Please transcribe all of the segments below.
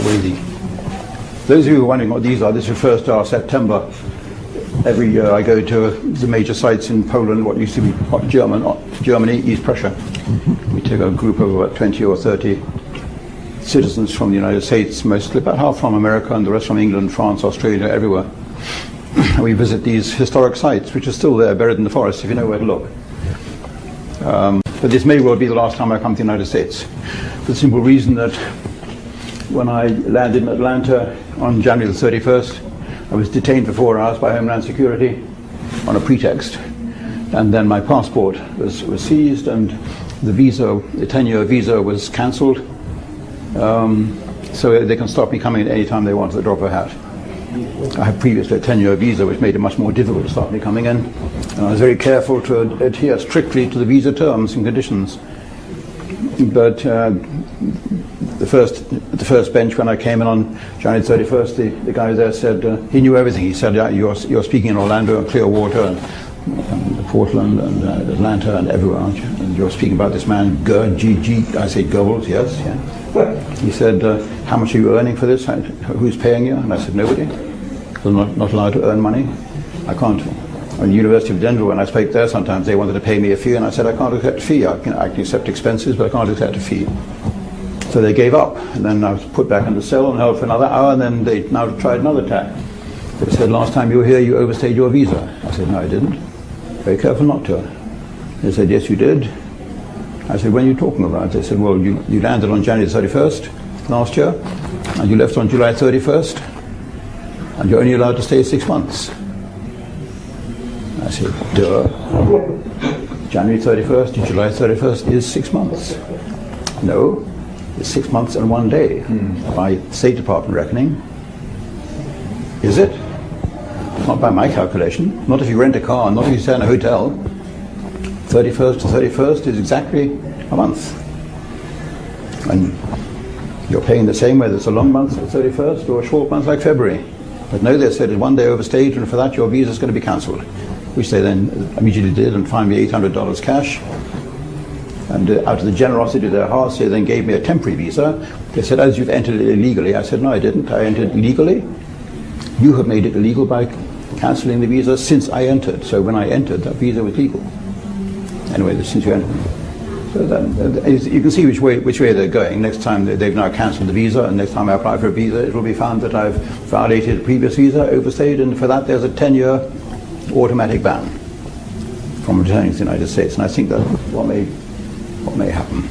Wazy. Those of you who are wondering what these are, this refers to our September. Every year I go to the major sites in Poland, what used to be Germany, East Prussia. We take a group of about 20 or 30 citizens from the United States, mostly about half from America and the rest from England, France, Australia, everywhere. We visit these historic sites, which are still there, buried in the forest, if you know where to look. But this may well be the last time I come to the United States, for the simple reason that when I landed in Atlanta on January the 31st, I was detained for 4 hours by Homeland Security on a pretext, and then my passport was seized, and the 10-year visa was cancelled, so they can stop me coming in any time they want at the drop of a hat. I had previously a 10-year visa, which made it much more difficult to stop me coming in, and I was very careful to adhere strictly to the visa terms and conditions. But the first bench when I came in on January 31st, the guy there said he knew everything. He said, yeah, you're speaking in Orlando and Clearwater and Portland and Atlanta and everywhere, aren't you? And you're speaking about this man, G. I said, Goebbels, yes. Yeah. He said, how much are you earning for this? Who's paying you? And I said, nobody. I'm not allowed to earn money. I can't. On the University of Denver, when I spoke there, sometimes they wanted to pay me a fee, and I said, I can't accept a fee. I can accept expenses, but I can't accept a fee. So they gave up, and then I was put back in the cell and held for another hour, and then they now tried another tack. They said, last time you were here, you overstayed your visa. I said, no, I didn't. Very careful not to. They said, yes, you did. I said, when are you talking about? They said, well, you landed on January 31st last year, and you left on July 31st, and you're only allowed to stay 6 months. I said, duh. January 31st to July 31st is 6 months. No, it's 6 months and 1 day, by State Department reckoning. Is it? Not by my calculation. Not if you rent a car, not if you stay in a hotel. 31st to 31st is exactly a month. And you're paying the same whether it's a long month like 31st or a short month like February. But no, they said it's 1 day overstayed, and for that your visa is going to be cancelled, which they then immediately did and fined me $800 cash. And out of the generosity of their hearts, they then gave me a temporary visa. They said, as you've entered it illegally. I said, no, I didn't. I entered legally. You have made it illegal by cancelling the visa since I entered. So when I entered, that visa was legal. Anyway, since you entered. So that, you can see which way they're going. Next time they've now cancelled the visa, and next time I apply for a visa, it will be found that I've violated a previous visa, overstayed, and for that there's a 10-year automatic ban from returning to the United States. And I think that's what may happen.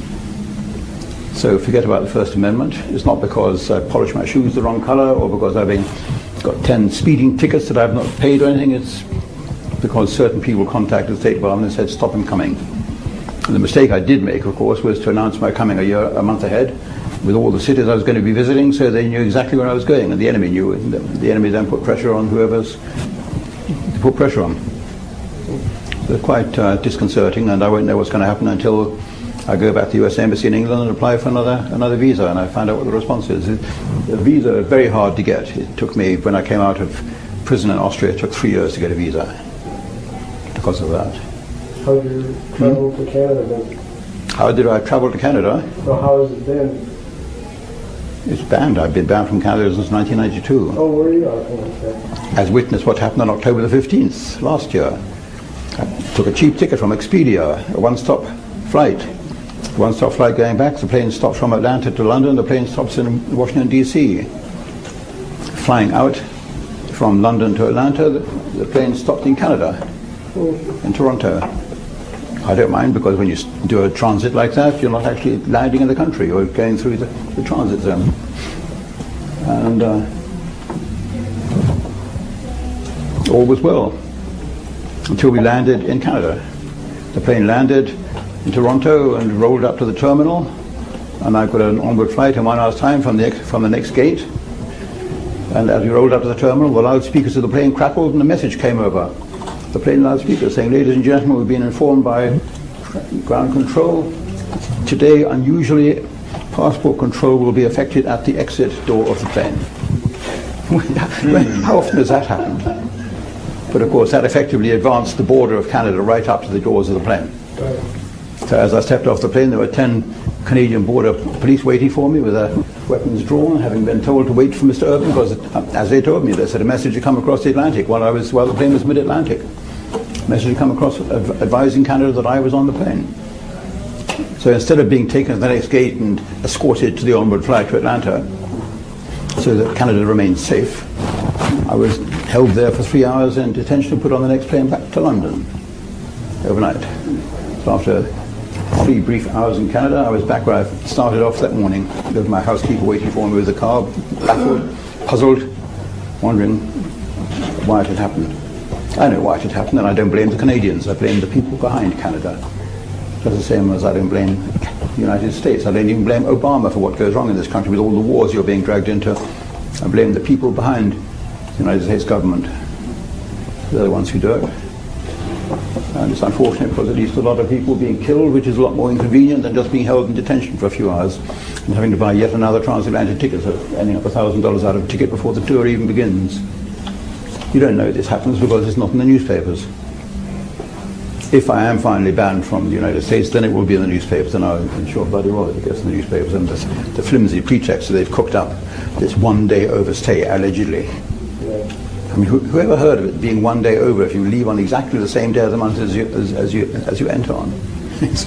So forget about the First Amendment. It's not because I polished my shoes the wrong colour, or because I've got 10 speeding tickets that I've not paid or anything. It's because certain people contacted the State Department and said, stop him coming. And the mistake I did make, of course, was to announce my coming a month ahead with all the cities I was going to be visiting, so they knew exactly where I was going, and the enemy knew, and the enemy then put pressure on whoever's put pressure on. They're quite disconcerting, and I won't know what's going to happen until I go back to the US Embassy in England and apply for another visa, and I find out what the response is. The visa is very hard to get. It took me, when I came out of prison in Austria, it took 3 years to get a visa because of that. How did you travel to Canada then? How did I travel to Canada? Well, how has it been? It's banned. I've been banned from Canada since 1992. Oh, where are you? Okay. As witness what happened on October the 15th last year. I took a cheap ticket from Expedia, a one-stop flight. One-stop flight going back. The plane stops from Atlanta to London. The plane stops in Washington, D.C. Flying out from London to Atlanta, the plane stopped in Canada, in Toronto. I don't mind, because when you do a transit like that, you're not actually landing in the country, you're going through the transit zone. And all was well until we landed in Canada. The plane landed in Toronto and rolled up to the terminal, and I got an onward flight in 1 hour's time from the next gate. And as we rolled up to the terminal, the loudspeakers of the plane crackled and a message came over the plane loudspeaker saying, ladies and gentlemen, we've been informed by ground control. Today, unusually, passport control will be affected at the exit door of the plane. How often does that happen? But of course, that effectively advanced the border of Canada right up to the doors of the plane. So as I stepped off the plane, there were 10 Canadian border police waiting for me with a weapons drawn, having been told to wait for Mr. Irving, because as they told me, they said a message had come across the Atlantic while the plane was mid-Atlantic. A message had come across advising Canada that I was on the plane. So instead of being taken to the next gate and escorted to the onward flight to Atlanta, so that Canada remained safe, I was held there for 3 hours in detention and put on the next plane back to London overnight. So after 3 brief hours in Canada, I was back where I started off that morning. There was my housekeeper waiting for me with the car, baffled, puzzled, wondering why it had happened. I know why it had happened, and I don't blame the Canadians. I blame the people behind Canada. Just the same as I don't blame the United States. I don't even blame Obama for what goes wrong in this country with all the wars you're being dragged into. I blame the people behind the United States government. They're the ones who do it. And it's unfortunate because at least a lot of people being killed, which is a lot more inconvenient than just being held in detention for a few hours and having to buy yet another transatlantic ticket, so ending up $1,000 out of a ticket before the tour even begins. You don't know this happens because it's not in the newspapers. If I am finally banned from the United States, then it will be in the newspapers, and I'm sure bloody well it gets in the newspapers. And the flimsy pretext that they've cooked up, this one-day overstay, allegedly. I mean, whoever heard of it being 1 day over if you leave on exactly the same day of the month as you enter on? It's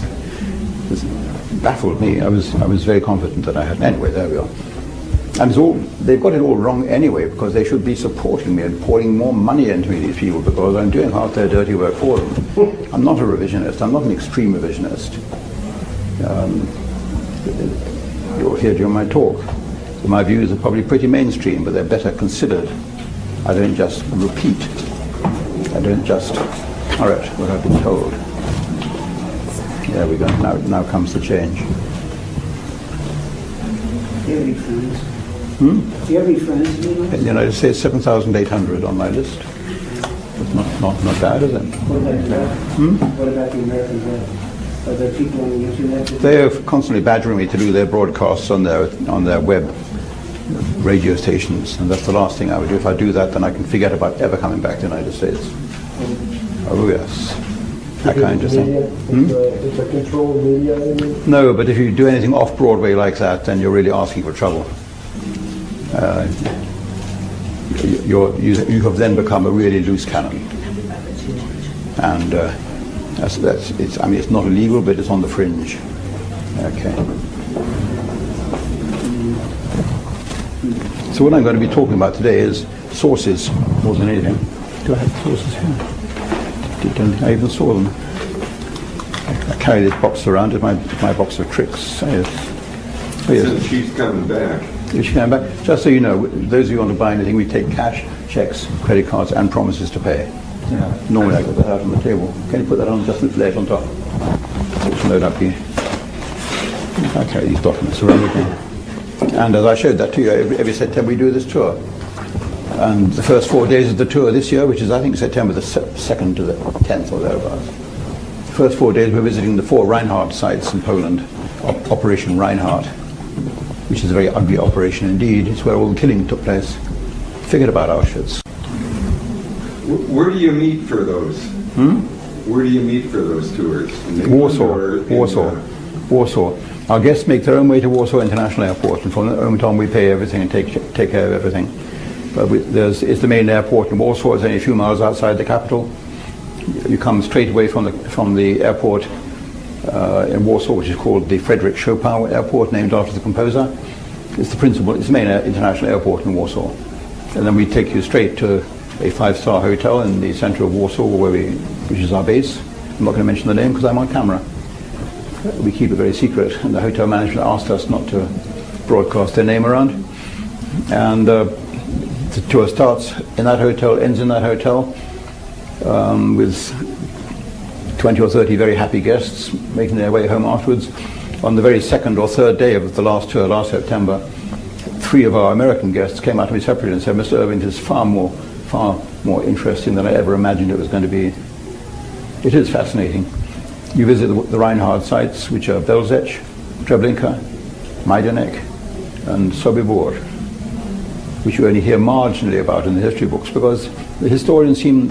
baffled me. I was very confident that I had. Anyway, there we are. And they've got it all wrong anyway, because they should be supporting me and pouring more money into me, these people, because I'm doing half their dirty work for them. I'm not a revisionist. I'm not an extreme revisionist. You'll hear during my talk. So my views are probably pretty mainstream, but they're better considered. I don't just repeat. I don't just parrot what I've been told. There we go. Now comes the change. Do you have any friends? Hmm? Do you have any friends in the United In States? the United States, 7,800 on my list. It's not bad, is it? What about that? What about the American web? Are there people on the internet? They are constantly badgering me to do their broadcasts on their web radio stations, and that's the last thing I would do. If I do that, then I can forget about ever coming back to the United States. Oh yes, that kind of thing. It's a controlled media. No, but if you do anything off Broadway like that, then you're really asking for trouble. You have then become a really loose cannon, and it's. I mean, it's not illegal, but it's on the fringe. Okay. So what I'm going to be talking about today is sources more than anything. Do I have sources here? Don't think I even saw them. I carry this box around. It's my box of tricks. Oh, yes. She's coming back. Is she coming back? Just so you know, those of you who want to buy anything, we take cash, checks, credit cards, and promises to pay. Yeah. Normally I got that out on the table. Can you put that on just a little later on top? Let's load up here. I carry these documents around with me. And as I showed that to you, every September we do this tour. And the first 4 days of the tour this year, which is I think September the 2nd to the 10th or thereabouts. The first 4 days we're visiting the 4 Reinhardt sites in Poland, Operation Reinhardt, which is a very ugly operation indeed. It's where all the killing took place. Forget about Auschwitz. Where do you meet for those? Where do you meet for those tours? Warsaw. Our guests make their own way to Warsaw International Airport, and from that moment on we pay everything and take care of everything. But it's the main airport in Warsaw. It's only a few miles outside the capital. You come straight away from the airport in Warsaw, which is called the Frederick Chopin Airport, named after the composer. It's the main international airport in Warsaw. And then we take you straight to a 5-star hotel in the center of Warsaw, which is our base. I'm not going to mention the name because I'm on camera. We keep it very secret, and the hotel management asked us not to broadcast their name around. And the tour starts in that hotel, ends in that hotel, with 20 or 30 very happy guests making their way home afterwards. On the very second or third day of the last tour, last September, 3 of our American guests came out to me separately and said, "Mr. Irving, this is far more interesting than I ever imagined it was going to be." It is fascinating. You visit the Reinhardt sites, which are Belzec, Treblinka, Majdanek, and Sobibor, which you only hear marginally about in the history books because the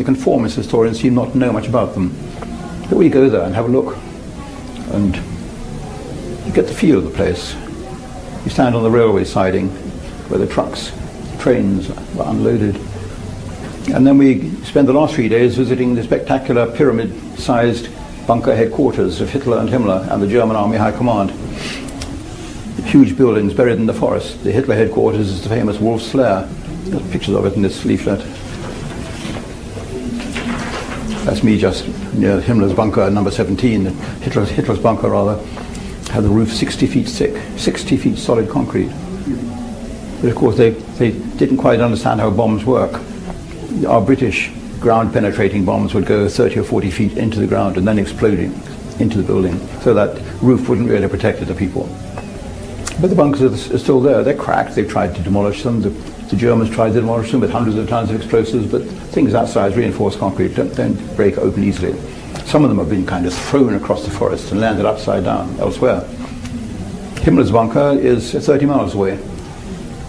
conformist historians seem not to know much about them. But we go there and have a look, and you get the feel of the place. You stand on the railway siding where the trains were unloaded. And then we spent the last 3 days visiting the spectacular pyramid-sized bunker headquarters of Hitler and Himmler and the German Army High Command. Huge buildings buried in the forest. The Hitler headquarters is the famous Wolf's Lair. There's pictures of it in this leaflet. That's me just near Himmler's bunker, number 17. Hitler's bunker, rather, had the roof 60 feet thick, 60 feet solid concrete. But of course, they didn't quite understand how bombs work. Our British ground-penetrating bombs would go 30 or 40 feet into the ground and then exploding into the building, so that roof wouldn't really protect the people. But the bunkers are still there. They're cracked. They've tried to demolish them. The Germans tried to demolish them with hundreds of tons of explosives, but things outside reinforced concrete don't break open easily. Some of them have been kind of thrown across the forest and landed upside down elsewhere. Himmler's bunker is 30 miles away.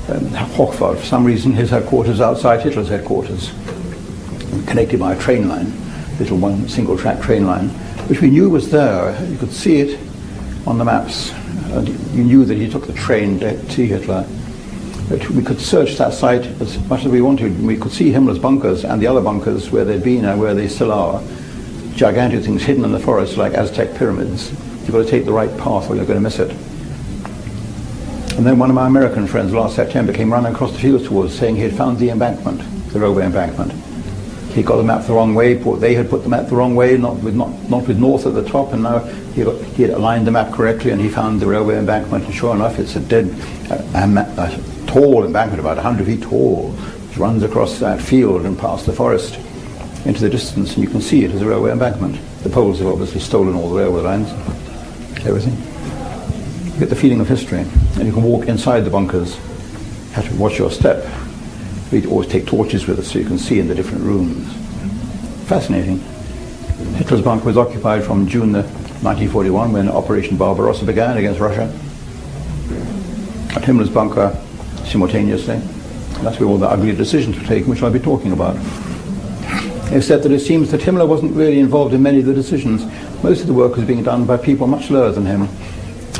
Hochwald, for some reason, his headquarters is outside Hitler's headquarters, connected by a train line, little one single-track train line, which we knew was there. You could see it on the maps. You knew that he took the train to see Hitler. But we could search that site as much as we wanted. We could see Himmler's bunkers and the other bunkers where they'd been and where they still are. Gigantic things hidden in the forest like Aztec pyramids. You've got to take the right path or you're going to miss it. And then one of my American friends last September came running across the fields towards us saying he had found the embankment, the railway embankment. He got the map the wrong way. They had put the map the wrong way, not with north at the top, and now he had aligned the map correctly, and he found the railway embankment. And sure enough, it's a tall embankment, about 100 feet tall, which runs across that field and past the forest into the distance, and you can see it as a railway embankment. The Poles have obviously stolen all the railway lines, everything. You get the feeling of history, and you can walk inside the bunkers. You have to watch your step. We always take torches with us so you can see in the different rooms. Fascinating. Hitler's bunker was occupied from June 1941 when Operation Barbarossa began against Russia. At Himmler's bunker simultaneously. And that's where all the ugly decisions were taken, which I'll be talking about. Except that it seems that Himmler wasn't really involved in many of the decisions. Most of the work was being done by people much lower than him.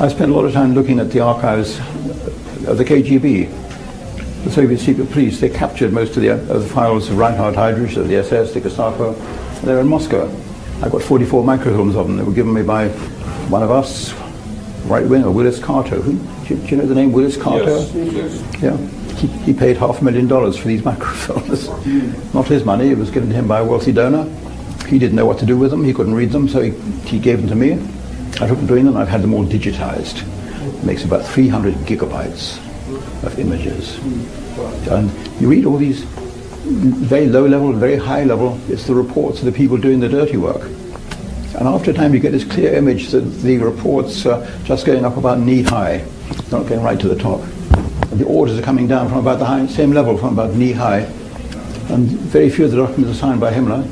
I spent a lot of time looking at the archives of the KGB, the Soviet secret police. They captured most of the files of Reinhard Heydrich, of the SS, the Gestapo. They're in Moscow. I got 44 microfilms of them. They were given me by one of us, right-winger, Willis Carter. Do you know the name Willis Carter? Yes. Yeah. He paid $500,000 for these microfilms. Not his money. It was given to him by a wealthy donor. He didn't know what to do with them. He couldn't read them, so he gave them to me. I took them doing them. I've had them all digitized. It makes about 300 gigabytes of images. And you read all these very low level, very high level. It's the reports of the people doing the dirty work. And after a time you get this clear image that the reports are just going up about knee high, not going right to the top. And the orders are coming down from about the same level, from about knee high. And very few of the documents are signed by Himmler,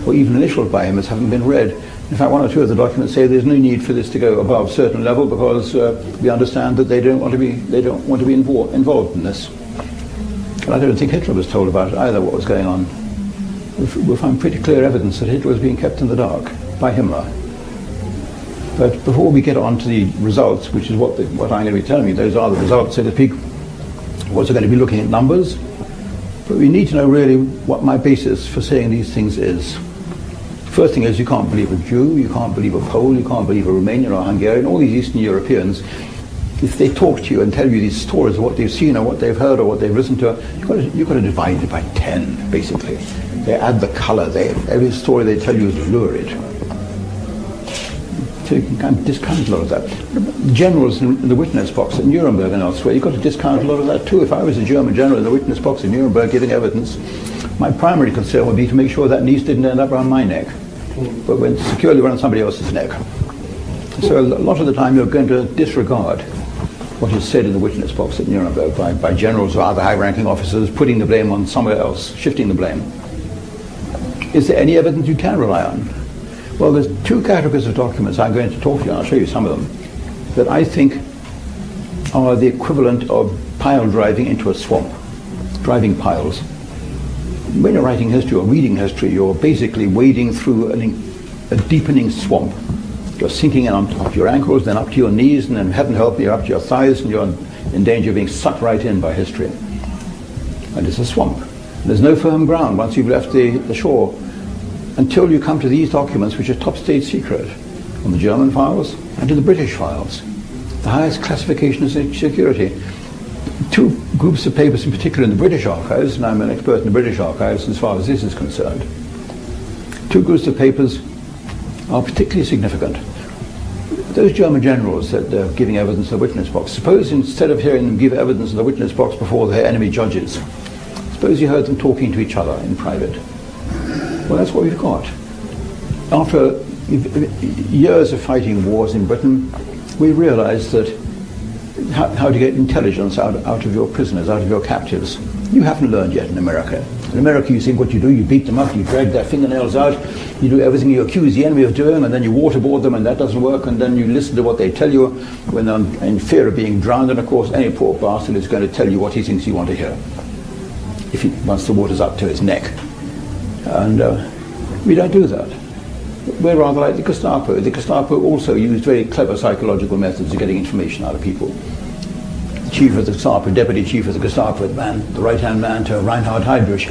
or even initialed by him, as haven't been read. In fact, one or two of the documents say there's no need for this to go above a certain level because we understand that they don't want to be involved in this. And I don't think Hitler was told about it either, what was going on. We'll find pretty clear evidence that Hitler was being kept in the dark by Himmler. But before we get on to the results, which is what I'm going to be telling you, those are the results, so to speak. We're also going to be looking at numbers. But we need to know really what my basis for saying these things is. First thing is, you can't believe a Jew, you can't believe a Pole, you can't believe a Romanian or a Hungarian, all these Eastern Europeans. If they talk to you and tell you these stories of what they've seen or what they've heard or what they've listened to, you've got to divide it by 10, basically. They add the color. Every story they tell you is lurid. So you can kind of discount a lot of that. Generals in the witness box at Nuremberg and elsewhere, you've got to discount a lot of that too. If I was a German general in the witness box in Nuremberg giving evidence, my primary concern would be to make sure that noose didn't end up around my neck, but went securely around somebody else's neck. So a lot of the time you're going to disregard what is said in the witness box at Nuremberg by generals or other high-ranking officers, putting the blame on somewhere else, shifting the blame. Is there any evidence you can rely on? Well, there's two categories of documents I'm going to talk to you, and I'll show you some of them, that I think are the equivalent of pile driving into a swamp, driving piles. When you're writing history or reading history, you're basically wading through a deepening swamp. You're sinking in up to your ankles, then up to your knees, and then heaven help you, up to your thighs, and you're in danger of being sucked right in by history. And it's a swamp. There's no firm ground once you've left the shore until you come to these documents, which are top state secret, on the German files and to the British files, the highest classification of security. Two groups of papers in particular in the British archives, and I'm an expert in the British archives as far as this is concerned. Two groups of papers are particularly significant. Those German generals that are giving evidence in the witness box, suppose instead of hearing them give evidence in the witness box before their enemy judges, suppose you heard them talking to each other in private. Well, that's what we've got. After years of fighting wars in Britain, we realized that how to get intelligence out of your prisoners, out of your captives. You haven't learned yet in America. In America, you think what you do, you beat them up, you drag their fingernails out, you do everything you accuse the enemy of doing, and then you waterboard them, and that doesn't work, and then you listen to what they tell you when they're in fear of being drowned, and of course, any poor bastard is going to tell you what he thinks you want to hear, once the water's up to his neck. And we don't do that. We're rather like the Gestapo. The Gestapo also used very clever psychological methods of getting information out of people. The chief of the Gestapo, deputy chief of the Gestapo, the right-hand man to Reinhard Heydrich,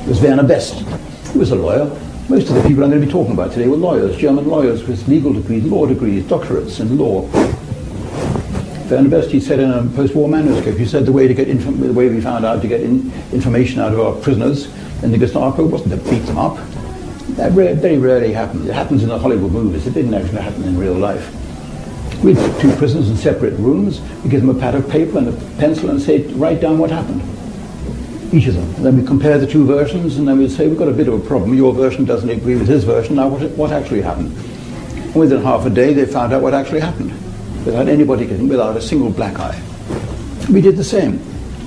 was Werner Best. He was a lawyer. Most of the people I'm going to be talking about today were lawyers, German lawyers with legal degrees, law degrees, doctorates in law. Werner Best, he said in a post-war manuscript, he said the way we found out to get information out of our prisoners in the Gestapo wasn't to beat them up. That very rarely happens. It happens in the Hollywood movies. It didn't actually happen in real life. We'd put two prisoners in separate rooms. We give them a pad of paper and a pencil and say, write down what happened. Each of them. And then we compare the two versions, and then we'd say, we've got a bit of a problem. Your version doesn't agree with his version. Now what actually happened? And within half a day, they found out what actually happened, without anybody getting, without a single black eye. We did the same.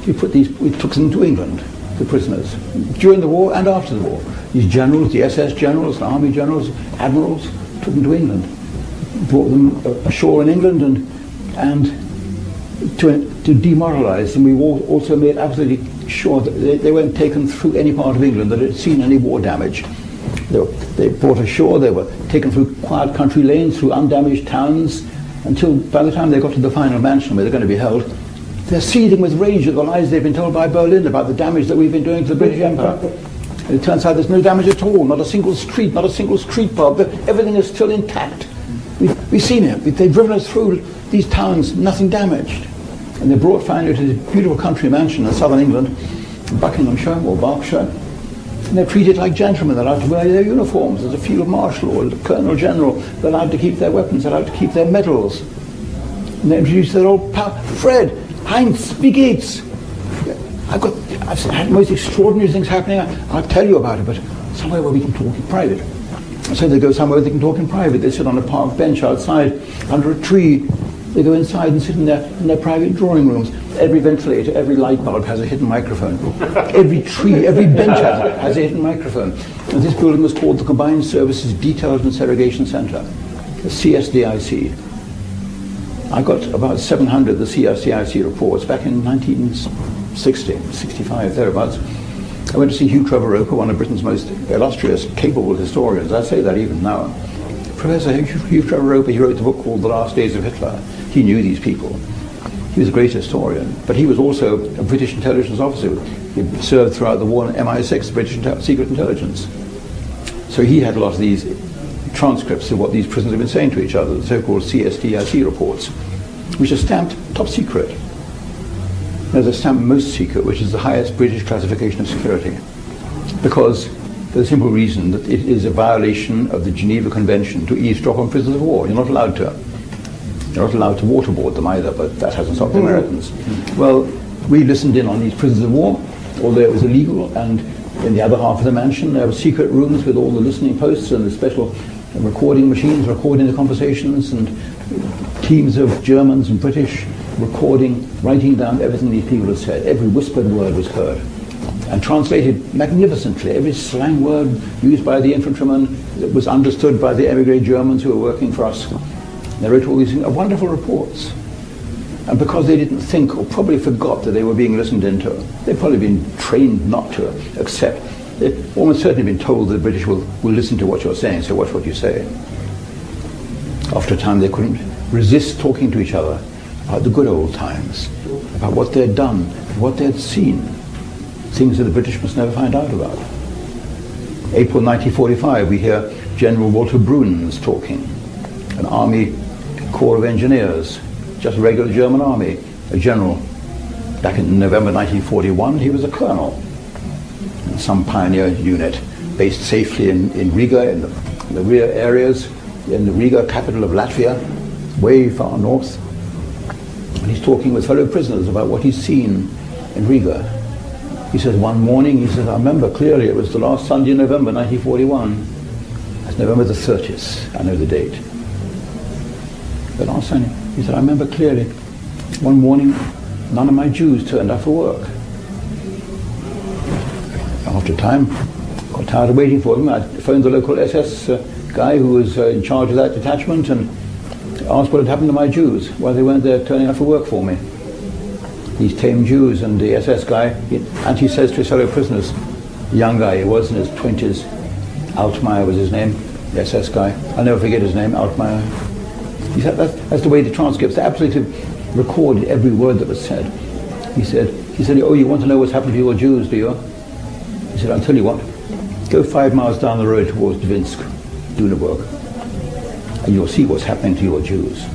We took them to England, the prisoners, during the war and after the war. These generals, the SS generals, the army generals, admirals, took them to England, brought them ashore in England and to demoralize them. We also made absolutely sure that they weren't taken through any part of England that had seen any war damage. They brought ashore, they were taken through quiet country lanes, through undamaged towns, until by the time they got to the final mansion where they're going to be held, they're seething with rage at the lies they've been told by Berlin about the damage that we've been doing to the British Empire. And it turns out there's no damage at all, not a single street pub, everything is still intact. We've seen it. They've driven us through these towns, nothing damaged. And they're brought finally to this beautiful country mansion in southern England, Buckinghamshire or Berkshire. And they're treated like gentlemen. They're allowed to wear their uniforms. There's a field marshal or a colonel general. They're allowed to keep their weapons. They're allowed to keep their medals. And they introduce their old pal, Fred, Heinz, wie geht's? I've had the most extraordinary things happening. I'll tell you about it, but somewhere where we can talk in private. So they go somewhere where they can talk in private. They sit on a park bench outside under a tree. They go inside and sit in their private drawing rooms. Every ventilator, every light bulb has a hidden microphone. Every tree, every bench has a hidden microphone. And this building was called the Combined Services Detailed Interrogation Center, the CSDIC. I got about 700 of the CSDIC reports back in 1960, 65, thereabouts. I went to see Hugh Trevor Roper, one of Britain's most illustrious, capable historians. I say that even now. Professor Hugh Trevor Roper, he wrote the book called The Last Days of Hitler. He knew these people. He was a great historian, but he was also a British intelligence officer. He served throughout the war in MI6, British secret intelligence. So he had a lot of these transcripts of what these prisoners have been saying to each other, the so-called CSDIC reports, which are stamped top secret. There's a stamp most secret, which is the highest British classification of security, because for the simple reason that it is a violation of the Geneva Convention to eavesdrop on prisoners of war. You're not allowed to. You're not allowed to waterboard them either, but that hasn't stopped the Americans. Well, we listened in on these prisoners of war, although it was illegal, and in the other half of the mansion there were secret rooms with all the listening posts and the special recording machines recording the conversations, and teams of Germans and British recording, writing down everything these people had said. Every whispered word was heard and translated magnificently. Every slang word used by the infantrymen was understood by the emigre Germans who were working for us. They wrote all these wonderful reports. And because they didn't think, or probably forgot that they were being listened into, they'd probably been trained not to accept. They'd almost certainly been told that the British will listen to what you're saying, so watch what you say. After a time, they couldn't resist talking to each other about the good old times, about what they'd done, what they'd seen, things that the British must never find out about. April 1945, we hear General Walter Bruns talking, an Army Corps of Engineers, just a regular German army, a general. Back in November 1941, he was a colonel in some pioneer unit based safely in Riga, in the rear areas, in the Riga, capital of Latvia, way far north. And he's talking with fellow prisoners about what he's seen in Riga. He says one morning, he says, I remember clearly, it was the last Sunday in November 1941. That's November the 30th, I know the date. The last Sunday, he said, I remember clearly, one morning, none of my Jews turned up for work. After a time, got tired of waiting for them. I phoned the local SS guy who was in charge of that detachment and asked what had happened to my Jews, why they weren't there turning up for work for me. These tame Jews, and the SS guy, and he says to his fellow prisoners, a young guy, he was in his 20s, Altmaier was his name, the SS guy, I'll never forget his name, Altmaier. He said, that's the way the transcripts, they absolutely recorded every word that was said. He said, oh, you want to know what's happened to your Jews, do you? He said, I'll tell you what, go 5 miles down the road towards Dvinsk, Duneburg, and you'll see what's happening to your Jews.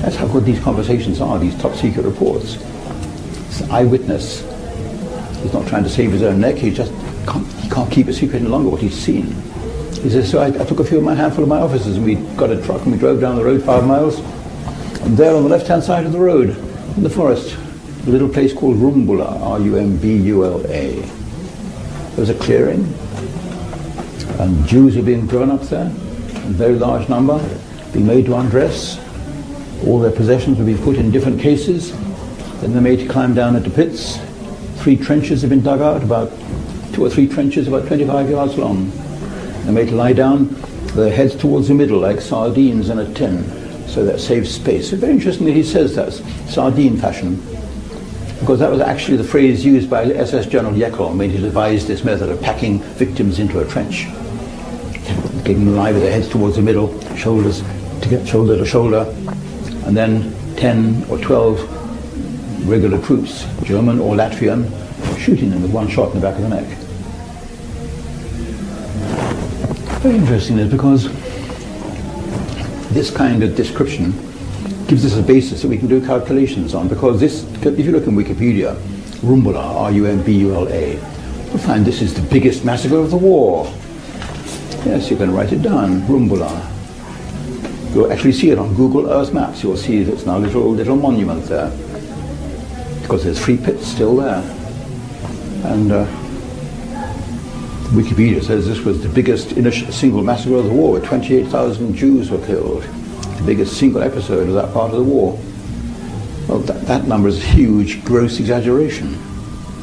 That's how good these conversations are, these top secret reports. It's an eyewitness. He's not trying to save his own neck, he can't keep a secret any longer what he's seen. He says, so I took a handful of my officers and we got a truck and we drove down the road 5 miles. And there on the left-hand side of the road, in the forest, a little place called Rumbula, Rumbula. There was a clearing, and Jews were being driven up there, in a very large number, being made to undress. All their possessions were being put in different cases. Then they're made to climb down into pits. 3 trenches have been dug out, about 2 or 3 trenches about 25 yards long. They're made to lie down, their heads towards the middle like sardines in a tin, so that saves space. It's very interesting that he says that, sardine fashion, because that was actually the phrase used by SS General Jekyll when he devised this method of packing victims into a trench. Getting them lie with their heads towards the middle, shoulders to get shoulder to shoulder, and then 10 or 12 regular troops, German or Latvian, shooting them with one shot in the back of the neck. Very interesting is because this kind of description gives us a basis that we can do calculations on, because this, if you look in Wikipedia, Rumbula, R-U-M-B-U-L-A, you'll find this is the biggest massacre of the war. Yes, you can write it down, Rumbula. You'll actually see it on Google Earth Maps. You'll see there's now a little monument there, because there's 3 pits still there. And Wikipedia says this was the biggest single massacre of the war, where 28,000 Jews were killed. The biggest single episode of that part of the war. Well, that number is a huge, gross exaggeration.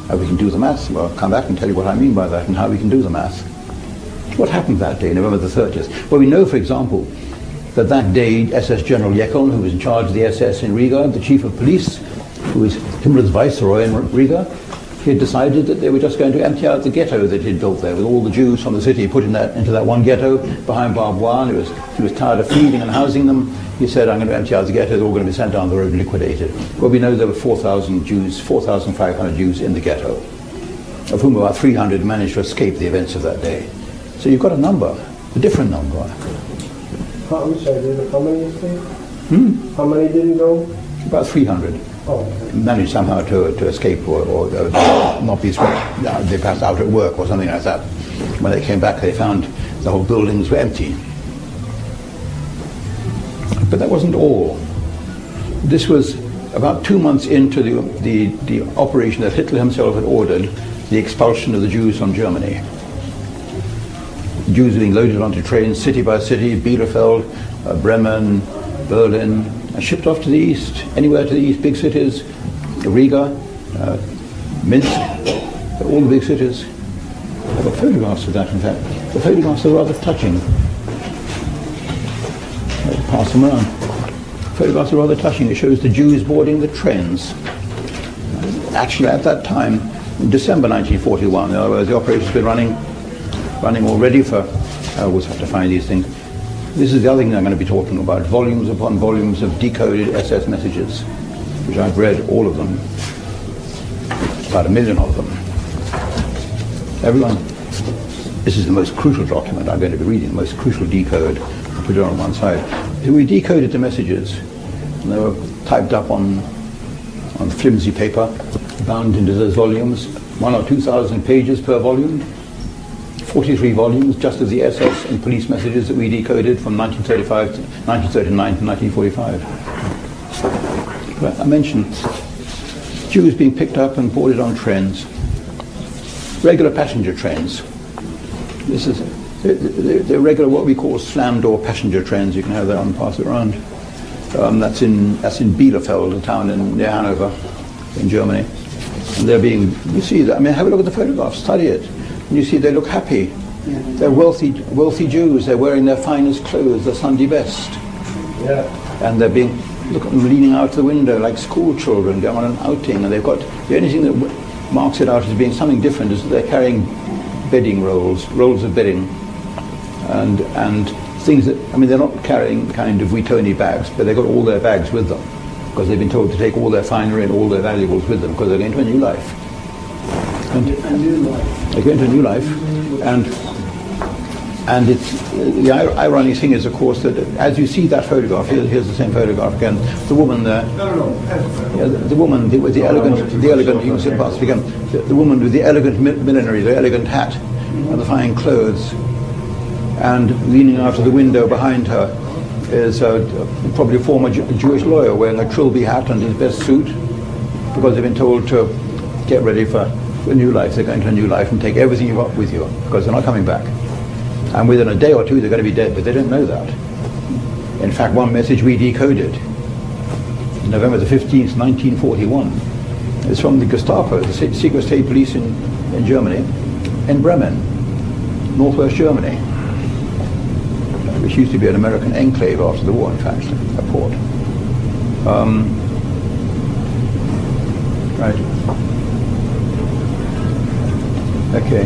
How we can do the math? Well, I'll come back and tell you what I mean by that and how we can do the math. What happened that day, November the 30th? Well, we know, for example, that day SS General Jekyll, who was in charge of the SS in Riga, the chief of police, who was Himmler's viceroy in Riga, he had decided that they were just going to empty out the ghetto that he'd built there, with all the Jews from the city put into that one ghetto behind barbed wire. And he was tired of feeding and housing them. He said, I'm going to empty out the ghetto, they're all going to be sent down the road and liquidated. Well, we know there were 4,000 Jews, 4,500 Jews in the ghetto, of whom about 300 managed to escape the events of that day. So you've got a number, a different number. I'm sorry, how many escaped? How many didn't go? About 300. Oh, okay. Managed somehow to escape or not be swept. They passed out at work or something like that. When they came back, they found the whole buildings were empty. But that wasn't all. This was about 2 months into the operation that Hitler himself had ordered, the expulsion of the Jews from Germany. Jews being loaded onto trains city by city, Bielefeld, Bremen, Berlin, and shipped off to the east, anywhere to the east, big cities, Riga, Minsk, all the big cities. I've got photographs of that, in fact. The photographs are rather touching. I'll pass them around. Photographs are rather touching. It shows the Jews boarding the trains. Actually, at that time, in December 1941, in other words, the operation's been running already for, I always have to find these things, This is the other thing I'm going to be talking about, volumes upon volumes of decoded SS messages, which I've read all of them, about 1 million of them. Everyone, this is the most crucial document I'm going to be reading, the most crucial decode. I'll put it on one side. We decoded the messages, and they were typed up on flimsy paper, bound into those volumes, 1,000 or 2,000 pages per volume, 43 volumes just of the SS and police messages that we decoded from 1935 to 1939 to 1945. But I mentioned Jews being picked up and boarded on trains, regular passenger trains. This is the regular, what we call slam door passenger trains. You can have that on, pass it around. That's in Bielefeld, a town near Hanover, in Germany. And they're being, you see that, I mean, have a look at the photographs, study it. And you see they look happy. They're wealthy Jews. They're wearing their finest clothes, their Sunday best. Yeah. And they're being, look at them leaning out the window like school children going on an outing. And they've got, the only thing that marks it out as being something different is that they're carrying bedding rolls of bedding. And things that, I mean, they're not carrying kind of Wheatoni bags, but they've got all their bags with them because they've been told to take all their finery and all their valuables with them because they're going to a new life. They're going to a new life, and it's the ironic thing is, of course, that as you see that photograph, here's the same photograph again. The woman there, the woman with the elegant, you can sit past it again. The woman with the elegant millinery, the elegant hat, and the fine clothes. And leaning out of the window behind her is probably a former Jewish lawyer wearing a trilby hat and his best suit because they've been told to get ready for a new life. They're going to a new life and take everything you've got with you because they're not coming back. And within a day or two they're going to be dead, but they don't know that. In fact, one message we decoded, November the 15th, 1941, is from the Gestapo, the secret state police in Germany, in Bremen, northwest Germany, which used to be an American enclave after the war, in fact, a port. Right. Okay.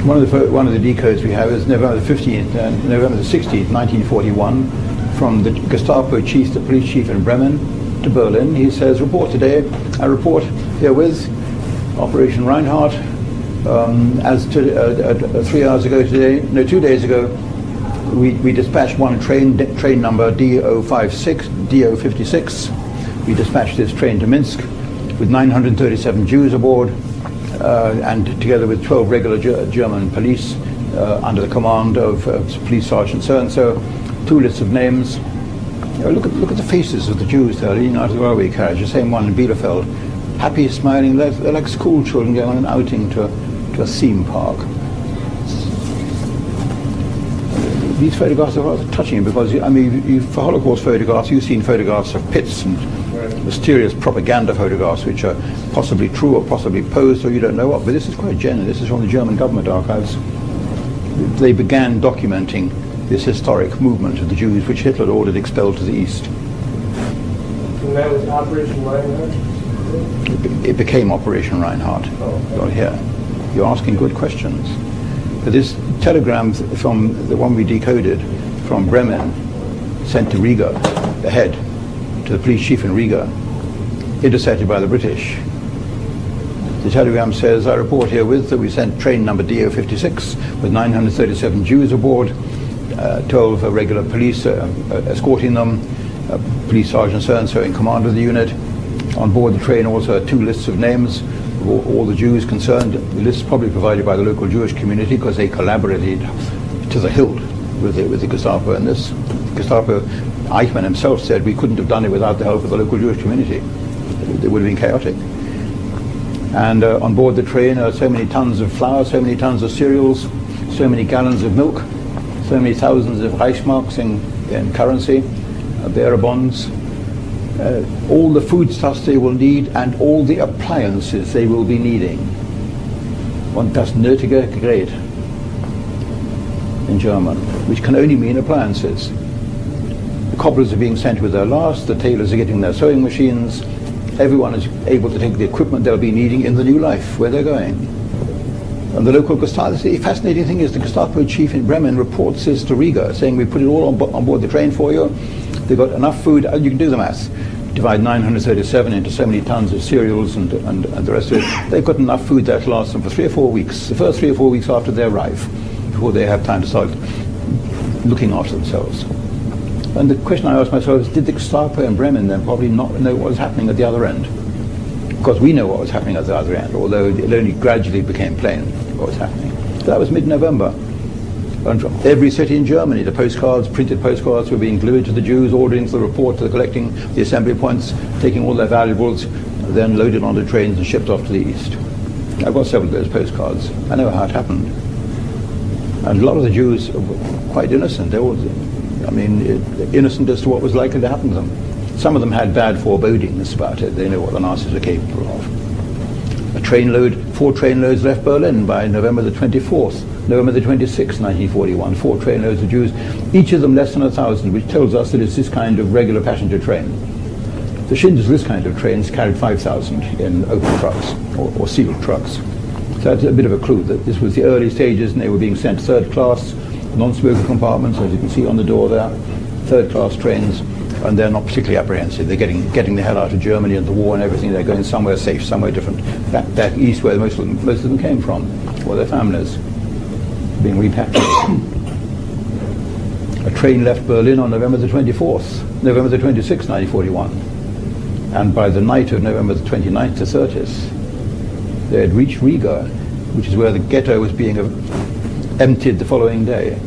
One of the decodes we have is November the 15th, November the 16th, 1941, from the Gestapo chief, the police chief in Bremen, to Berlin. He says, report today. I report herewith Operation Reinhardt. As to 3 hours ago today, no, 2 days ago, we dispatched one train number DO56. We dispatched this train to Minsk with 937 Jews aboard, and together with 12 regular German police under the command of Police Sergeant so-and-so, 2 lists of names. You know, look at the faces of the Jews there leaning out of the railway carriage, the same one in Bielefeld, happy, smiling. They're like school children going on an outing to a theme park. These photographs are rather touching because, I mean, for Holocaust photographs, you've seen photographs of pits and mysterious propaganda photographs which are possibly true or possibly posed or you don't know what, but this is quite genuine. This is from the German government archives. They began documenting this historic movement of the Jews which Hitler had ordered expelled to the east. And that was Operation Reinhardt? It became Operation Reinhardt. Right here. You're asking good questions. But this telegram from the one we decoded from Bremen, sent to Riga, ahead, to the police chief in Riga, intercepted by the British. The telegram says, I report herewith that we sent train number DO56 with 937 Jews aboard, 12 regular police escorting them, Police Sergeant so-and-so in command of the unit. On board the train also 2 lists of names of all the Jews concerned. The lists probably provided by the local Jewish community because they collaborated to the hilt with the Gestapo in this. Gestapo, Eichmann himself said we couldn't have done it without the help of the local Jewish community. It would have been chaotic. And on board the train are so many tons of flour, so many tons of cereals, so many gallons of milk, so many thousands of Reichsmarks in currency, bearer bonds, all the foodstuffs they will need and all the appliances they will be needing. Und das nötige Gerät in German, which can only mean appliances. The cobblers are being sent with their last, the tailors are getting their sewing machines, everyone is able to take the equipment they'll be needing in the new life where they're going. And the local Gestapo, the fascinating thing is the Gestapo chief in Bremen reports this to Riga, saying we put it all on board the train for you. They've got enough food, you can do the maths. Divide 937 into so many tons of cereals and the rest of it. They've got enough food there to last them for 3 or 4 weeks, the first 3 or 4 weeks after they arrive, before they have time to start looking after themselves. And the question I asked myself is, did the Gestapo in Bremen then probably not know what was happening at the other end? Because we know what was happening at the other end, although it only gradually became plain what was happening. That was mid-November. And from every city in Germany, the postcards, printed postcards, were being delivered to the Jews, ordering the report to the collecting the assembly points, taking all their valuables, then loaded onto trains and shipped off to the east. I've got several of those postcards. I know how it happened. And a lot of the Jews were quite innocent. They were, innocent as to what was likely to happen to them. Some of them had bad forebodings about it. They know what the Nazis were capable of. 4 trainloads left Berlin by November the 24th. November the 26th, 1941, 4 trainloads of Jews, each of them less than 1,000, which tells us that it's this kind of regular passenger train. The Schindler's List kind of trains carried 5,000 in open trucks or sealed trucks. So that's a bit of a clue that this was the early stages, and they were being sent third class, non-smoker compartments, as you can see on the door there, third class trains, and they're not particularly apprehensive. They're getting the hell out of Germany and the war and everything. They're going somewhere safe, somewhere different, back east where most of them came from, or their families, being repatriated. A train left Berlin on November the 24th, November the 26th, 1941. And by the night of November the 29th to 30th, they had reached Riga, which is where the ghetto was being emptied the following day.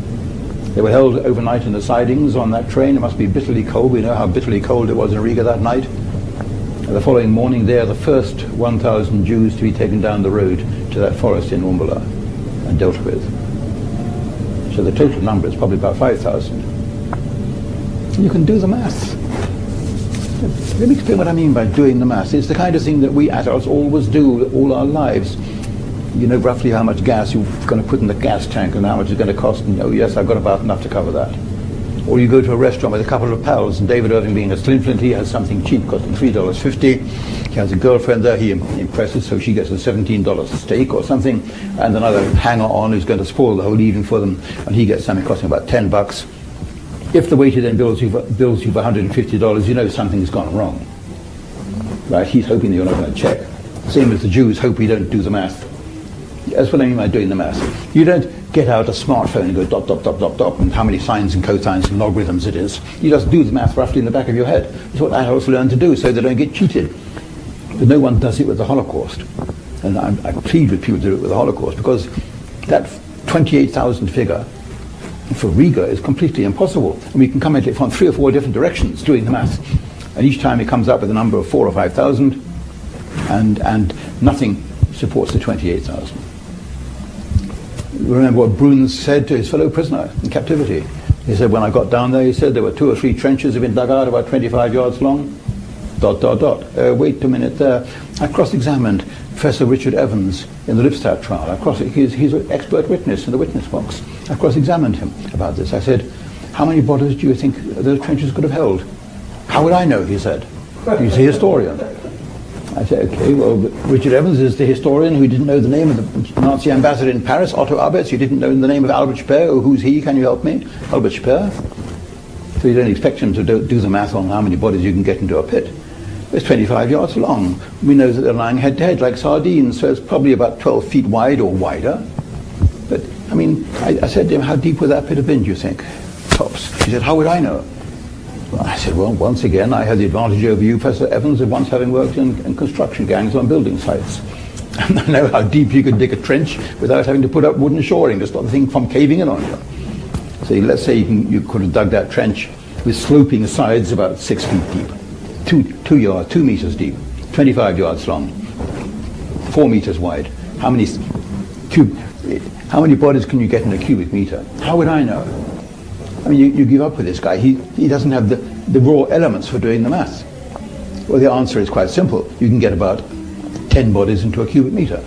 They were held overnight in the sidings on that train. It must be bitterly cold. We know how bitterly cold it was in Riga that night. And the following morning, they are the first 1,000 Jews to be taken down the road to that forest in Umbala and dealt with. So the total number is probably about 5,000. You can do the math. Let me explain what I mean by doing the math. It's the kind of thing that we adults always do all our lives. You know roughly how much gas you're going to put in the gas tank and how much it's going to cost, and oh yes, I've got about enough to cover that. Or you go to a restaurant with a couple of pals, and David Irving being a skinflint, he has something cheap costing $3.50. He has a girlfriend there he impresses, so she gets a $17 steak or something, and another hanger-on who's going to spoil the whole evening for them, and he gets something costing about $10. If the waiter then bills you for $150, you know something's gone wrong. Right? He's hoping that you're not going to check. Same as the Jews hope we don't do the math. That's what I mean by doing the math. You don't get out a smartphone and go dot, dot, dot, dot, dot, and how many sines and cosines and logarithms it is. You just do the math roughly in the back of your head. It's what adults learn to do so they don't get cheated. But no one does it with the Holocaust. And I plead with people to do it with the Holocaust, because that 28,000 figure for Riga is completely impossible. And we can come at it from 3 or 4 different directions doing the math. And each time it comes up with a number of 4,000 or 5,000, and nothing supports the 28,000. Remember what Bruns said to his fellow prisoner in captivity. He said, when I got down there, he said, there were 2 or 3 trenches had been dug out about 25 yards long. Dot, dot, dot. Wait a minute there. I cross-examined Professor Richard Evans in the Lipstadt trial. He's an expert witness in the witness box. I cross-examined him about this. I said, how many bodies do you think those trenches could have held? How would I know, he said. He's a historian. I said, okay, well, Richard Evans is the historian who didn't know the name of the Nazi ambassador in Paris, Otto Abetz. You didn't know the name of Albert Speer. Oh, who's he? Can you help me? Albert Speer. So you don't expect him to do the math on how many bodies you can get into a pit. It's 25 yards long. We know that they're lying head to head like sardines, so it's probably about 12 feet wide or wider. But, I mean, I said to him, how deep would that pit have been, do you think? Tops. He said, how would I know? Well, I said, well, once again, I had the advantage over you, Professor Evans, of once having worked in construction gangs on building sites. And I know how deep you could dig a trench without having to put up wooden shoring to stop the thing from caving in on you. So let's say you could have dug that trench with sloping sides about 6 feet deep, 2 meters deep, 25 yards long, 4 meters wide. How many bodies can you get in a cubic meter? How would I know? I mean, you give up with this guy. He doesn't have the raw elements for doing the math. Well, the answer is quite simple. You can get about 10 bodies into a cubic meter,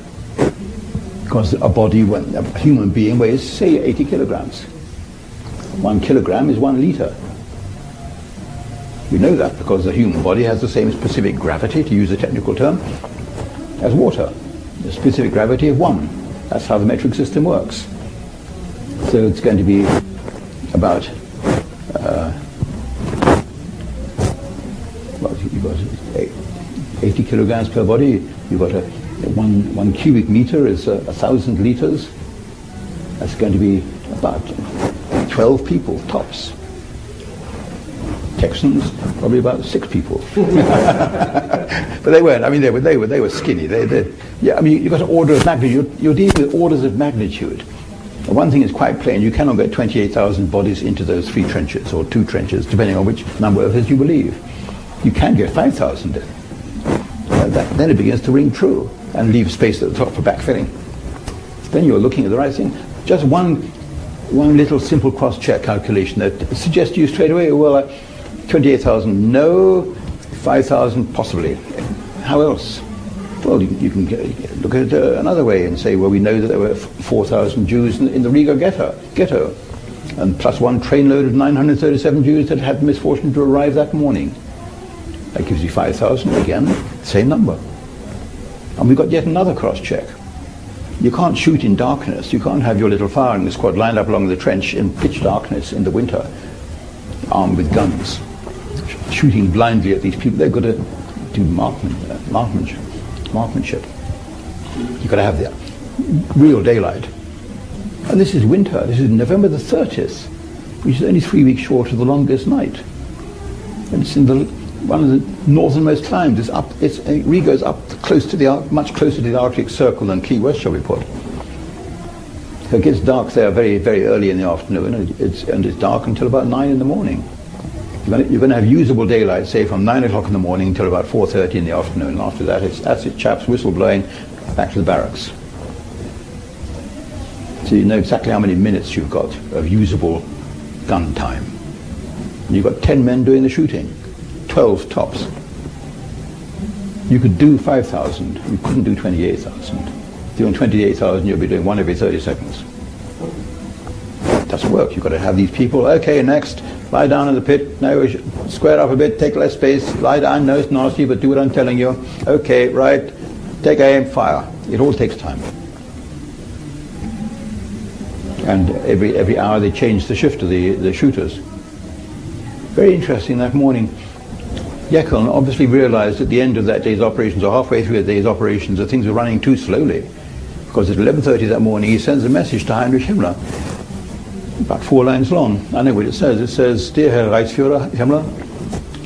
because a human being weighs, say, 80 kilograms. 1 kilogram is 1 liter. We know that because the human body has the same specific gravity, to use a technical term, as water. The specific gravity of 1. That's how the metric system works. So it's going to be about you've got 80 kilograms per body. You've got one cubic meter is 1,000 liters. That's going to be about 12 people tops. Texans, probably about 6 people. But they weren't. I mean, they were skinny. Yeah. I mean, you've got an order of magnitude. You're dealing with orders of magnitude. One thing is quite plain: you cannot get 28,000 bodies into those 3 trenches or 2 trenches, depending on which number of us you believe. You can get 5,000 in. Then it begins to ring true and leave space at the top for backfilling. Then you're looking at the right thing. Just one little simple cross-check calculation that suggests to you straight away, well, 28,000, no, 5,000, possibly. How else? Well, you can look at it another way and say, well, we know that there were 4,000 Jews in the Riga ghetto, and plus 1 trainload of 937 Jews that had the misfortune to arrive that morning. That gives you 5,000, again, same number. And we've got yet another cross-check. You can't shoot in darkness. You can't have your little firing squad lined up along the trench in pitch darkness in the winter, armed with guns, shooting blindly at these people. They've got to do marksmanship. You've got to have the real daylight. And this is winter. This is November the 30th, which is only 3 weeks short of the longest night. And it's in one of the northernmost climes. Riga is up close to much closer to the Arctic Circle than Key West, shall we put. So it gets dark there very, very early in the afternoon, and it's dark until about 9 in the morning. You're going to have usable daylight, say, from 9 o'clock in the morning until about 4:30 in the afternoon. And after that, that's it, chaps, whistle blowing, back to the barracks. So you know exactly how many minutes you've got of usable gun time. And you've got 10 men doing the shooting, 12 tops. You could do 5,000. You couldn't do 28,000. If you're doing 28,000, you'll be doing 1 every 30 seconds. It doesn't work. You've got to have these people. Okay, next. Lie down in the pit. No, square up a bit. Take less space. Lie down. No, it's nasty, but do what I'm telling you. Okay, right. Take aim. Fire. It all takes time. And every hour they change the shift of the shooters. Very interesting that morning. Jekyll obviously realized at the end of that day's operations, or halfway through the day's operations, that things were running too slowly. Because at 11:30 that morning he sends a message to Heinrich Himmler, about 4 lines long. I know what it says. It says, "Dear Herr Reichsführer Himmler,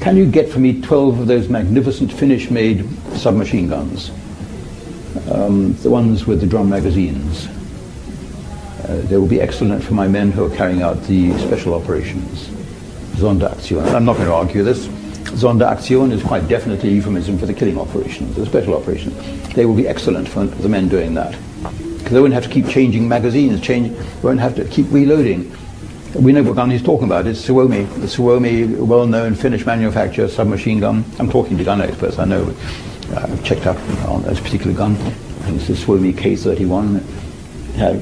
can you get for me 12 of those magnificent Finnish-made submachine guns? The ones with the drum magazines. They will be excellent for my men who are carrying out the special operations. Sonderaktion." I'm not going to argue this. Sonderaktion is quite definitely a euphemism for the killing operations, the special operations. They will be excellent for the men doing that. Because they won't have to keep changing magazines, won't have to keep reloading. We know what gun he's talking about. It's Suomi, the Suomi, well-known Finnish manufacturer submachine gun. I'm talking to gun experts, I know. I've checked up on this particular gun. I think it's the Suomi K31. It had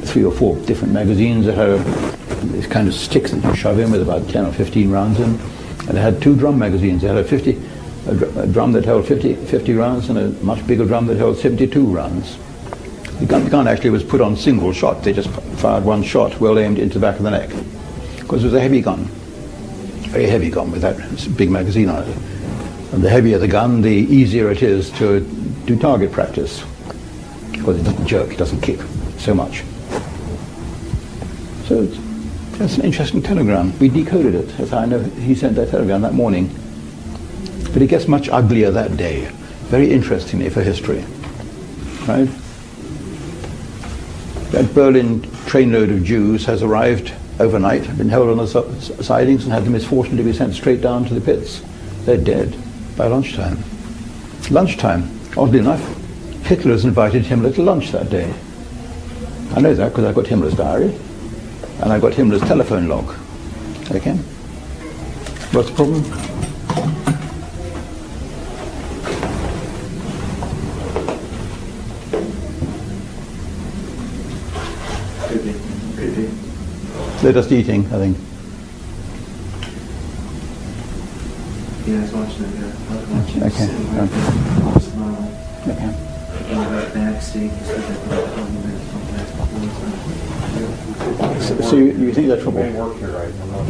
3 or 4 different magazines. It had this kind of sticks that you shove in with about 10 or 15 rounds in. And it had 2 drum magazines. It had a drum that held 50 rounds and a much bigger drum that held 72 rounds. The gun actually was put on single shot. They just fired 1 shot well aimed into the back of the neck. Because it was a heavy gun. Very heavy gun with that big magazine on it. And the heavier the gun, the easier it is to do target practice. Because it doesn't jerk, it doesn't kick so much. So that's an interesting telegram. We decoded it. That's how I know he sent that telegram that morning. But it gets much uglier that day. Very interestingly for history. Right? That Berlin trainload of Jews has arrived overnight, been held on the sidings and had the misfortune to be sent straight down to the pits. They're dead by lunchtime. Lunchtime, oddly enough, Hitler's invited Himmler to lunch that day. I know that because I've got Himmler's diary and I've got Himmler's telephone log. Okay? What's the problem? They're just eating, I think. Yeah, it's watching it, yeah. Okay. Okay. So you think that's trouble? Work here, right? I'm not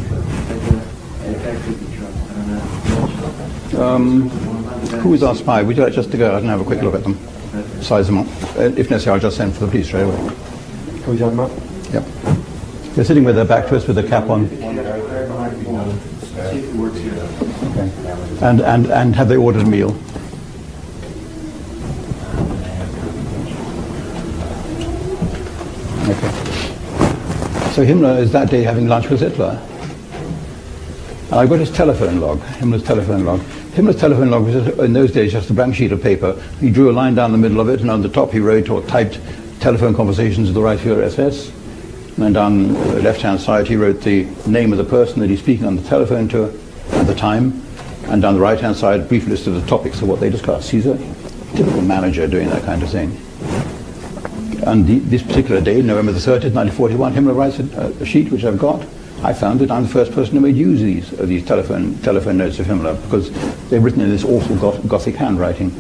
sure. Who is our spy? Would you like just to go out and have a quick look at them? Size them up. If necessary, I'll just send for the police straight away. Who are you talking about? Yep. They're sitting with their back to us with the cap on. Okay. And have they ordered a meal? Okay. So Himmler is that day having lunch with Hitler. And I've got his telephone log, Himmler's telephone log. Himmler's telephone log was in those days just a blank sheet of paper. He drew a line down the middle of it, and on the top he wrote or typed telephone conversations with the Reichsführer SS. And then down the left-hand side he wrote the name of the person that he's speaking on the telephone to at the time. And down the right-hand side, a brief list of the topics of what they discussed. He's a typical manager doing that kind of thing. And this particular day, November the 30th, 1941, Himmler writes a sheet which I've got. I found that I'm the first person who made use of these telephone notes of Himmler, because they're written in this awful Gothic handwriting.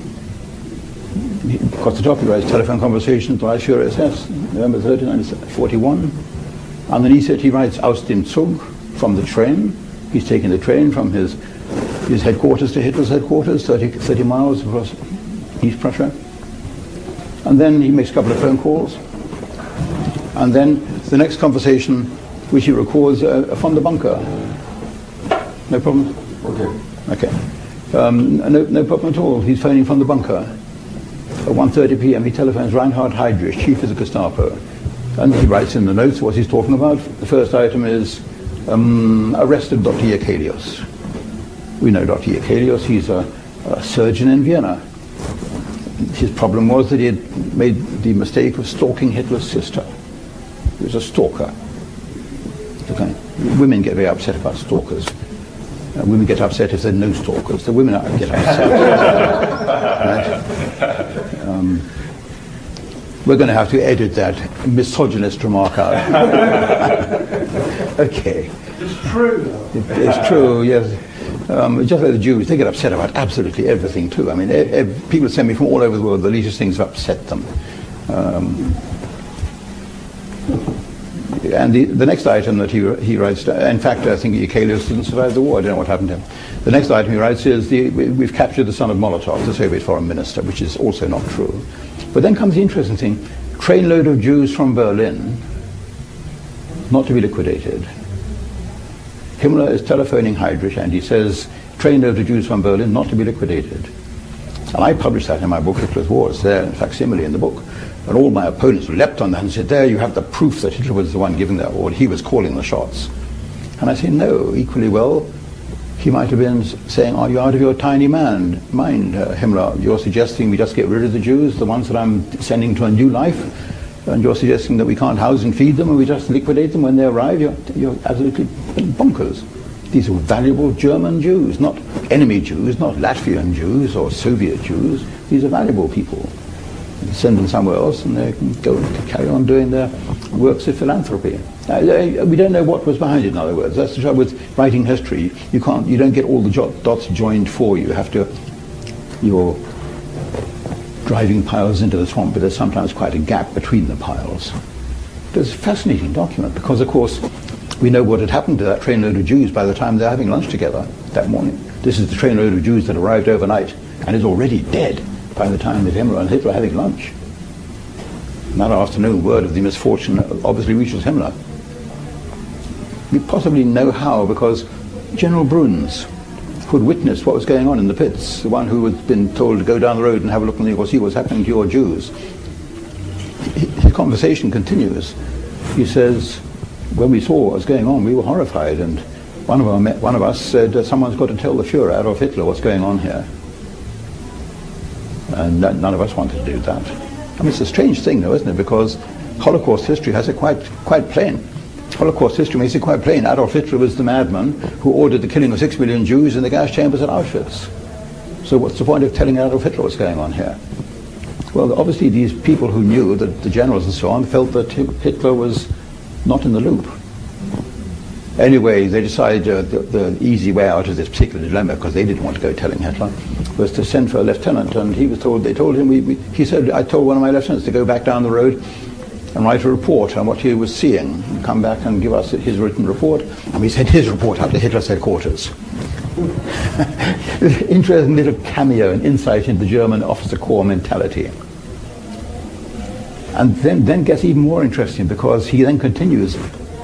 Across the top he writes telephone conversations with Reichsführer SS, November 30, 1941. Underneath it he writes aus dem Zug, from the train. He's taking the train from his headquarters to Hitler's headquarters, 30 miles across East Prussia. And then he makes a couple of phone calls. And then the next conversation, which he records from the bunker. No problem? Okay. No problem at all. He's phoning from the bunker. At 1:30 p.m. he telephones Reinhard Heydrich, chief of the Gestapo. And he writes in the notes what he's talking about. The first item is arrested Dr. Jekelius. We know Dr. Jekelius, he's a surgeon in Vienna. His problem was that he had made the mistake of stalking Hitler's sister. He was a stalker. Okay. Women get very upset about stalkers. Women get upset if there are no stalkers. The women get upset. Right? We're going to have to edit that misogynist remark out. Okay. It's true, though. It's true, yes. Just like the Jews, they get upset about absolutely everything too. I mean, people send me from all over the world, the latest things have upset them. And the next item that he writes, in fact, I think Jekelius didn't survive the war. I don't know what happened to him. The next item he writes is, we've captured the son of Molotov, the Soviet foreign minister, which is also not true. But then comes the interesting thing, trainload of Jews from Berlin, not to be liquidated. Himmler is telephoning Heydrich and he says, trainload of Jews from Berlin, not to be liquidated. And I published that in my book, Hitler's War. It's there in facsimile in the book. And all my opponents leapt on that and said, there you have the proof that Hitler was the one giving that, or he was calling the shots. And I say, no, equally well, he might have been saying, are you out of your tiny mind, Himmler? You're suggesting we just get rid of the Jews, the ones that I'm sending to a new life, and you're suggesting that we can't house and feed them and we just liquidate them when they arrive. You're absolutely bonkers. These are valuable German Jews, not enemy Jews, not Latvian Jews or Soviet Jews. These are valuable people. You send them somewhere else and they can go and carry on doing their works of philanthropy. We don't know what was behind it, in other words. That's the trouble with writing history. You don't get all the dots joined for you. You have to, you're driving piles into the swamp, but there's sometimes quite a gap between the piles. It's a fascinating document because, of course, we know what had happened to that trainload of Jews by the time they're having lunch together that morning. This is the trainload of Jews that arrived overnight and is already dead by the time that Himmler and Hitler are having lunch. And that afternoon, word of the misfortune obviously reaches Himmler. We possibly know how because General Bruns, who had witnessed what was going on in the pits, the one who had been told to go down the road and have a look and see what's happening to your Jews, his conversation continues. He says, when we saw what was going on, we were horrified, and one of us said, someone's got to tell the Führer, Adolf Hitler, what's going on here. And none of us wanted to do that. I mean, it's a strange thing, though, isn't it? Because Holocaust history has it quite plain. Holocaust history makes it quite plain. Adolf Hitler was the madman who ordered the killing of 6 million Jews in the gas chambers at Auschwitz. So what's the point of telling Adolf Hitler what's going on here? Well, obviously these people who knew, the generals and so on, felt that Hitler was not in the loop. Anyway, they decided the easy way out of this particular dilemma, because they didn't want to go telling Hitler, was to send for a lieutenant, and he was told, they told him, he said, I told one of my lieutenants to go back down the road and write a report on what he was seeing, and come back and give us his written report. And we sent his report up to Hitler's headquarters. Interesting little cameo and insight into the German officer corps mentality. And then gets even more interesting, because he then continues,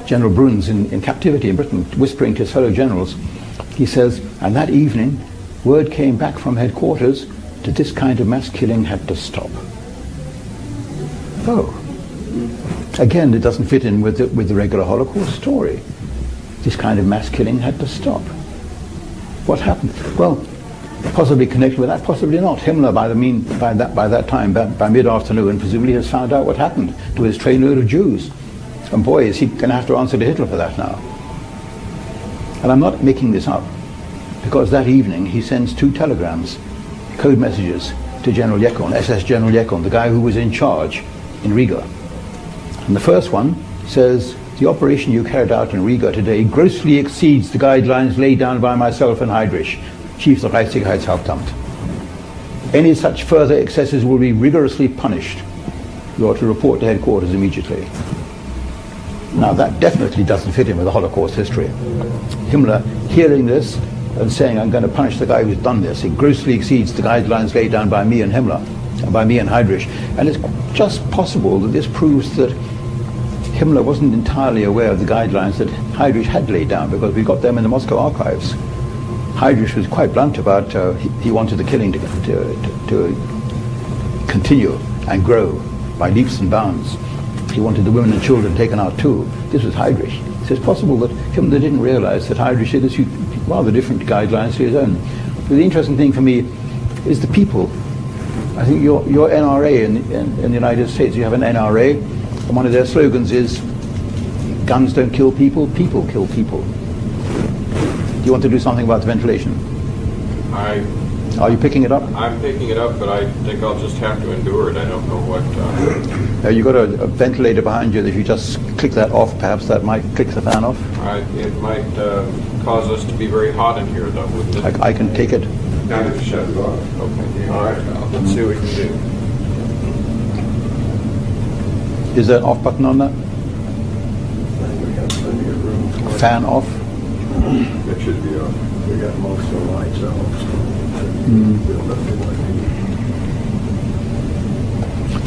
General Bruns in captivity in Britain, whispering to his fellow generals. He says, and that evening, word came back from headquarters that this kind of mass killing had to stop. Oh. Again, it doesn't fit in with the regular Holocaust story. This kind of mass killing had to stop. What happened? Well, possibly connected with that, possibly not. Himmler, by that time, by mid-afternoon, presumably has found out what happened to his trainload of Jews. And boy, is he going to have to answer to Hitler for that now. And I'm not making this up, because that evening he sends 2 telegrams, code messages, to General Jekon, SS General Jekon, the guy who was in charge in Riga. And the first one says, the operation you carried out in Riga today grossly exceeds the guidelines laid down by myself and Heydrich, Chief of the Reichssicherheitshauptamt. Any such further excesses will be rigorously punished. You are to report to headquarters immediately. Now that definitely doesn't fit in with the Holocaust history. Himmler hearing this and saying, I'm going to punish the guy who's done this. It grossly exceeds the guidelines laid down by me and Himmler, and by me and Heydrich. And it's just possible that this proves that Himmler wasn't entirely aware of the guidelines that Heydrich had laid down, because we got them in the Moscow archives. Heydrich was quite blunt about he wanted the killing to continue and grow by leaps and bounds. He wanted the women and children taken out too. This was Heydrich. So it's possible that Himmler didn't realize that Heydrich had issued rather different guidelines to his own. But the interesting thing for me is the people. I think your NRA in the United States, you have an NRA, and one of their slogans is, guns don't kill people, people kill people. Do you want to do something about the ventilation? Are you picking it up? I'm picking it up, but I think I'll just have to endure it. I don't know what... You've got a ventilator behind you. If you just click that off, perhaps that might click the fan off. It might cause us to be very hot in here, though, wouldn't it? I can take it. Now to shut it off. Okay. All right. Let's see what we can do. Is there an off button on that? Fan off? It should be off. We got most of the lights off.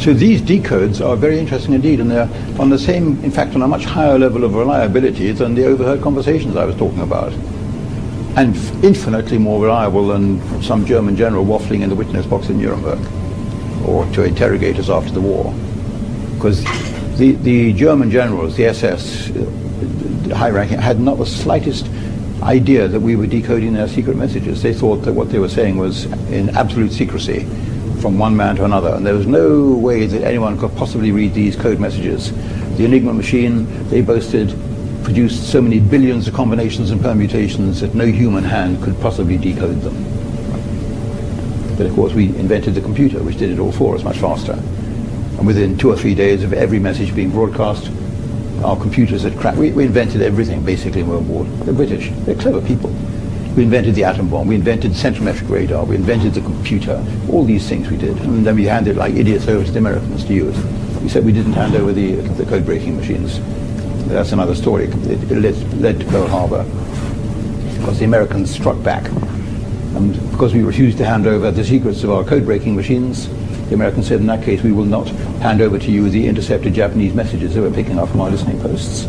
So these decodes are very interesting indeed, and they're on the same, in fact, on a much higher level of reliability than the overheard conversations I was talking about, and infinitely more reliable than some German general waffling in the witness box in Nuremberg, or to interrogators after the war. Because the German generals, the SS, the high-ranking, had not the slightest idea that we were decoding their secret messages. They thought that what they were saying was in absolute secrecy from one man to another, and there was no way that anyone could possibly read these code messages. The Enigma machine, they boasted, produced so many billions of combinations and permutations that no human hand could possibly decode them. But of course we invented the computer, which did it all for us much faster. And within 2 or 3 days of every message being broadcast, our computers had cracked. We invented everything basically in World War. The British, they're clever people. We invented the atom bomb, we invented centrometric radar, we invented the computer, all these things we did. And then we handed like idiots over to the Americans to use. We said we didn't hand over the code breaking machines. That's another story. It led to Pearl Harbor, because the Americans struck back. And because we refused to hand over the secrets of our code breaking machines, the Americans said, in that case, we will not hand over to you the intercepted Japanese messages they were picking up from our listening posts.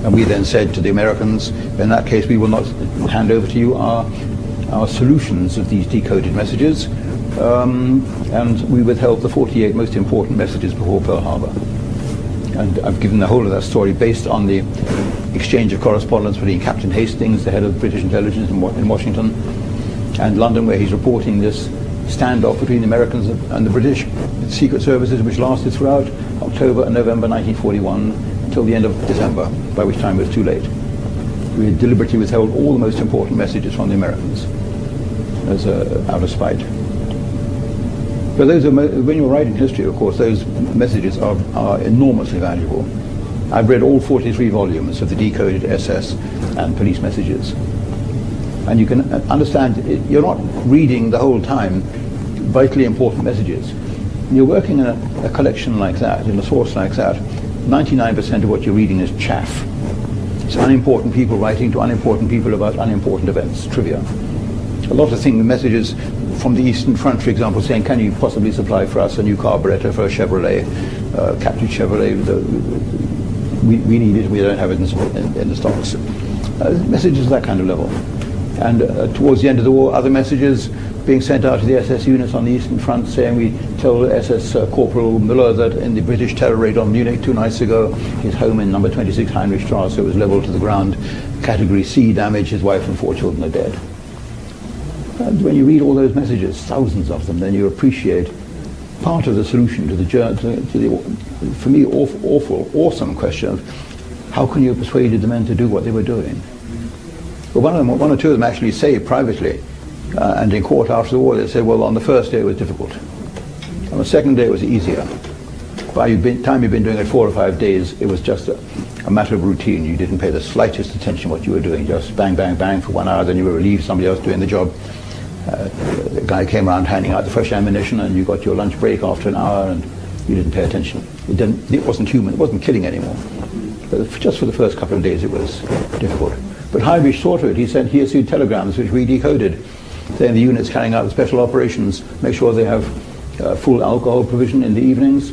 And we then said to the Americans, in that case, we will not hand over to you our solutions of these decoded messages. And we withheld the 48 most important messages before Pearl Harbor. And I've given the whole of that story based on the exchange of correspondence between Captain Hastings, the head of British intelligence in Washington, and London, where he's reporting this standoff between the Americans and the British secret services, which lasted throughout October and November 1941 until the end of December, by which time it was too late. We had deliberately withheld all the most important messages from the Americans as out of spite. But those are, when you're writing history, of course, those messages are enormously valuable. I've read all 43 volumes of the decoded SS and police messages. And you can understand, you're not reading the whole time vitally important messages. When you're working in a collection like that, in a source like that, 99% of what you're reading is chaff. It's unimportant people writing to unimportant people about unimportant events, trivia. A lot of things, messages from the Eastern Front, for example, saying, can you possibly supply for us a new carburetor for a Chevrolet, Captain Chevrolet, we need it, we don't have it in the stocks. Messages of that kind of level. And towards the end of the war, other messages being sent out to the SS units on the Eastern Front saying, we told SS Corporal Müller that in the British terror raid on Munich 2 nights ago, his home in number 26 Heinrichstrasse was leveled to the ground, category C damage, his wife and 4 children are dead. And when you read all those messages, thousands of them, then you appreciate part of the solution to the for me, awesome question of how can you have persuaded the men to do what they were doing? Well, one or two of them actually say privately, and in court after the war, they said, well, on the first day it was difficult. On the second day it was easier. By the time you've been doing it 4 or 5 days, it was just a matter of routine. You didn't pay the slightest attention to what you were doing. Just bang, bang, bang for 1 hour, then you were relieved, somebody else doing the job. The guy came around handing out the fresh ammunition, and you got your lunch break after an hour, and you didn't pay attention. It wasn't human. It wasn't killing anymore. But just for the first couple of days, it was difficult. But Heinrich saw to it. He sent hearsay telegrams, which we decoded, saying the units carrying out the special operations make sure they have full alcohol provision in the evenings.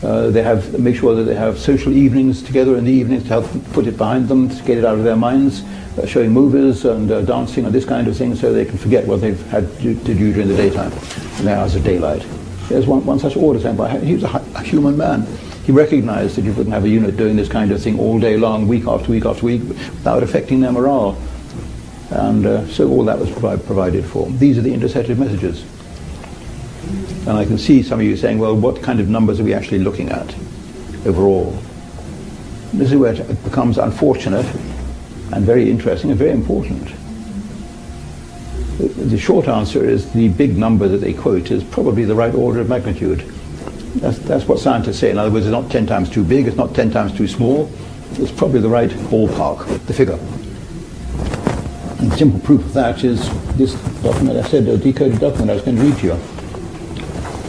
Make sure that they have social evenings together in the evenings to help put it behind them, to get it out of their minds, showing movies and dancing and this kind of thing, so they can forget what they've had to do during the daytime, in the hours of daylight. There's one such order sent by. He was a human man. He recognized that you couldn't have a unit doing this kind of thing all day long, week after week after week, without affecting their morale. And so all that was provided for. These are the intercepted messages. And I can see some of you saying, well, what kind of numbers are we actually looking at overall? This is where it becomes unfortunate and very interesting and very important. The short answer is the big number that they quote is probably the right order of magnitude. That's what scientists say. In other words, it's not 10 times too big, it's not 10 times too small. It's probably the right ballpark, the figure. And simple proof of that is this document. I said a decoded document I was going to read to you.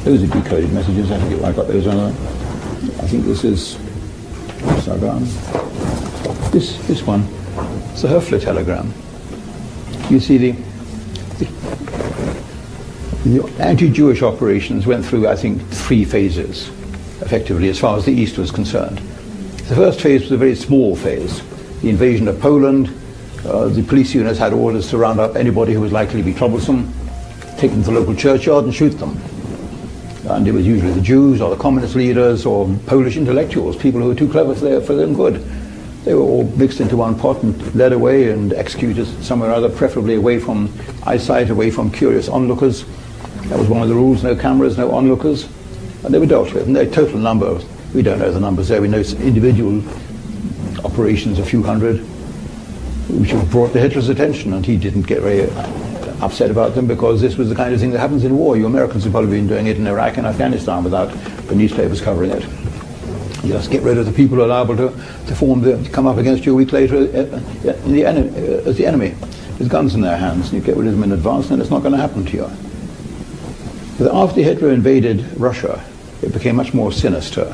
Those are decoded messages. I think I got those on. I think this is Sagan. This one. It's the Höfler telegram. You see the anti-Jewish operations went through, I think, 3 phases, effectively, as far as the East was concerned. The first phase was a very small phase. The invasion of Poland. The police units had orders to round up anybody who was likely to be troublesome, take them to the local churchyard and shoot them. And it was usually the Jews or the communist leaders or Polish intellectuals, people who were too clever for their own good. They were all mixed into one pot and led away and executed somewhere or other, preferably away from eyesight, away from curious onlookers. That was one of the rules: no cameras, no onlookers. And they were dealt with. And their total number, we don't know the numbers there, we know individual operations, a few hundred, which have brought to Hitler's attention, and he didn't get very upset about them, because this was the kind of thing that happens in war. You Americans have probably been doing it in Iraq and Afghanistan without the newspapers covering it. You just get rid of the people who are liable to come up against you a week later as the enemy, with guns in their hands, and you get rid of them in advance, and it's not going to happen to you. But after Hitler invaded Russia, it became much more sinister.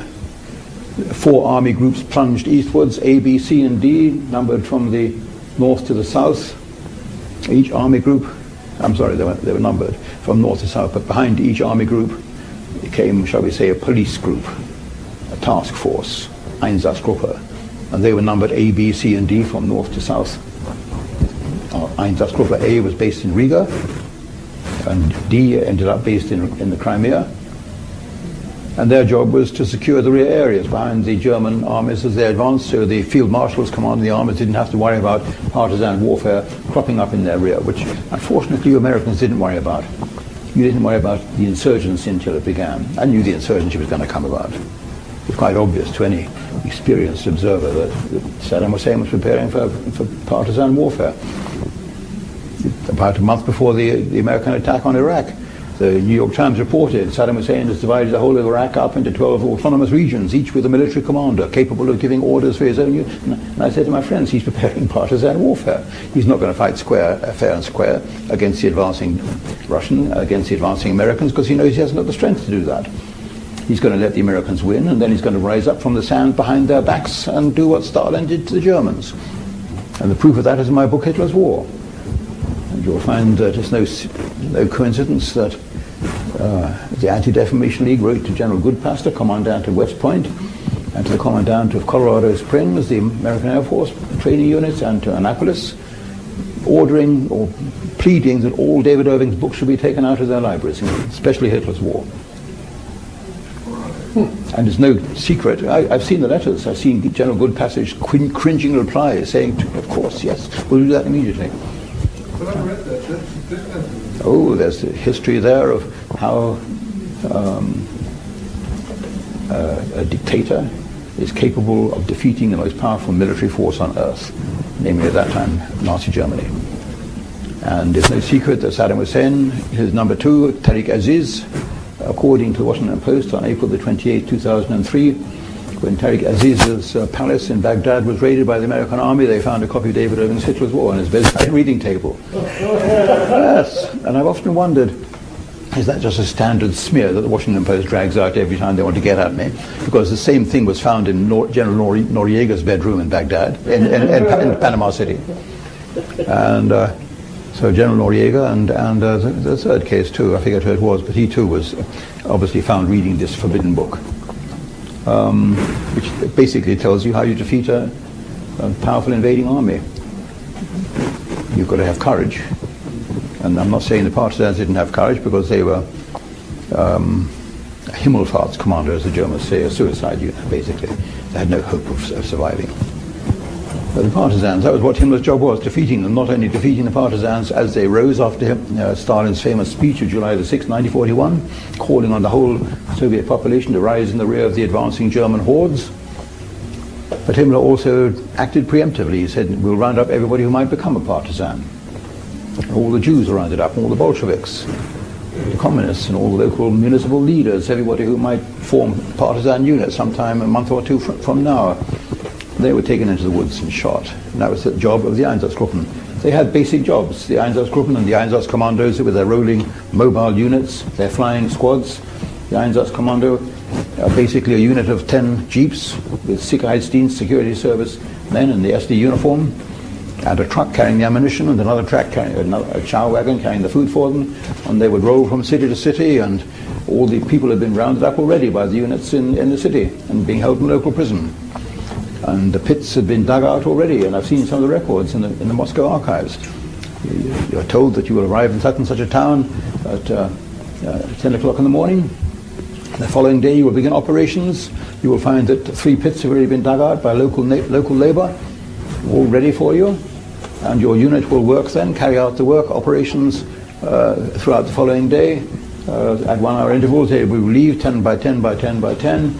4 army groups plunged eastwards, A, B, C, and D, numbered from the north to the south. Each army group, they were numbered from north to south, but behind each army group came, shall we say, a police group, a task force, Einsatzgruppe, and they were numbered A, B, C, and D from north to south. Einsatzgruppe A was based in Riga, and D ended up based in the Crimea. And their job was to secure the rear areas behind the German armies as they advanced, so the field marshals commanding the armies didn't have to worry about partisan warfare cropping up in their rear, which unfortunately you Americans didn't worry about. You didn't worry about the insurgency until it began. I knew the insurgency was going to come about. It was quite obvious to any experienced observer that Saddam Hussein was preparing for partisan warfare. About a month before the American attack on Iraq, The New York Times reported Saddam Hussein has divided the whole of Iraq up into 12 autonomous regions, each with a military commander capable of giving orders for his own unit. And I said to my friends, he's preparing partisan warfare. He's not going to fight fair and square against the advancing against the advancing Americans, because he knows he hasn't got the strength to do that. He's going to let the Americans win, and then he's going to rise up from the sand behind their backs and do what Stalin did to the Germans. And the proof of that is in my book, Hitler's War. And you'll find that it's no coincidence that the Anti-Defamation League wrote to General Goodpaster, Commandant of West Point, and to the Commandant of Colorado Springs, the American Air Force training units, and to Annapolis, ordering or pleading that all David Irving's books should be taken out of their libraries, especially Hitler's War. And it's no secret. I've seen the letters. I've seen General Goodpaster's cringing replies saying, of course, yes, we'll do that immediately. But I read that. Oh, there's the history there of how a dictator is capable of defeating the most powerful military force on earth, namely at that time Nazi Germany. And it's no secret that Saddam Hussein, his number two, Tariq Aziz, according to the Washington Post on April the 28th, 2003, when Tariq Aziz's palace in Baghdad was raided by the American army, they found a copy of David Irving's Hitler's War on his bedside reading table. Yes, and I've often wondered, is that just a standard smear that the Washington Post drags out every time they want to get at me? Because the same thing was found in General Noriega's bedroom in Baghdad, in Panama City. And so General Noriega, and the third case too, I forget who it was, but he too was obviously found reading this forbidden book, which basically tells you how you defeat a powerful invading army. You've got to have courage. And I'm not saying the partisans didn't have courage, because they were Himmelfahrts commander, as the Germans say, a suicide unit, basically. They had no hope of surviving. But the partisans, that was what Himmler's job was, defeating them, not only defeating the partisans as they rose after Stalin's famous speech of July the 6th, 1941, calling on the whole Soviet population to rise in the rear of the advancing German hordes. But Himmler also acted preemptively. He said, we'll round up everybody who might become a partisan. All the Jews were rounded up, all the Bolsheviks, the communists, and all the local municipal leaders, everybody who might form partisan units sometime a month or two from now. They were taken into the woods and shot. And that was the job of the Einsatzgruppen. They had basic jobs, the Einsatzgruppen and the Einsatzkommandos with their rolling mobile units, their flying squads. The Einsatzkommando, basically a unit of 10 jeeps with Sicherheitsdienst, security service men in the SD uniform, and a truck carrying the ammunition, and another truck carrying a chow wagon carrying the food for them. And they would roll from city to city, and all the people had been rounded up already by the units in the city and being held in local prison. And the pits had been dug out already, and I've seen some of the records in the Moscow archives. You're told that you will arrive in such and such a town at 10 o'clock in the morning. The following day you will begin operations. You will find that 3 pits have already been dug out by local labour, all ready for you. And your unit will work then, carry out the work operations throughout the following day. At 1 hour intervals, they will leave 10 by 10 by 10 by 10.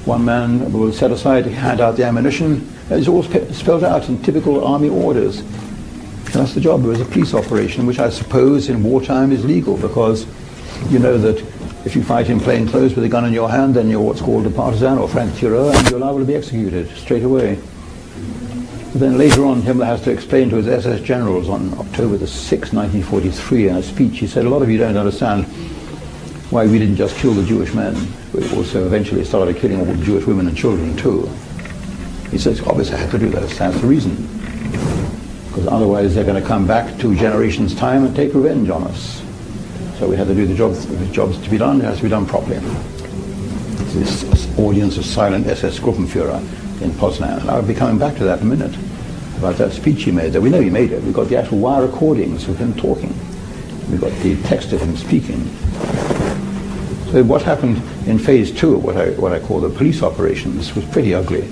One man will set aside, hand out the ammunition. It's all spelled out in typical army orders. And that's the job. It was a police operation, which I suppose in wartime is legal, because you know that if you fight in plain clothes with a gun in your hand, then you're what's called a partisan or Fremdführer, and you're liable to be executed straight away. But then later on, Himmler has to explain to his SS generals on October the 6th, 1943, in a speech, he said, a lot of you don't understand why we didn't just kill the Jewish men. We also eventually started killing all the Jewish women and children too. He says, obviously I had to do that. That's the reason. Because otherwise they're going to come back 2 generations' time and take revenge on us. So we had to do the job. If the job's to be done, it has to be done properly. This audience of silent SS Gruppenführer in Poznan. And I'll be coming back to that in a minute, about that speech he made. We know he made it. We've got the actual wire recordings of him talking. We've got the text of him speaking. So what happened in phase 2, what I call the police operations, was pretty ugly.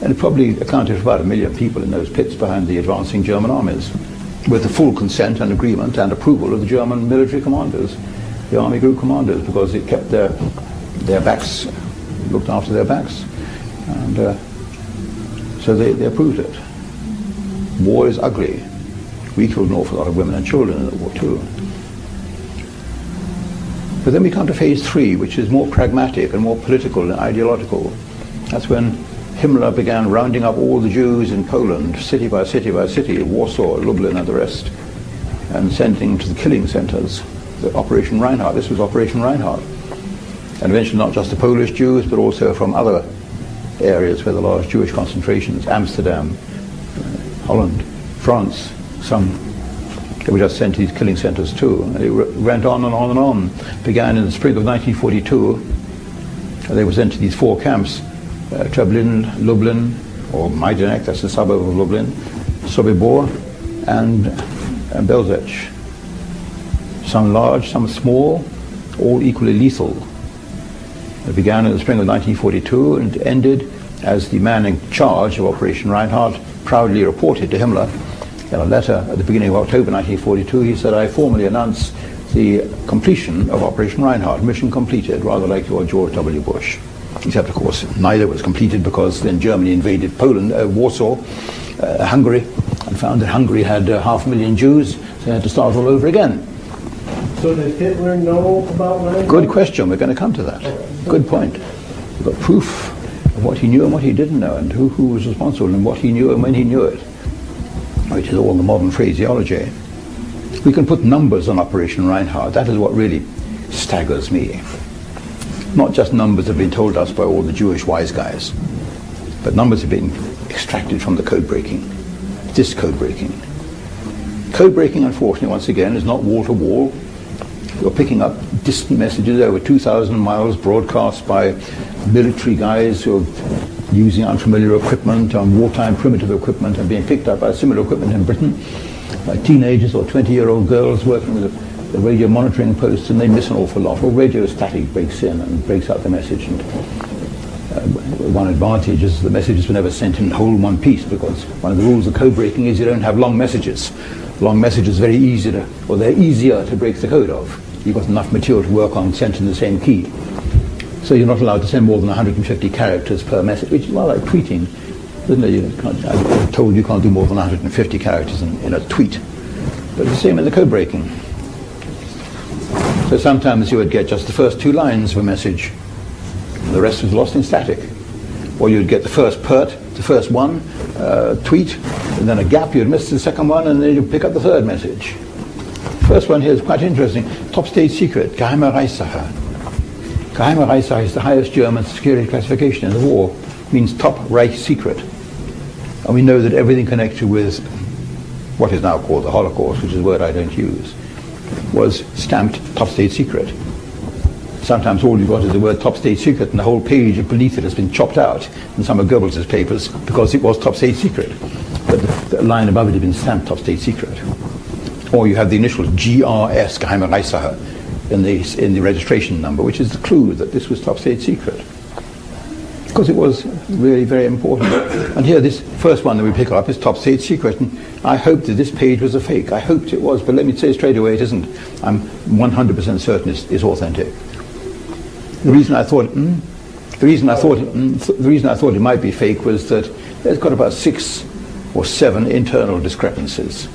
And it probably accounted for about 1 million people in those pits behind the advancing German armies, with the full consent and agreement and approval of the German military commanders, the army group commanders, because it kept their backs, looked after their backs. And so they approved it. War is ugly. We killed an awful lot of women and children in the war too. But then we come to phase 3, which is more pragmatic and more political and ideological. That's when Himmler began rounding up all the Jews in Poland, city by city by city, Warsaw, Lublin and the rest, and sending to the killing centers. The Operation Reinhardt. This was Operation Reinhardt. And eventually not just the Polish Jews, but also from other areas where there are large Jewish concentrations, Amsterdam, Holland, France, some they were just sent to these killing centers too. And it went on and on and on. Began in the spring of 1942. They were sent to these 4 camps, Treblinka, Lublin, or Majdanek, that's the suburb of Lublin, Sobibor, and Belzec. Some large, some small, all equally lethal. It began in the spring of 1942 and ended as the man in charge of Operation Reinhardt proudly reported to Himmler in a letter at the beginning of October 1942. He said, "I formally announce the completion of Operation Reinhardt, mission completed," rather like your George W. Bush. Except, of course, neither was completed because then Germany invaded Poland, Warsaw, Hungary, and found that Hungary had 500,000 Jews, so they had to start all over again. So did Hitler know about Reinhardt? Good question. We're going to come to that. Good point. We've got proof of what he knew and what he didn't know, and who was responsible, and what he knew and when he knew it, which is all the modern phraseology. We can put numbers on Operation Reinhardt. That is what really staggers me. Not just numbers have been told us by all the Jewish wise guys, but numbers have been extracted from the code breaking. This code breaking. Code breaking, unfortunately, once again, is not wall to wall. You're picking up distant messages over 2,000 miles broadcast by military guys who are using unfamiliar equipment and wartime primitive equipment and being picked up by similar equipment in Britain by teenagers or 20-year-old girls working with the radio monitoring posts, and they miss an awful lot. Or radio static breaks in and breaks out the message. And one advantage is the messages were never sent in whole one piece, because one of the rules of code breaking is you don't have long messages. Long messages are very easy to, or they're easier to break the code of. You've got enough material to work on sent in the same key. So you're not allowed to send more than 150 characters per message, which is well like tweeting. Isn't it? I'm told you can't do more than 150 characters in a tweet. But the same in the code breaking. So sometimes you would get just the first 2 lines of a message. The rest was lost in static. Or you'd get the first PERT, the first one, tweet, and then a gap, you'd miss the second one, and then you'd pick up the third message. First one here is quite interesting. Top state secret, Geheime Reichssache. Geheime Reichssache is the highest German security classification in the war. It means top Reich secret. And we know that everything connected with what is now called the Holocaust, which is a word I don't use, was stamped top state secret. Sometimes all you've got is the word top state secret, and the whole page beneath it has been chopped out in some of Goebbels' papers because it was top state secret. But the line above it had been stamped top state secret. Or you have the initial GRS, Geheime Reichssache, in the registration number, which is the clue that this was top state secret. Because it was really very important. And here, this first one that we pick up is top state secret. And I hoped that this page was a fake. I hoped it was, but let me say straight away it isn't. I'm 100% certain it's authentic. The reason I thought it might be fake was that there's got about 6 or 7 internal discrepancies.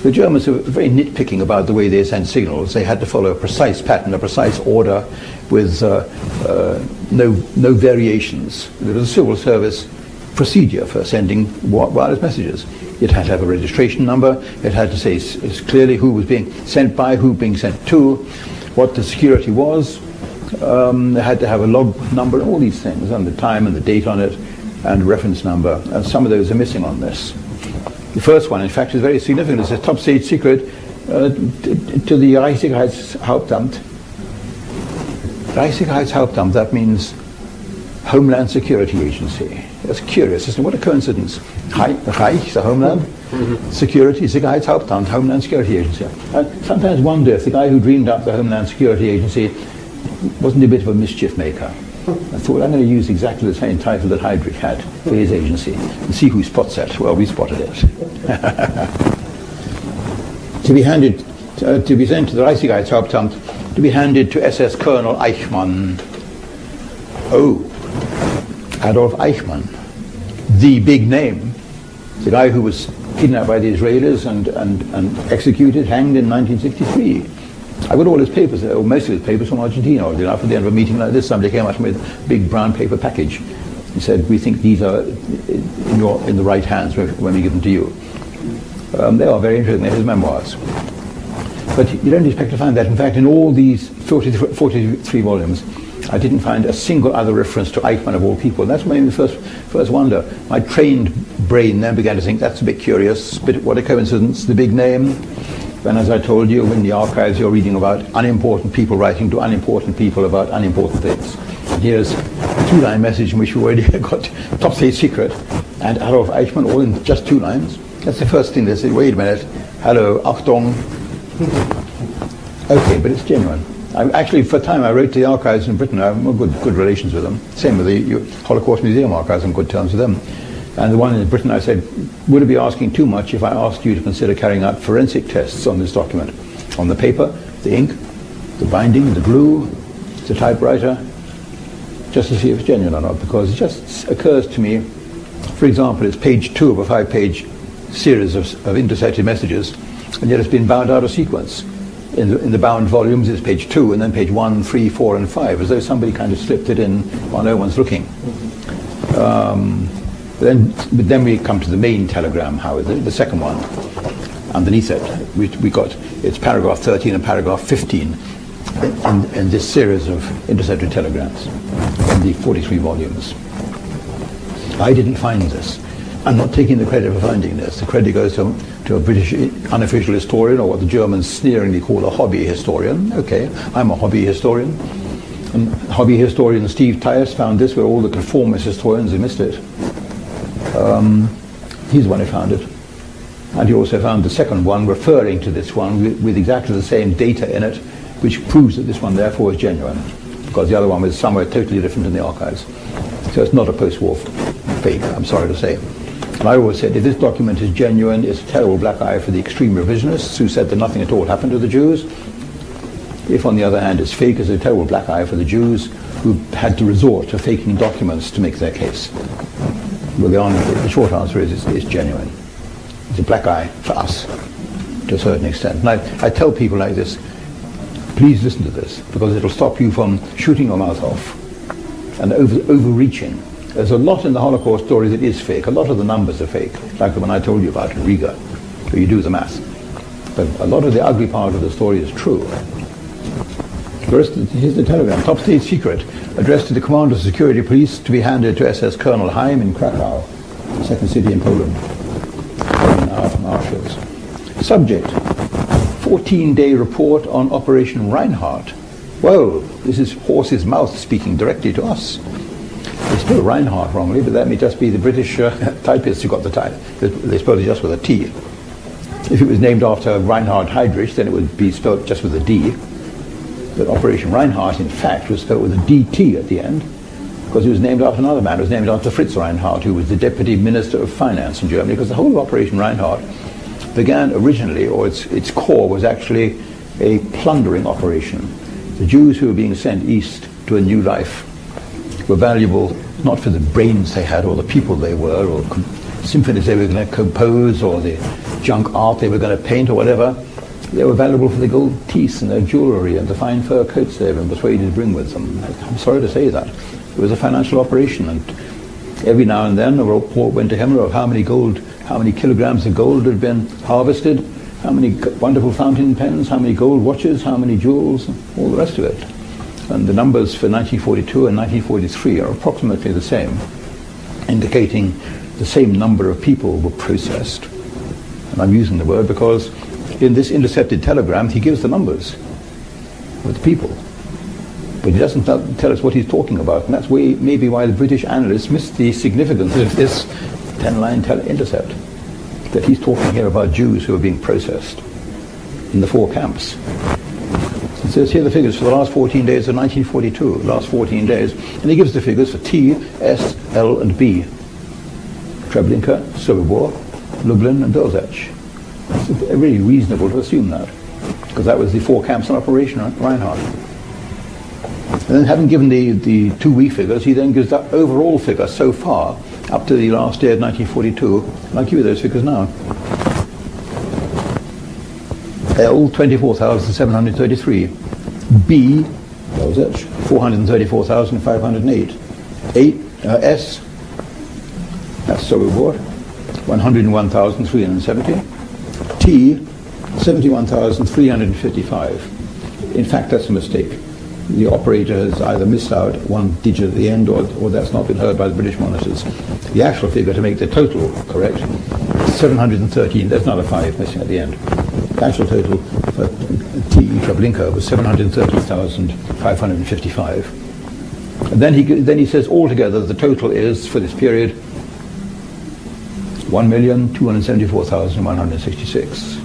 The Germans were very nitpicking about the way they sent signals. They had to follow a precise pattern, a precise order, with no variations. There was a civil service procedure for sending wireless messages. It had to have a registration number. It had to say clearly who was being sent by, who being sent to, what the security was. They had to have a log number, all these things, and the time and the date on it, and reference number. And some of those are missing on this. The first one, in fact, is very significant. It's a top state secret to the Reichssicherheitshauptamt. Reichssicherheitshauptamt, that means Homeland Security Agency. That's curious, isn't it? What a coincidence. Reich, the Homeland, Security, Sicherheitshauptamt, Homeland Security Agency. I sometimes wonder if the guy who dreamed up the Homeland Security Agency wasn't a bit of a mischief maker. I thought, I'm going to use exactly the same title that Heydrich had for his agency and see who spots it. Well, we spotted it. To be sent to the Reichssicherheitshauptamt, to be handed to SS Colonel Eichmann. Oh, Adolf Eichmann, the big name, the guy who was kidnapped by the Israelis and executed, hanged in 1963. I got all his papers, or most of his papers from Argentina. After the end of a meeting like this, somebody came out with a big brown paper package. He said, we think these are in the right hands when we give them to you. They are very interesting, they're his memoirs. But you don't expect to find that. In fact, in all these 43 volumes, I didn't find a single other reference to Eichmann of all people. That's made me first wonder. My trained brain then began to think, that's a bit curious, what a coincidence, the big name. Then, as I told you, in the archives you're reading about unimportant people writing to unimportant people about unimportant things. And here's a two-line message in which we already got top secret, and Adolf Eichmann, all in just 2 lines. That's the first thing they say, wait a minute, hello, Achtung. Okay, but it's genuine. Actually, for a time I wrote to the archives in Britain. I have good relations with them. Same with the Holocaust Museum archives, I'm good terms with them. And the one in Britain, I said, would it be asking too much if I asked you to consider carrying out forensic tests on this document? On the paper, the ink, the binding, the glue, the typewriter, just to see if it's genuine or not, because it just occurs to me, for example, it's page 2 of a 5-page series of intercepted messages, and yet it's been bound out of sequence. In the bound volumes, it's page 2, and then page 1, 3, 4, and 5, as though somebody kind of slipped it in while no one's looking. But then we come to the main telegram, the second one. Underneath it, we got, it's paragraph 13 and paragraph 15 in this series of intercepted telegrams in the 43 volumes. I didn't find this. I'm not taking the credit for finding this. The credit goes to a British unofficial historian, or what the Germans sneeringly call a hobby historian. Okay, I'm a hobby historian. And hobby historian Steve Tyers found this where all the conformist historians have missed it. He's the one who found it. And he also found the second one referring to this one with exactly the same data in it, which proves that this one therefore is genuine, because the other one was somewhere totally different in the archives. So it's not a post-war fake, I'm sorry to say. And I always said, if this document is genuine, it's a terrible black eye for the extreme revisionists who said that nothing at all happened to the Jews. If, on the other hand, it's fake, it's a terrible black eye for the Jews who had to resort to faking documents to make their case. Well, the short answer is it's genuine. It's a black eye for us, to a certain extent. And I tell people like this, please listen to this, because it'll stop you from shooting your mouth off and overreaching. There's a lot in the Holocaust story that is fake. A lot of the numbers are fake, like the one I told you about in Riga, where you do the math. But a lot of the ugly part of the story is true. First, here's the telegram. Top state secret, addressed to the commander of security police, to be handed to SS Colonel Heim in Krakow, the second city in Poland, an hour from Auschwitz. Subject, 14-day report on Operation Reinhardt. Whoa, this is horse's mouth speaking directly to us. They spell Reinhardt wrongly, but that may just be the British typists who got the type. They spelled it just with a T. If it was named after Reinhard Heydrich, then it would be spelled just with a D. But Operation Reinhardt, in fact, was spelled with a DT at the end, because it was named after another man. It was named after Fritz Reinhardt, who was the Deputy Minister of Finance in Germany, because the whole of Operation Reinhardt began originally, or its core was actually a plundering operation. The Jews who were being sent east to a new life were valuable not for the brains they had, or the people they were, or symphonies they were going to compose, or the junk art they were going to paint, or whatever. They were valuable for the gold teeth and their jewellery and the fine fur coats they had been persuaded to bring with them. I'm sorry to say that. It was a financial operation, and every now and then a report went to Himmler of how many kilograms of gold had been harvested, how many wonderful fountain pens, how many gold watches, how many jewels, all the rest of it. And the numbers for 1942 and 1943 are approximately the same, indicating the same number of people were processed. And I'm using the word because in this intercepted telegram he gives the numbers of the people, but he doesn't tell us what he's talking about, and that's maybe why the British analysts missed the significance of this 10-line intercept, that he's talking here about Jews who are being processed in the 4 camps. It says here the figures for the last 14 days of 1942, last 14 days, and he gives the figures for T, S, L, and B. Treblinka, Sobibor, Lublin, and Belzec. It's really reasonable to assume that, because that was the 4 camps in Operation Reinhardt. And then, having given the 2-week figures, he then gives that overall figure so far, up to the last day of 1942, and I'll give you those figures now. L 24,733. B, what was it? 434,508. S, that's Sobibor, 101,370. T, 71,355. In fact, that's a mistake. The operator has either missed out one digit at the end or that's not been heard by the British monitors. The actual figure, to make the total correct, 713, there's not a 5 missing at the end. The actual total for T Treblinka was 713,555. And then he says altogether the total is, for this period, 1,274,166.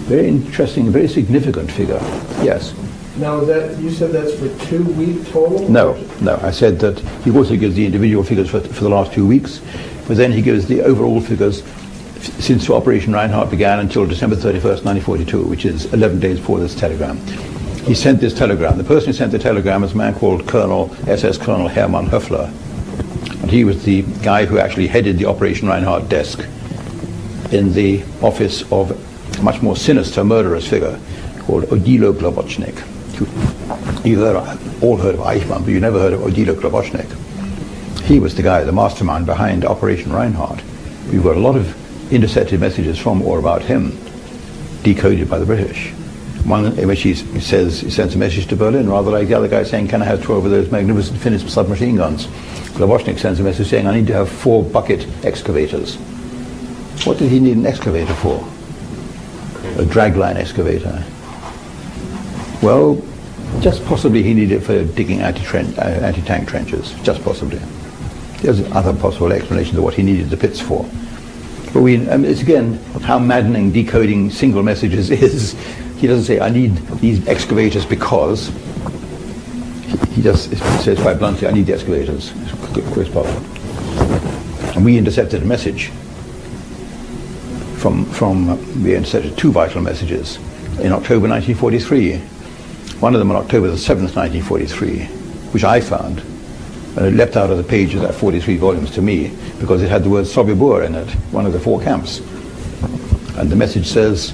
Very interesting, very significant figure. Yes. Now that you said that's for 2 week total? No. I said that he also gives the individual figures for the last 2 weeks, but then he gives the overall figures since Operation Reinhardt began until December 31st, 1942, which is 11 days before this telegram. He sent this telegram. The person who sent the telegram was a man called SS Colonel Hermann Höffler, and he was the guy who actually headed the Operation Reinhardt desk in the office of a much more sinister, murderous figure called Odilo Globocnik. You all heard of Eichmann, but you never heard of Odilo Globocnik. He was the guy, the mastermind behind Operation Reinhardt. We've got a lot of intercepted messages from or about him, decoded by the British. One in which he says he sends a message to Berlin, rather like the other guy saying, "Can I have 12 of those magnificent Finnish submachine guns?" Globocnik sends a message saying, "I need to have 4 bucket excavators." What did he need an excavator for? A dragline excavator. Well, just possibly he needed it for digging anti-tank trenches. Just possibly. There's other possible explanations of what he needed the pits for. But it's again how maddening decoding single messages is. He doesn't say, "I need these excavators because." He just says quite bluntly, "I need the excavators." Quick possible. And we intercepted a message we intercepted 2 vital messages in October 1943. One of them on October the 7th, 1943, which I found. And it leapt out of the pages of that 43 volumes to me because it had the word Sobibor in it, one of the 4 camps. And the message says,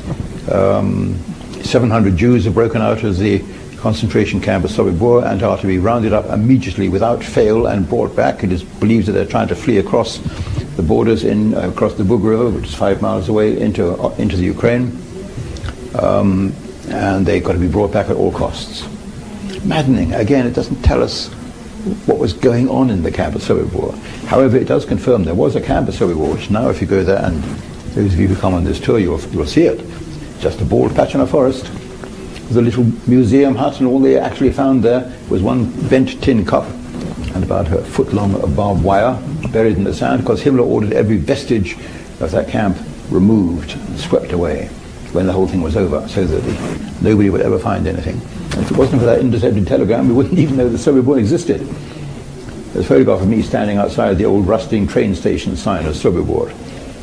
700 Jews have broken out of the concentration camp of Sobibor and are to be rounded up immediately without fail and brought back. It is believed that they're trying to flee across the borders across the Bug River, which is 5 miles away, into the Ukraine. And they've got to be brought back at all costs. Maddening. Again, it doesn't tell us what was going on in the camp at Sobibor. However, it does confirm there was a camp at Sobibor, which now if you go there, and those of you who come on this tour, you'll see it. Just a bald patch in a forest with a little museum hut, and all they actually found there was one bent tin cup and about a foot long of barbed wire buried in the sand, because Himmler ordered every vestige of that camp removed and swept away when the whole thing was over, so that nobody would ever find anything. And if it wasn't for that intercepted telegram, we wouldn't even know that Sobibor existed. There's a photograph of me standing outside the old rusting train station sign of Sobibor,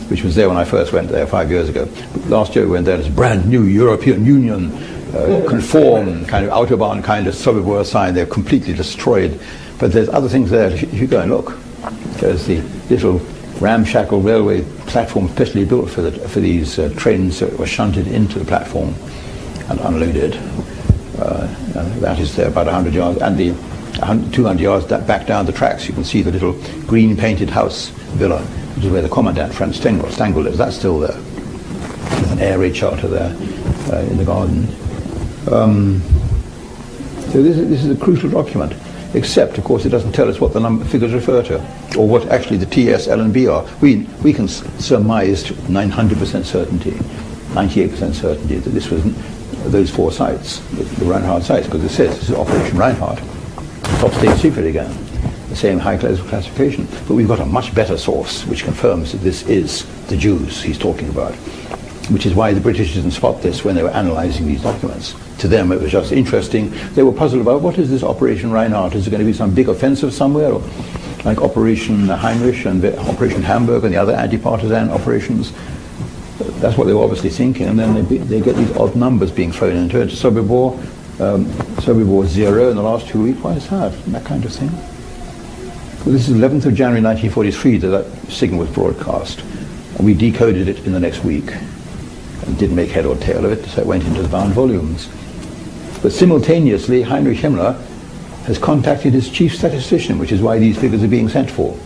which was there when I first went there 5 years ago. But last year we went there, this brand new European Union conform kind of Autobahn kind of Sobibor sign. They're completely destroyed. But there's other things there. If you go and look, there's the little ramshackle railway platform specially built for these trains that were shunted into the platform and unloaded. That is there about 100 yards, and the 200 yards back down the tracks you can see the little green painted house villa, which is where the commandant Franz Stangl lives. That's still there. There's an air raid shelter there in the garden. So this is a crucial document, except of course it doesn't tell us what the figures refer to, or what actually the TS, L and B are. We can surmise to 900% certainty, 98% certainty that this was those 4 sites, the Reinhardt sites, because it says this is Operation Reinhardt, top state secret again, the same high classification. But we've got a much better source which confirms that this is the Jews he's talking about, which is why the British didn't spot this when they were analyzing these documents. To them it was just interesting. They were puzzled about, what is this Operation Reinhardt? Is it going to be some big offensive somewhere, or like Operation Heinrich and Operation Hamburg and the other anti-partisan operations? That's what they were obviously thinking, and then they get these odd numbers being thrown into it. Sobibor 0 in the last 2 weeks. Why is that kind of thing? Well, this is 11th of January 1943 that signal was broadcast, and we decoded it in the next week. Didn't make head or tail of it, so it went into the bound volumes. But simultaneously, Heinrich Himmler has contacted his chief statistician, which is why these figures are being sent for.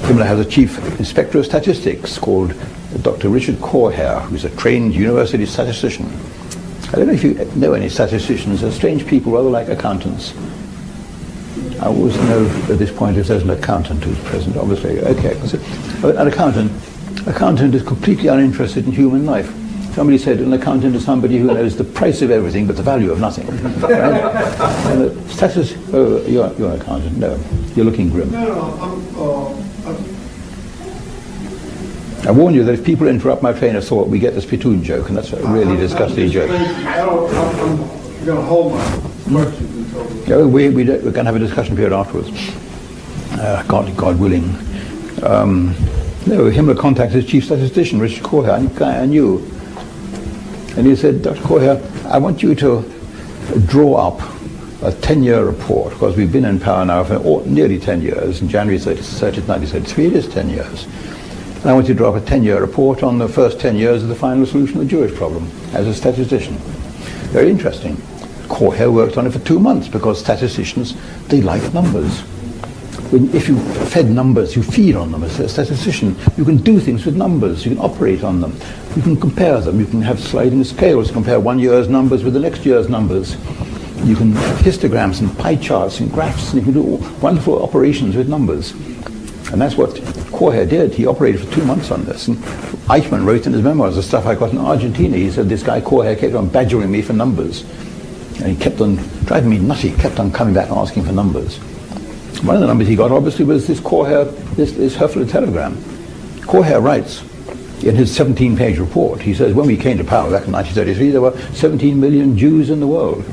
Himmler has a chief inspector of statistics called Dr. Richard Korher, who's a trained university statistician. I don't know if you know any statisticians. They're strange people, rather like accountants. I always know at this point if there's an accountant who's present, obviously. Okay, so an accountant is completely uninterested in human life. Somebody said an accountant is somebody who knows the price of everything but the value of nothing. Right? And oh, you're an accountant. No, you're looking grim. I warn you that if people interrupt my train of thought, we get the spittoon joke, and that's a really disgusting joke. I'm going to hold my questions until... No, we're going to have a discussion period afterwards. God willing. No, Himmler contacted his chief statistician, Richard Korher, a guy I knew. And he said, Dr. Korher, I want you to draw up a 10-year report, because we've been in power now for nearly 10 years. In January 30th, 1933, it is 10 years. And I want you to draw up a 10-year report on the first 10 years of the final solution of the Jewish problem as a statistician. Very interesting. Korher worked on it for 2 months because statisticians, they like numbers. If you fed numbers, you feed on them as a statistician. You can do things with numbers. You can operate on them. You can compare them. You can have sliding scales, compare 1 year's numbers with the next year's numbers. You can have histograms and pie charts and graphs, and you can do wonderful operations with numbers. And that's what Korher did. He operated for 2 months on this. And Eichmann wrote in his memoirs the stuff I got in Argentina. He said this guy Korher kept on badgering me for numbers. And he kept on driving me nutty, kept on coming back and asking for numbers. One of the numbers he got, obviously, was this Korher, this Höfler telegram. Korher writes in his 17-page report, he says, when we came to power back in 1933, there were 17 million Jews in the world.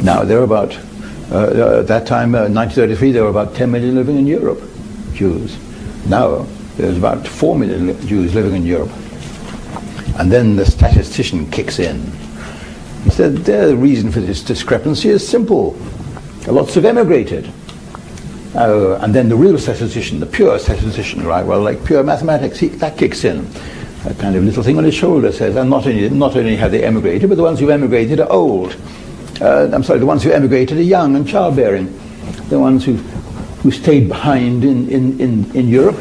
Now, there are about, at that time, 1933, there were about 10 million living in Europe, Jews. Now, there's about 4 million Jews living in Europe. And then the statistician kicks in. He said, the reason for this discrepancy is simple. Lots have emigrated. And then the real statistician, the pure statistician, right? Well, like pure mathematics, that kicks in. A kind of little thing on his shoulder says, and not only have they emigrated, but the ones who've emigrated are old. The ones who emigrated are young and childbearing. The ones who stayed behind in Europe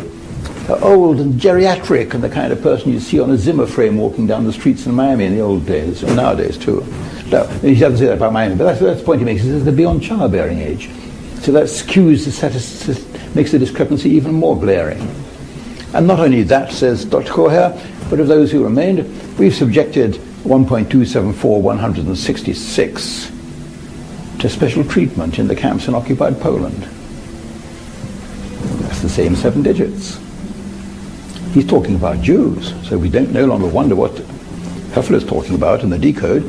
are old and geriatric, and the kind of person you see on a Zimmer frame walking down the streets in Miami in the old days, and nowadays too. No, he doesn't say that about Miami, but that's the point he makes. He says they're beyond childbearing age. So that skews the statistics, makes the discrepancy even more glaring. And not only that, says Dr. Korher, but of those who remained, we've subjected 1.274,166 to special treatment in the camps in occupied Poland. That's the same 7 digits. He's talking about Jews, so we don't no longer wonder what Höfler's talking about in the decode.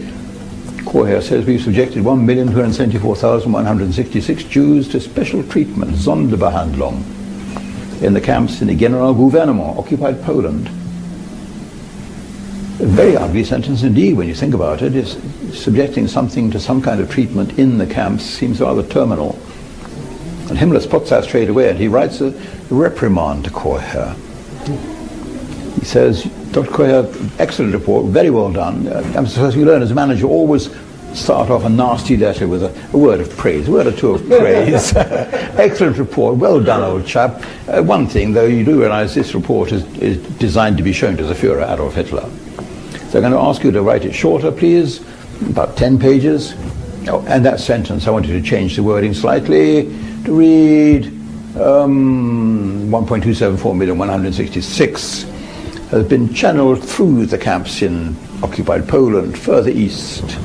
Korher says we've subjected 1,274,166 Jews to special treatment, Sonderbehandlung, in the camps in the Generalgouvernement, occupied Poland. A very ugly sentence indeed when you think about it. Is subjecting something to some kind of treatment in the camps seems rather terminal. And Himmler spots that straight away, and he writes a reprimand to Korher. He says, Dr. Korher, excellent report, very well done. I'm supposed you learn as a manager, always start off a nasty letter with a word of praise, a word or two of praise. Excellent report, well done, old chap. One thing, though, you do realize this report is designed to be shown to the Führer, Adolf Hitler. So I'm going to ask you to write it shorter, please, about 10 pages. Oh, and that sentence, I want you to change the wording slightly to read 1.274,166 has been channeled through the camps in occupied Poland, further east.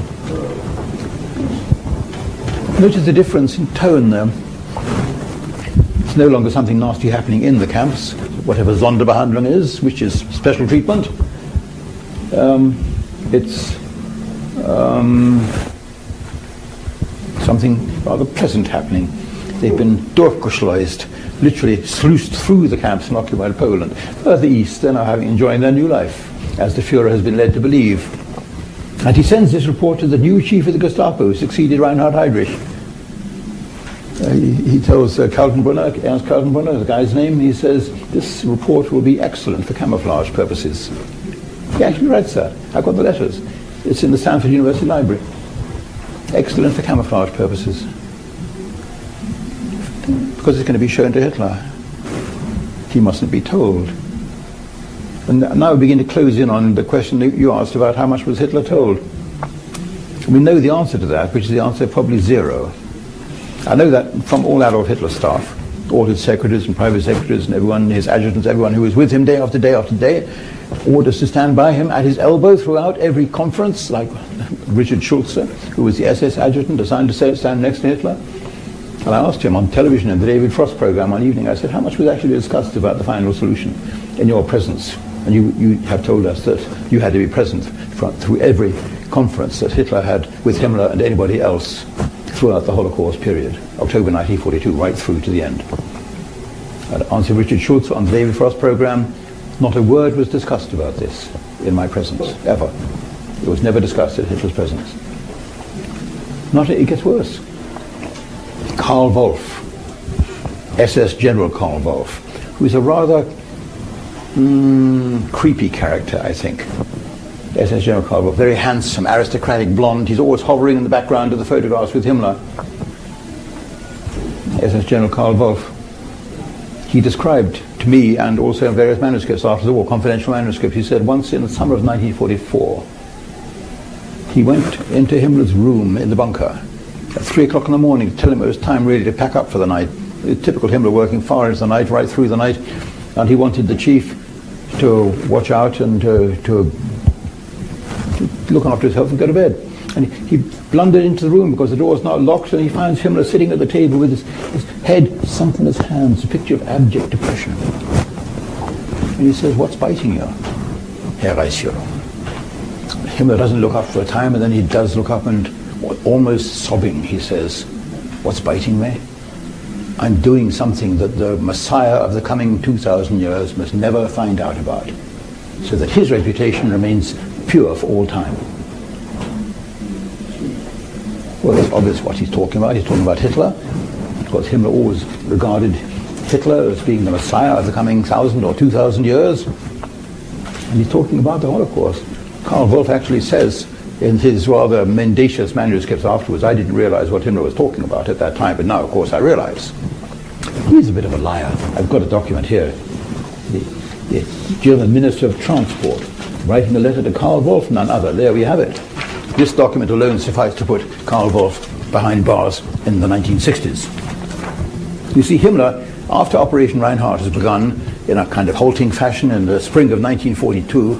Notice the difference in tone there. It's no longer something nasty happening in the camps, whatever Sonderbehandlung is, which is special treatment. It's something rather pleasant happening. They've been durchgeschleust, literally sluiced through the camps in occupied Poland. Further east, they're now enjoying their new life, as the Führer has been led to believe. And he sends this report to the new chief of the Gestapo, who succeeded Reinhard Heydrich. He tells Ernst Kaltenbrunner, the guy's name, he says, this report will be excellent for camouflage purposes. He actually writes that. I've got the letters. It's in the Stanford University Library. Excellent for camouflage purposes. Because it's going to be shown to Hitler. He mustn't be told. And now we begin to close in on the question that you asked about how much was Hitler told. We know the answer to that, which is the answer probably 0. I know that from all Adolf Hitler staff, all his secretaries and private secretaries and everyone, his adjutants, everyone who was with him day after day after day, orders to stand by him at his elbow throughout every conference, like Richard Schulze, who was the SS adjutant assigned to stand next to Hitler. And I asked him on television in the David Frost program one evening, I said, how much was actually discussed about the final solution in your presence? And you have told us that you had to be present through every conference that Hitler had with Himmler and anybody else throughout the Holocaust period, October 1942, right through to the end. I answered Richard Schulze on the David Frost program. Not a word was discussed about this in my presence, ever. It was never discussed in Hitler's presence. It gets worse. Karl Wolff, SS General Karl Wolff, who is a rather creepy character, I think. SS General Karl Wolff, very handsome, aristocratic, blonde. He's always hovering in the background of the photographs with Himmler. SS General Karl Wolff. He described to me, and also in various manuscripts after the war, confidential manuscripts, he said once in the summer of 1944, he went into Himmler's room in the bunker at 3 o'clock in the morning to tell him it was time really to pack up for the night. Typical Himmler, working far into the night, right through the night, and he wanted the chief to watch out and to look after himself and go to bed. And he blundered into the room because the door was not locked, and he finds Himmler sitting at the table with his head sunk in his hands, a picture of abject depression. And he says, "What's biting you, Herr Reichsführer?" Himmler doesn't look up for a time, and then he does look up and, almost sobbing, he says, "What's biting me? I'm doing something that the Messiah of the coming 2,000 years must never find out about, so that his reputation remains pure for all time." Well, it's obvious what he's talking about. He's talking about Hitler, because Himmler always regarded Hitler as being the Messiah of the coming 1,000 or 2,000 years. And he's talking about the Holocaust. Karl Wolff actually says in his rather mendacious manuscripts afterwards, I didn't realize what Himmler was talking about at that time, but now, of course, I realize. He's a bit of a liar. I've got a document here. The German Minister of Transport writing a letter to Karl Wolff, none other. There we have it. This document alone sufficed to put Karl Wolff behind bars in the 1960s. You see, Himmler, after Operation Reinhardt has begun in a kind of halting fashion in the spring of 1942,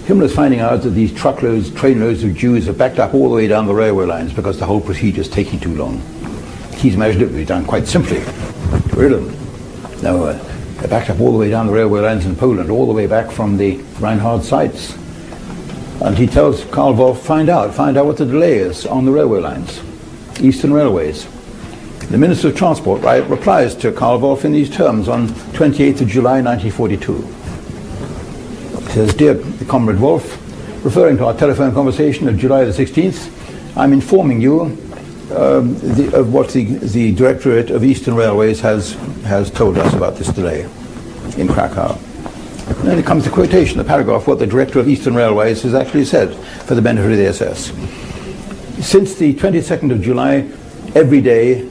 Himmler's finding out that these truckloads, trainloads of Jews are backed up all the way down the railway lines because the whole procedure is taking too long. He's imagined it would be done quite simply, to rid of them. No, they're backed up all the way down the railway lines in Poland, all the way back from the Reinhardt sites. And he tells Karl Wolff, find out what the delay is on the railway lines, Eastern Railways. The Minister of Transport replies to Karl Wolff in these terms on 28th of July 1942. He says, "Dear Comrade Wolff, referring to our telephone conversation of July the 16th, I'm informing you of what the Directorate of Eastern Railways has told us about this delay in Krakow." And then it comes the quotation, the paragraph, what the Director of Eastern Railways has actually said for the benefit of the SS. "Since the 22nd of July, every day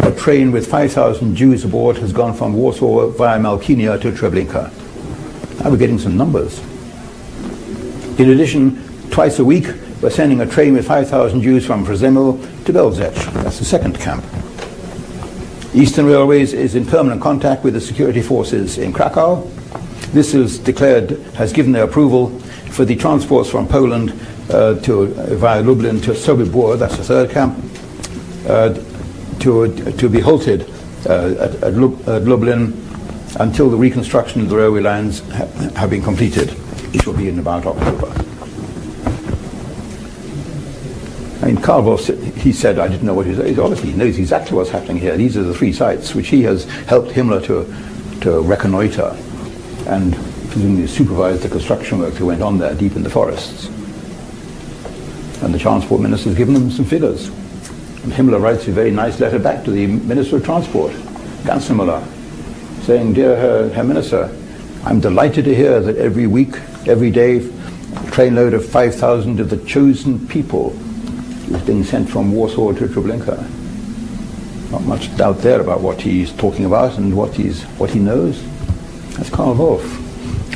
a train with 5,000 Jews aboard has gone from Warsaw via Malkinia to Treblinka." Now we're getting some numbers. In addition, twice a week, we're sending a train with 5,000 Jews from Przemyśl to Belzec. That's the second camp. Eastern Railways is in permanent contact with the security forces in Krakow. This is declared, has given their approval for the transports from Poland via Lublin to Sobibor, that's the third camp, to be halted at Lublin until the reconstruction of the railway lines have been completed, which will be in about October. I mean, Karl Wolff, he said, I didn't know what he said. Obviously, he knows exactly what's happening here. These are the 3 sites which he has helped Himmler to reconnoiter and presumably supervised the construction work that went on there deep in the forests. And the transport minister has given them some figures. And Himmler writes a very nice letter back to the Minister of Transport, Ganzenmüller, saying, "Dear Herr Minister, I'm delighted to hear that every week, every day, trainload of 5,000 of the chosen people was being sent from Warsaw to Treblinka. Not much doubt there about what he's talking about and what he knows. That's Karl Wolff.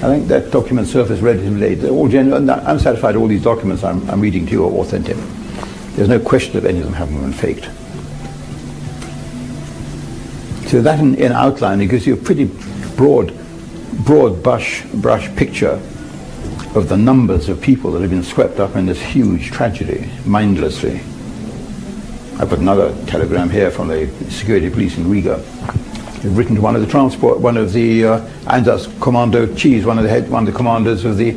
I think that document surfaced relatively late. They're all genuine. I'm satisfied all these documents I'm reading to you are authentic. There's no question of any of them having been faked. So that in outline, it gives you a pretty broad brush picture of the numbers of people that have been swept up in this huge tragedy, mindlessly. I've got another telegram here from the security police in Riga. They've written to one of the Einsatzkommando chiefs, one of the commanders of the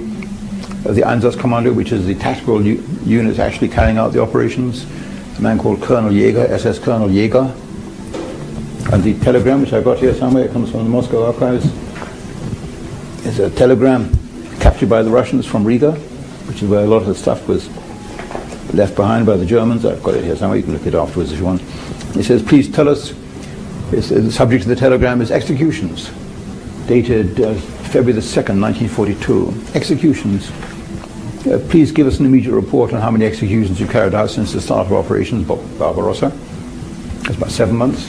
Einsatzkommando, which is the tactical unit actually carrying out the operations, a man called Colonel Jäger, SS Colonel Jäger. And the telegram, which I've got here somewhere, it comes from the Moscow archives. It's a telegram captured by the Russians from Riga, which is where a lot of the stuff was left behind by the Germans. I've got it here somewhere, you can look it afterwards if you want. It says, please tell us, the subject of the telegram is executions, dated February the 2nd, 1942. Executions. Please give us an immediate report on how many executions you carried out since the start of Operations Barbarossa. That's about 7 months.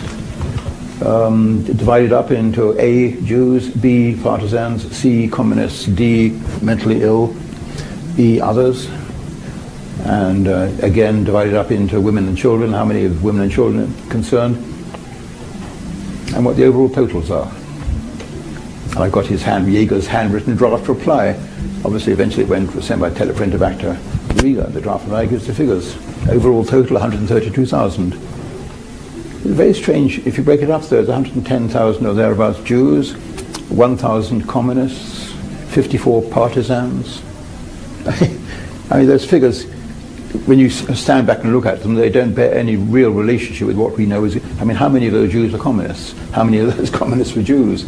Divided up into A, Jews, B, partisans, C, communists, D, mentally ill, E, others, and again divided up into women and children, how many of women and children are concerned, and what the overall totals are. And I got Jäger's handwritten draft reply. Obviously, eventually it was sent by teleprinter back to Riga. The draft reply gives the figures. Overall total 132,000. Very strange. If you break it up, there's 110,000 or thereabouts Jews, 1,000 communists, 54 partisans. I mean, those figures, when you stand back and look at them, they don't bear any real relationship with what we know is. I mean, how many of those Jews were communists? How many of those communists were Jews?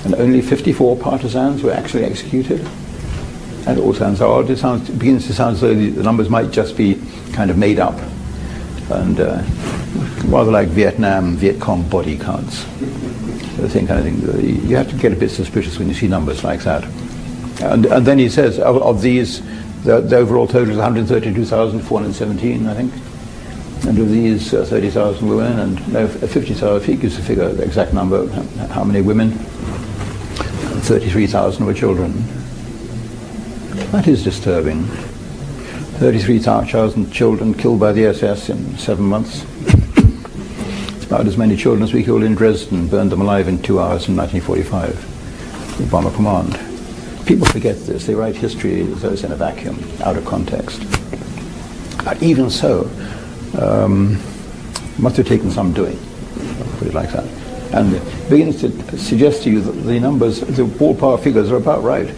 And only 54 partisans were actually executed. That all sounds odd. It begins to sound as though the numbers might just be kind of made up. And rather like Vietnam, Viet Cong body counts. The same kind of thing. You have to get a bit suspicious when you see numbers like that. And then he says, of these, the overall total is 132,417, I think. And of these, 30,000 women, and no, 50,000, he gives the figure, the exact number, how many women, and 33,000 were children. That is disturbing. 33,000 children killed by the SS in 7 months. It's about as many children as we killed in Dresden, burned them alive in 2 hours in 1945. The Bomber Command. People forget this. They write history as though it's in a vacuum, out of context. But even so, must have taken some doing, put it like that. And it begins to suggest to you that the numbers, the ballpark figures are about right.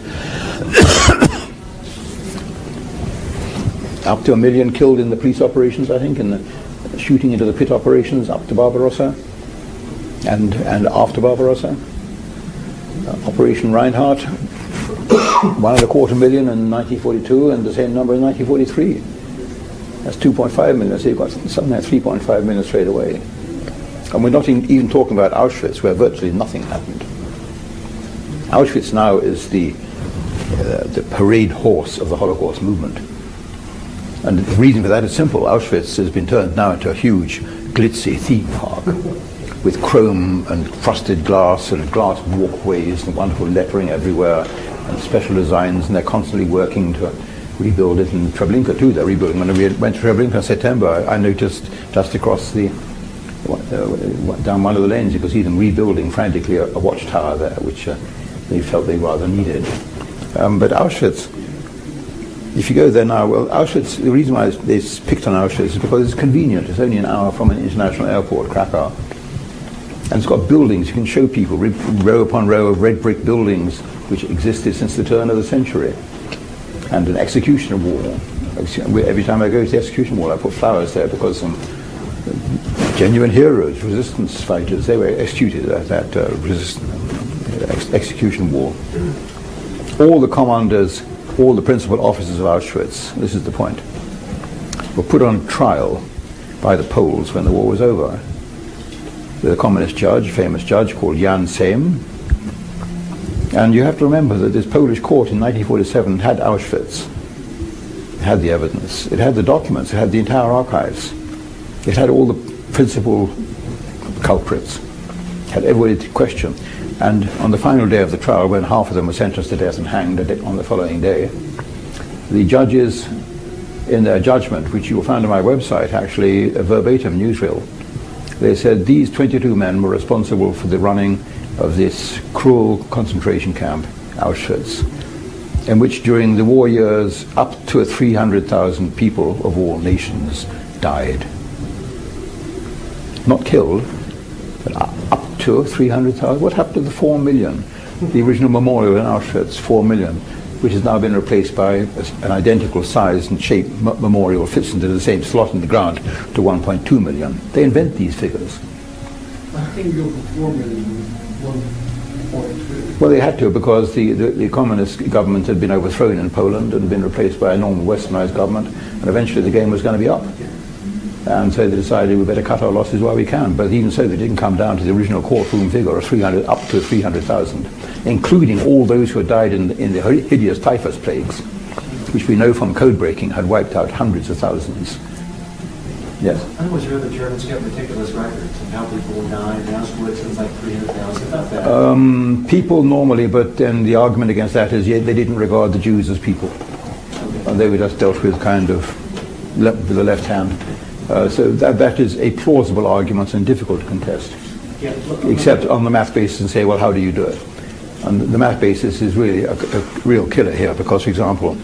Up to 1 million killed in the police operations, I think, in the shooting into the pit operations up to Barbarossa and after Barbarossa. Operation Reinhardt, 1.25 million in 1942 and the same number in 1943. That's 2.5 million, so you've got something like 3.5 million straight away. And we're not even talking about Auschwitz, where virtually nothing happened. Auschwitz now is the parade horse of the Holocaust movement. And the reason for that is simple. Auschwitz has been turned now into a huge, glitzy theme park with chrome and frosted glass and glass walkways and wonderful lettering everywhere and special designs, and they're constantly working to rebuild it. In Treblinka too, they're rebuilding. When we went to Treblinka in September, I noticed just across down one of the lanes, you could see them rebuilding frantically a watchtower there, which they felt they rather needed. But Auschwitz, if you go there now, well, Auschwitz, the reason why they picked on Auschwitz is because it's convenient. It's only an hour from an international airport, Krakow. And it's got buildings. You can show people row upon row of red brick buildings which existed since the turn of the century. And an execution wall. Every time I go to the execution wall, I put flowers there because some genuine heroes, resistance fighters, they were executed at that execution wall. All the commanders, all the principal officers of Auschwitz, this is the point, were put on trial by the Poles when the war was over. The communist judge, famous judge called Jan Sejm. And you have to remember that this Polish court in 1947 had Auschwitz had the evidence, it had the documents, it had the entire archives, it had all the principal culprits, had everybody to question. And on the final day of the trial, when half of them were sentenced to death and hanged on the following day, the judges, in their judgment, which you will find on my website, actually a verbatim newsreel, they said these 22 men were responsible for the running of this cruel concentration camp, Auschwitz, in which during the war years up to 300,000 people of all nations died. Not killed, but up to 300,000. What happened to the 4 million? The original memorial in Auschwitz, 4 million, which has now been replaced by an identical size and shape memorial, fits into the same slot in the ground, to 1.2 million. They invent these figures. I think you go from 4 million to 1.2. Well, they had to, because the communist government had been overthrown in Poland and been replaced by a normal westernized government, and eventually the game was going to be up. And so they decided we better cut our losses while we can. But even so, they didn't come down to the original courtroom figure of 300, up to 300,000, including all those who had died in the hideous typhus plagues, which we know from code breaking had wiped out hundreds of thousands. Yes? I was sure the Germans kept meticulous records of how people died. In Auschwitz, it was like 300,000. About that. People normally, but then the argument against that is they didn't regard the Jews as people. And they were just dealt with kind of with the left hand. So that is a plausible argument and difficult to contest, except on the math basis and say, well, how do you do it? And the math basis is really a real killer here because, for example,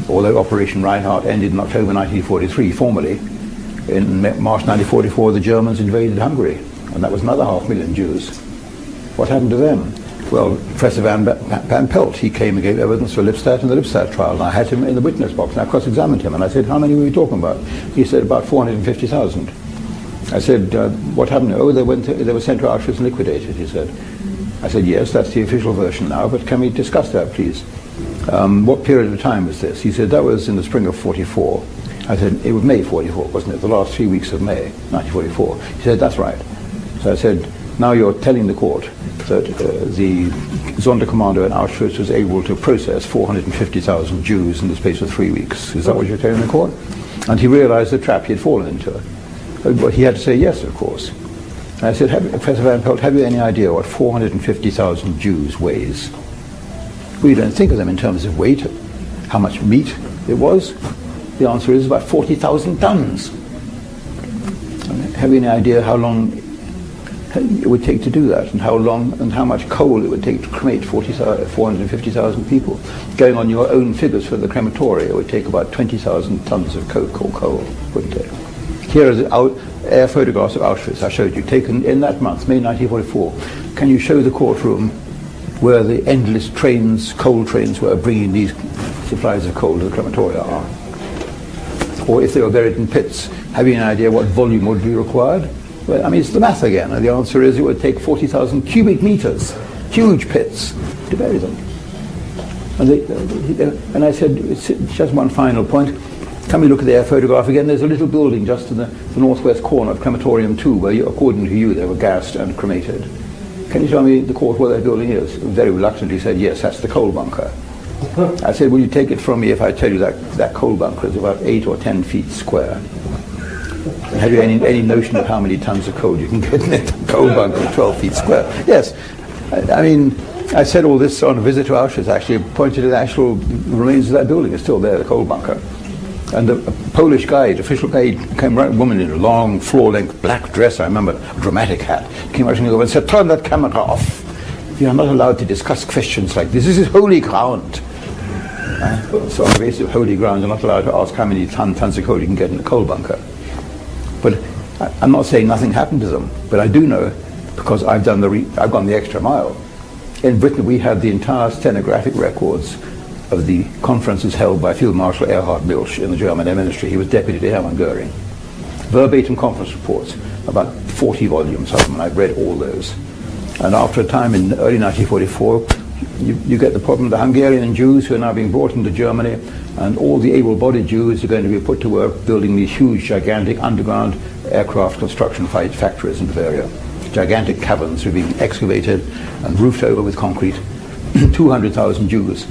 although Operation Reinhardt ended in October 1943 formally, in March 1944 the Germans invaded Hungary, and that was another 500,000 Jews. What happened to them? Well, Professor Van Pelt, he came and gave evidence for Lipstadt in the Lipstadt trial, and I had him in the witness box, and I cross-examined him, and I said, how many were we talking about? He said, about 450,000. I said, what happened? Oh, they were sent to Auschwitz and liquidated, he said. I said, yes, that's the official version now, but can we discuss that, please? What period of time was this? He said, that was in the spring of 44. I said, it was May 44, wasn't it? The last 3 weeks of May, 1944. He said, that's right. So I said, now you're telling the court that the Sonderkommando in Auschwitz was able to process 450,000 Jews in the space of 3 weeks. Is that what you're telling the court? And he realized the trap he had fallen into. But he had to say yes, of course. And I said, Professor Van Pelt, have you any idea what 450,000 Jews weighs? We don't think of them in terms of weight, how much meat it was. The answer is about 40,000 tons. Have you any idea how long it would take to do that, and how long and how much coal it would take to cremate 450,000 people? Going on your own figures for the crematory, it would take about 20,000 tons of coke or coal, wouldn't it? Here are the air photographs of Auschwitz I showed you, taken in that month, May 1944. Can you show the courtroom where the endless trains, coal trains, were bringing these supplies of coal to the crematoria are? Or if they were buried in pits, have you any idea what volume would be required? Well, I mean, it's the math again, and the answer is it would take 40,000 cubic meters, huge pits, to bury them. And I said, it's just one final point. Can we look at the air photograph again? There's a little building just in the northwest corner of Crematorium 2, where, according to you, they were gassed and cremated. Can you tell me the court where that building is? Very reluctantly said, yes, that's the coal bunker. I said, will you take it from me if I tell you that coal bunker is about 8 or 10 feet square? Have you any notion of how many tons of coal you can get in a coal bunker 12 feet square? Yes. I mean, I said all this on a visit to Auschwitz, actually, pointed to the actual remains of that building. It's still there, the coal bunker. And the Polish guide, official guide, came right, a woman in a long, floor-length black dress, I remember, a dramatic hat, came rushing over and said, turn that camera off. You are not allowed to discuss questions like this. This is holy ground. So on the basis of holy ground, you're not allowed to ask how many tons of coal you can get in a coal bunker. But I'm not saying nothing happened to them, but I do know, because I've gone the extra mile. In Britain, we had the entire stenographic records of the conferences held by Field Marshal Erhard Milch in the German Air Ministry. He was deputy to Hermann Göring. Verbatim conference reports, about 40 volumes of them, and I've read all those. And after a time in early 1944, you get the problem, the Hungarian Jews who are now being brought into Germany, and all the able-bodied Jews are going to be put to work building these huge, gigantic underground aircraft construction factories in Bavaria. Gigantic caverns are being excavated and roofed over with concrete. 200,000 Jews.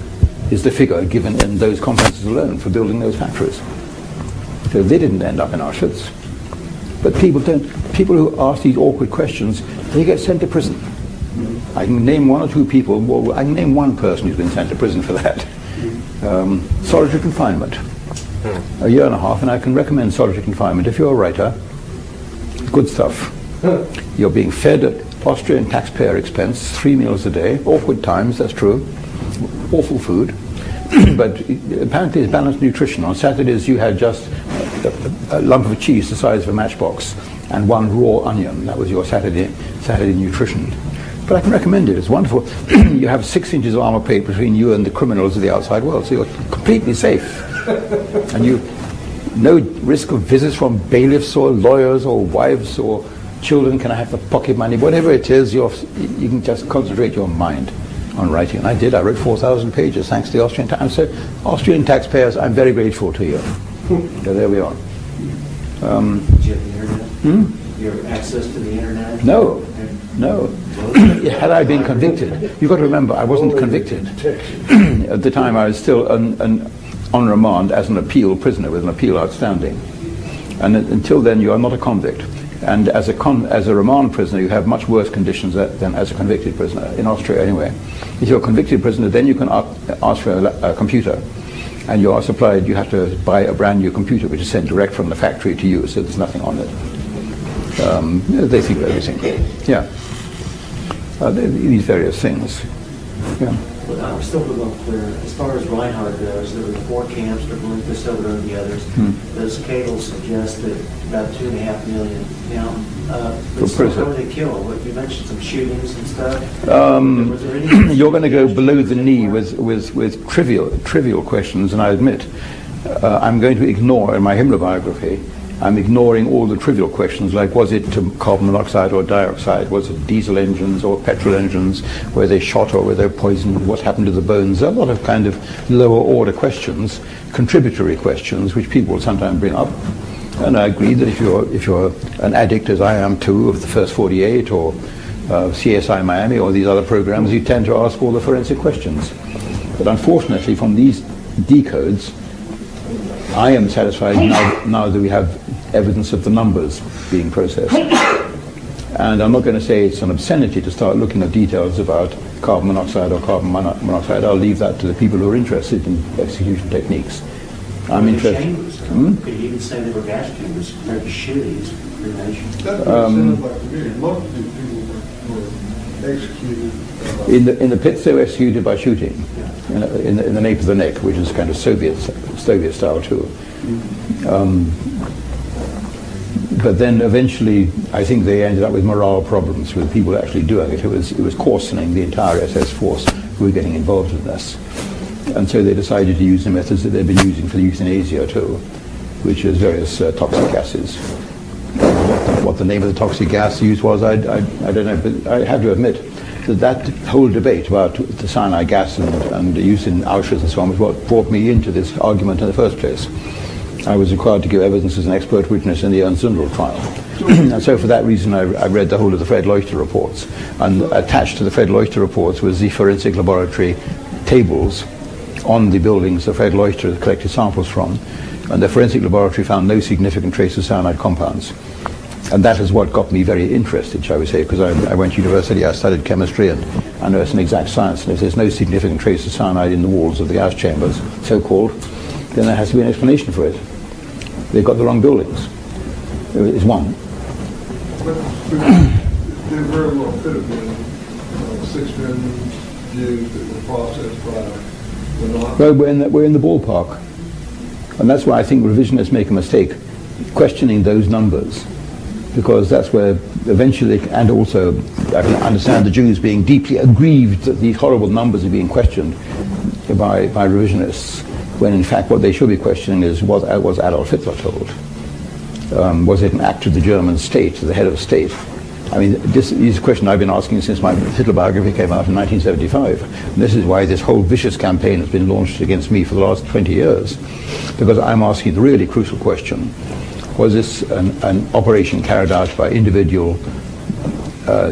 is the figure given in those conferences alone for building those factories. So they didn't end up in Auschwitz. But people who ask these awkward questions, they get sent to prison. I can name one or two people, well, I can name one person who's been sent to prison for that. Solitary confinement. A year and a half, and I can recommend solitary confinement if you're a writer. Good stuff. You're being fed at Austrian taxpayer expense, 3 meals a day, awkward times, that's true, awful food, but apparently it's balanced nutrition. On Saturdays you had just a lump of cheese the size of a matchbox and one raw onion. That was your Saturday nutrition. But I can recommend it, it's wonderful. You have 6 inches of armor plate between you and the criminals of the outside world, so you're completely safe. And you no risk of visits from bailiffs or lawyers or wives or children. Can I have the pocket money? Whatever it is, you can just concentrate your mind on writing. And I did. I wrote 4,000 pages thanks to the Austrian taxpayers. So Austrian taxpayers, I'm very grateful to you. So there we are. Do you have the internet? Your access to the internet? No. Had I been convicted, you've got to remember, I wasn't convicted. At the time, I was still on remand as an appeal prisoner with an appeal outstanding. And until then, you are not a convict. And as a remand prisoner, you have much worse conditions than as a convicted prisoner, in Austria anyway. If you're a convicted prisoner, then you can ask for a computer. And you are supplied, you have to buy a brand new computer, which is sent direct from the factory to you, so there's nothing on it. They think of everything. Yeah. These various things. Yeah. Well, I'm still a little clear. As far as Reinhardt goes, there were 4 camps, Treblinka, Soda, and the others. Those cables suggest that about 2.5 million. Now, but still, how were they killed? You mentioned some shootings and stuff. Was there any you're going to go below the knee with trivial questions, and I admit I'm going to ignore in my Himmler biography. I'm ignoring all the trivial questions like was it carbon monoxide or dioxide, was it diesel engines or petrol engines, were they shot or were they poisoned, what happened to the bones, a lot of kind of lower order questions, contributory questions which people sometimes bring up. And I agree that if you're an addict as I am too of the First 48 or CSI Miami or these other programs, you tend to ask all the forensic questions. But unfortunately from these decodes I am satisfied now that we have evidence of the numbers being processed. And I'm not going to say it's an obscenity to start looking at details about carbon monoxide or carbon monoxide. I'll leave that to the people who are interested in execution techniques. I'm interested. Could you even say they were gas chambers compared to shitties, cremation? That's what it sounded like to me. Most of these people were executed. In the pits, they were executed by shooting. In the nape of the neck, which is kind of Soviet style too. But then eventually, I think they ended up with morale problems with people actually doing it. It was coarsening the entire SS force who were getting involved in this. And so they decided to use the methods that they've been using for euthanasia too, which is various toxic gases. What the name of the toxic gas used was, I don't know, but I have to admit that whole debate about the cyanide gas and the use in Auschwitz and so on was what brought me into this argument in the first place. I was required to give evidence as an expert witness in the Ernst Zundel trial. And so for that reason I read the whole of the Fred Leuchter reports. And attached to the Fred Leuchter reports was the forensic laboratory tables on the buildings that Fred Leuchter collected samples from. And the forensic laboratory found no significant trace of cyanide compounds. And that is what got me very interested, shall we say, because I went to university, I studied chemistry, and I know it's an exact science, and if there's no significant trace of cyanide in the walls of the gas chambers, so-called, then there has to be an explanation for it. They've got the wrong buildings. It's one. But there very well could have been 6 million Jews that were processed by the Nazis. Well, we're in the ballpark. And that's why I think revisionists make a mistake questioning those numbers. Because that's where eventually, and also I can understand the Jews being deeply aggrieved that these horrible numbers are being questioned by revisionists, when in fact what they should be questioning is was Adolf Hitler told? Was it an act of the German state, the head of state? I mean, this is a question I've been asking since my Hitler biography came out in 1975. And this is why this whole vicious campaign has been launched against me for the last 20 years, because I'm asking the really crucial question. Was this an operation carried out by individual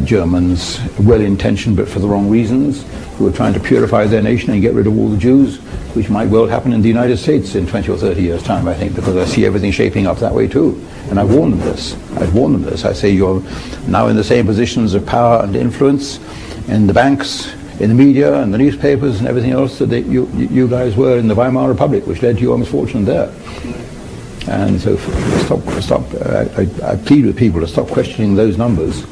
Germans, well-intentioned but for the wrong reasons, who are trying to purify their nation and get rid of all the Jews, which might well happen in the United States in 20 or 30 years' time, I think, because I see everything shaping up that way too. And I warned them this. I'd warned them this. I say you're now in the same positions of power and influence in the banks, in the media and the newspapers and everything else that you guys were in the Weimar Republic, which led to your misfortune there. And so I plead with people to stop questioning those numbers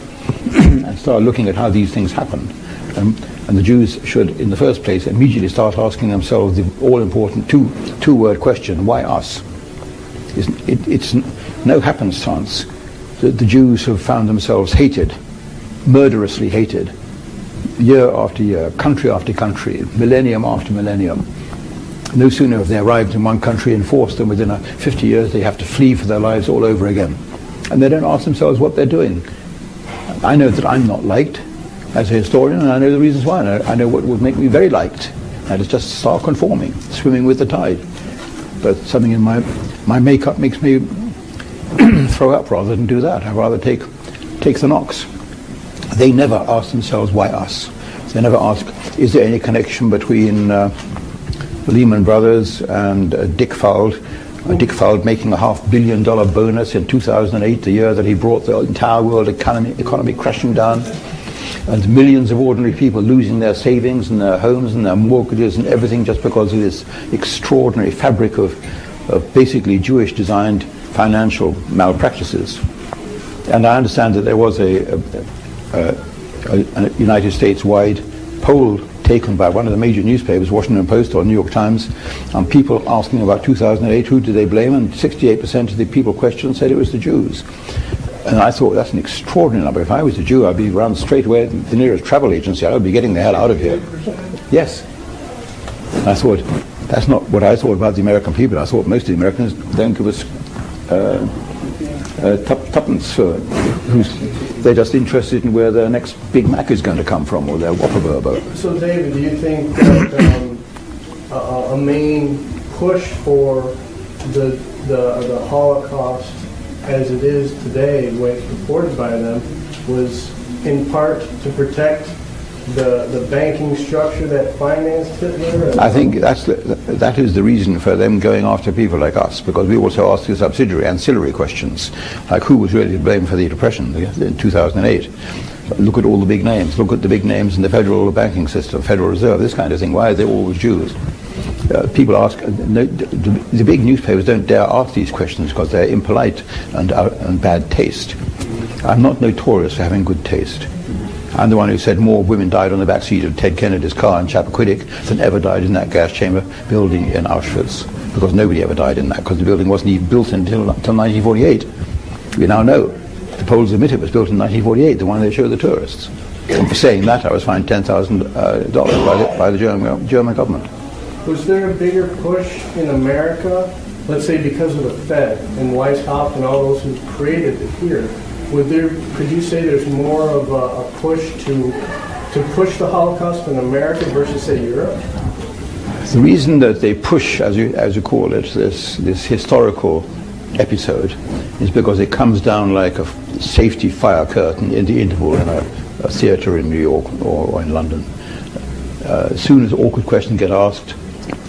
and start looking at how these things happen. And the Jews should, in the first place, immediately start asking themselves the all-important two-word question, why us? It's no happenstance that the Jews have found themselves hated, murderously hated, year after year, country after country, millennium after millennium. No sooner have they arrived in one country and forced them within 50 years, they have to flee for their lives all over again. And they don't ask themselves what they're doing. I know that I'm not liked as a historian, and I know the reasons why. I know what would make me very liked. And it's just start conforming, swimming with the tide. But something in my makeup makes me throw up rather than do that. I'd rather take the knocks. They never ask themselves, why us? They never ask, is there any connection between Lehman Brothers and Dick Fuld making a $500 million bonus in 2008, the year that he brought the entire world economy crashing down, and millions of ordinary people losing their savings and their homes and their mortgages and everything just because of this extraordinary fabric of basically Jewish-designed financial malpractices. And I understand that there was a United States-wide poll taken by one of the major newspapers, Washington Post or New York Times, on people asking about 2008, who did they blame, and 68% of the people questioned said it was the Jews. And I thought, that's an extraordinary number. If I was a Jew, I'd be run straight away to the nearest travel agency. I would be getting the hell out of here. Yes. And I thought, that's not what I thought about the American people. I thought most of the Americans don't give us tuppence for they're just interested in where their next Big Mac is going to come from, or their Whopper Burger. So, David, do you think that a main push for the Holocaust as it is today, the way it's reported by them, was in part to protect the banking structure that financed Hitler? I think that is the reason for them going after people like us, because we also ask the subsidiary, ancillary questions, like who was really to blame for the depression in 2008. Look at all the big names. Look at the big names in the federal banking system, Federal Reserve, this kind of thing. Why are they always Jews? People ask, the big newspapers don't dare ask these questions because they're impolite and bad taste. I'm not notorious for having good taste. I'm the one who said more women died on the back seat of Ted Kennedy's car in Chappaquiddick than ever died in that gas chamber building in Auschwitz, because nobody ever died in that, because the building wasn't even built until 1948. We now know. The polls admit it was built in 1948, the one they show the tourists. And for saying that, I was fined $10,000 by the German government. Was there a bigger push in America, let's say because of the Fed and Weishaupt and all those who created it here? Could you say there's more of a push to push the Holocaust in America versus, say, Europe? The reason that they push, as you call it, this historical episode, is because it comes down like a safety fire curtain in the interval in a theatre in New York or in London. As soon as awkward questions get asked,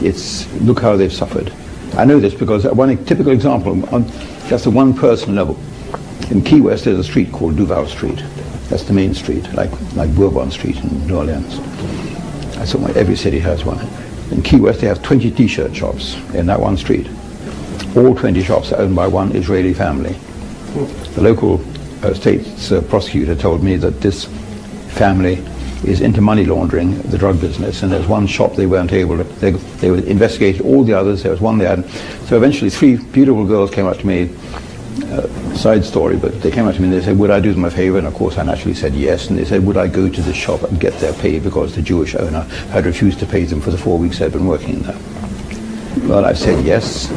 it's look how they've suffered. I know this because one typical example, on just a one-person level. In Key West, there's a street called Duval Street. That's the main street, like Bourbon Street in New Orleans. That's what every city has one. In Key West, they have 20 T-shirt shops in that one street. All 20 shops are owned by one Israeli family. The local state's prosecutor told me that this family is into money laundering, the drug business, and there's one shop they weren't able to, they investigated all the others, there was one they hadn't. So eventually 3 beautiful girls came up to me, side story, but they came up to me and they said, would I do them a favor? And of course I naturally said yes, and they said, would I go to the shop and get their pay because the Jewish owner had refused to pay them for the 4 weeks they'd been working in there. Well, I said yes,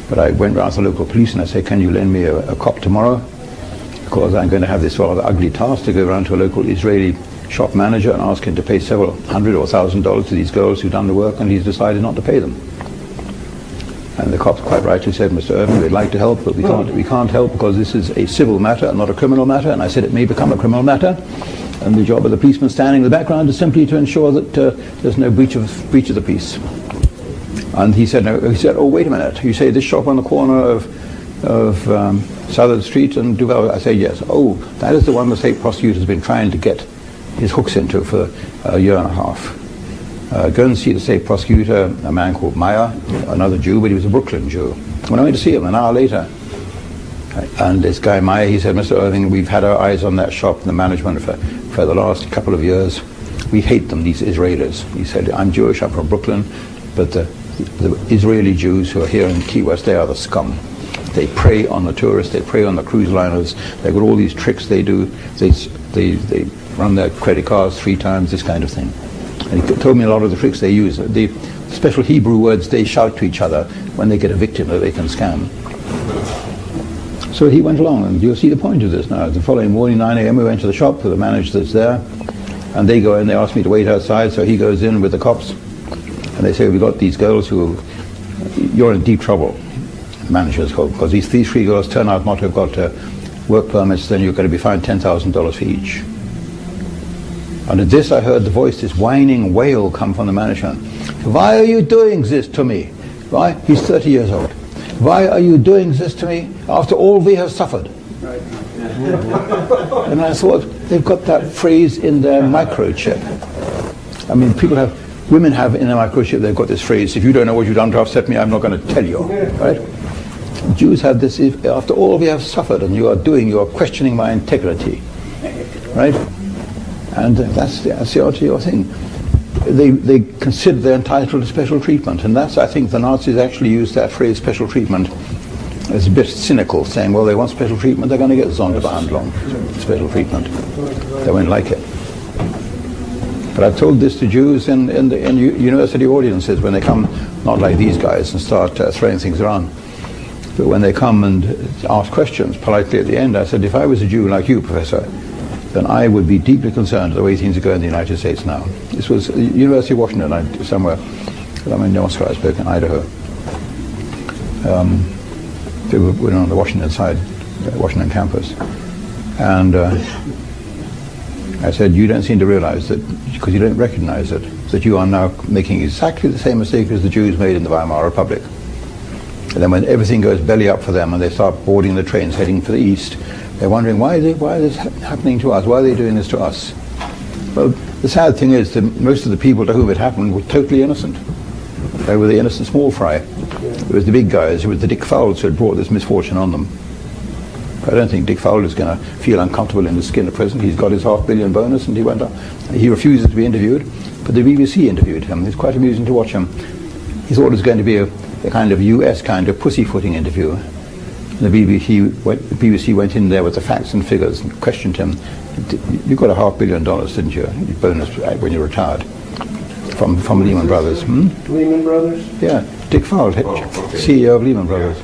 but I went round to the local police and I said, can you lend me a cop tomorrow? Because I'm going to have this rather ugly task to go around to a local Israeli shop manager and ask him to pay several $100 or $1,000 to these girls who've done the work, and he's decided not to pay them. And the cops quite rightly said, Mr. Irving, we'd like to help, but we can't help because this is a civil matter, not a criminal matter. And I said it may become a criminal matter. And the job of the policeman standing in the background is simply to ensure that there's no breach of the peace. And he said, no. He said, oh, wait a minute. You say this shop on the corner of Southern Street and Duval? I say, yes. Oh, that is the one the state prosecutor has been trying to get his hooks into for a year and a half. Go and see the state prosecutor, a man called Meyer, another Jew, but he was a Brooklyn Jew. When I went to see him an hour later, and this guy Meyer, he said, Mr. Irving, we've had our eyes on that shop and the management for the last couple of years. We hate them, these Israelis. He said, I'm Jewish, I'm from Brooklyn, but the Israeli Jews who are here in Key West, they are the scum. They prey on the tourists, they prey on the cruise liners, they've got all these tricks they do, they run their credit cards 3 times, this kind of thing. And he told me a lot of the tricks they use. The special Hebrew words they shout to each other when they get a victim that they can scam. So he went along, and you'll see the point of this now. The following morning, 9 a.m., we went to the shop for the manager that's there, and they go in, they ask me to wait outside, so he goes in with the cops, and they say, we've got these girls you're in deep trouble, the manager's called, because these 3 girls turn out not to have got work permits, then you're going to be fined $10,000 for each. And at this I heard the voice, this whining wail come from the manager. Why are you doing this to me? Why? He's 30 years old. Why are you doing this to me after all we have suffered? Right. And I thought, they've got that phrase in their microchip. I mean, women have in their microchip, they've got this phrase, if you don't know what you've done to upset me, I'm not going to tell you, right? Jews have this, after all we have suffered and you are questioning my integrity, right? And that's the answer to your thing. They consider they're entitled to special treatment, and that's, I think, the Nazis actually used that phrase, special treatment, as a bit cynical, saying, well, they want special treatment, they're going to get Sonderbehandlung, special treatment. They won't like it. But I've told this to Jews in university audiences when they come, not like these guys, and start throwing things around. But when they come and ask questions politely at the end, I said, if I was a Jew like you, Professor, then I would be deeply concerned the way things are going in the United States now. This was University of Washington, somewhere. I'm in North I spoke in Idaho. They were on the Washington side, Washington campus. And I said, you don't seem to realize that, because you don't recognize it, that you are now making exactly the same mistake as the Jews made in the Weimar Republic. And then when everything goes belly up for them and they start boarding the trains heading for the east, they're wondering, why is this happening to us? Why are they doing this to us? Well, the sad thing is that most of the people to whom it happened were totally innocent. They were the innocent small fry. It was the big guys, it was the Dick Fowles who had brought this misfortune on them. I don't think Dick Fowler is going to feel uncomfortable in his skin at present. He's got his $500 million bonus and he went on. He refuses to be interviewed, but the BBC interviewed him. It's quite amusing to watch him. He thought it was going to be a kind of US kind of pussyfooting interview. The BBC went in there with the facts and figures and questioned him. You got a $500 million, didn't you? Bonus when you retired from Lehman Brothers. Lehman Brothers? Yeah, Dick Fowler, CEO of Lehman Brothers.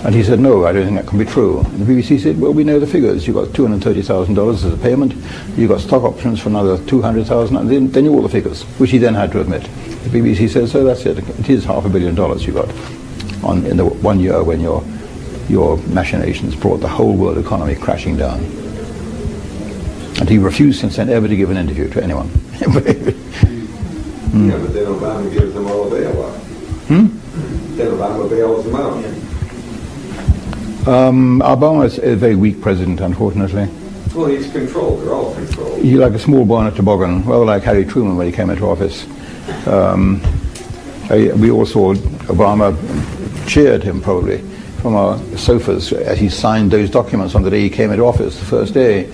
And he said, no, I don't think that can be true. And the BBC said, well, we know the figures. You got $230,000 as a payment. You got stock options for another $200,000, and then you all the figures, which he then had to admit. The BBC said, so that's it. It is $500 million you got in the 1 year when your machinations brought the whole world economy crashing down. And he refused since then ever to give an interview to anyone. Yeah, but then Obama gives them all a bailout. Then Obama bails them out. Obama is a very weak president, unfortunately. Well, he's controlled. They're all controlled. He's like a small boy in a toboggan, well, like Harry Truman when he came into office. We all saw Obama cheered him probably from our sofas as he signed those documents on the day he came into office, the first day.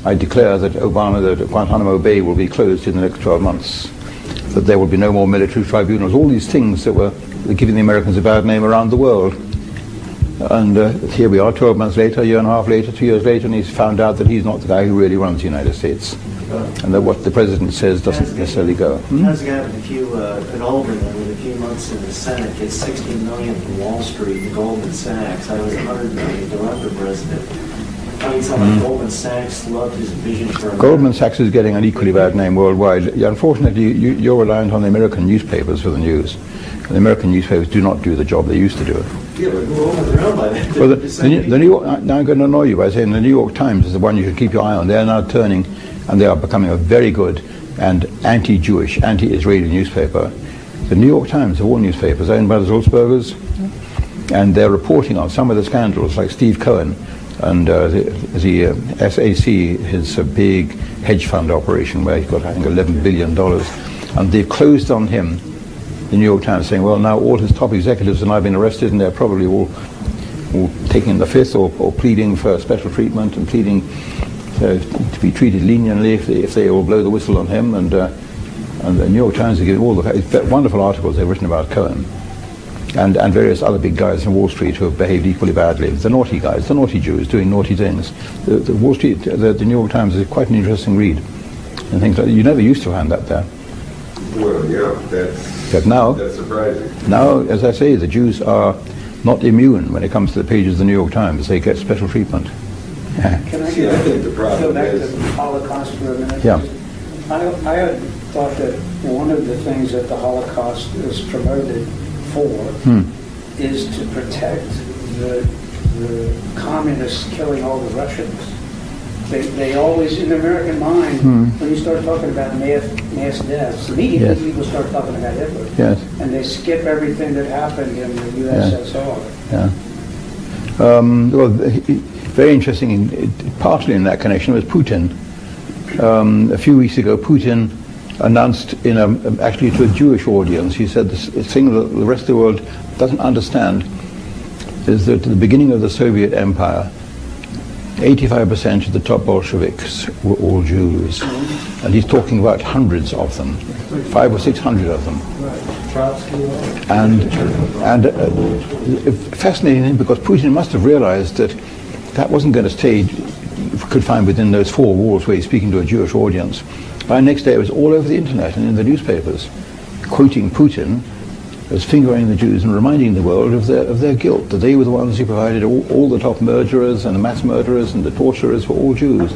I declare that Guantanamo Bay will be closed in the next 12 months, that there will be no more military tribunals, all these things that were giving the Americans a bad name around the world. And here we are 12 months later, a year and a half later, 2 years later, and he's found out that he's not the guy who really runs the United States. And that what the president says doesn't necessarily go. How's the guy with at Albany with a few months in the Senate gets $16 million from Wall Street to Goldman Sachs? I was $100 million to run for president. I mean, something like Goldman Sachs loved his vision for America. Goldman Sachs is getting an equally bad name worldwide. Unfortunately, you're reliant on the American newspapers for the news. The American newspapers do not do the job they used to do. Yeah, but we're almost around by that. Well, the New York, now I'm going to annoy you by saying the New York Times is the one you should keep your eye on. They're now turning, and they are becoming a very good and anti-Jewish, anti-Israeli newspaper. The New York Times, of all newspapers, owned by the Sulzbergers, and they're reporting on some of the scandals, like Steve Cohen and the SAC, his big hedge fund operation where he's got, I think, $11 billion. And they've closed on him, the New York Times, saying, well, now all his top executives have now been arrested and they're probably all taking the fifth or pleading for special treatment and pleading to be treated leniently if they all blow the whistle on him. And the New York Times are giving all the wonderful articles they've written about Cohen. And various other big guys in Wall Street who have behaved equally badly. The naughty guys, the naughty Jews doing naughty things. The Wall Street, the New York Times is quite an interesting read. And things like, you never used to find that there. Well, yeah, But now, that's surprising. now, as I say, the Jews are not immune when it comes to the pages of the New York Times. They get special treatment. Can I See, I think the problem go back is- to the Holocaust for a minute? Yeah. I had thought that one of the things that the Holocaust is promoted for is to protect the communists killing all the Russians. They always, in the American mind, when you start talking about mass deaths, immediately Yes. people start talking about Hitler. Yes. And they skip everything that happened in the USSR. Yeah. Well, very interesting, partly in that connection, was Putin. A few weeks ago, Putin announced actually to a Jewish audience, he said this thing that the rest of the world doesn't understand is that at the beginning of the Soviet Empire, 85% of the top Bolsheviks were all Jews. And he's talking about hundreds of them, 500 or 600 of them. And fascinating because Putin must have realized that that wasn't going to stay confined within those four walls where he's speaking to a Jewish audience. By the next day it was all over the internet and in the newspapers, quoting Putin as fingering the Jews and reminding the world of their guilt, that they were the ones who provided all the top murderers and the mass murderers and the torturers were all Jews.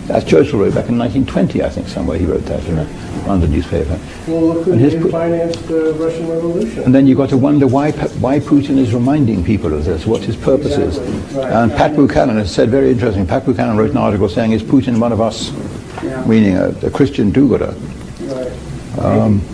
As Churchill wrote back in 1920, I think, somewhere he wrote that in a London newspaper. Well, look who financed the Russian Revolution. And then you've got to wonder why Putin is reminding people of this, what his purpose is. Exactly. Right. And Pat Buchanan has said very interesting. Pat Buchanan wrote an article saying, is Putin one of us? Yeah. Meaning a Christian do-gooder. Right.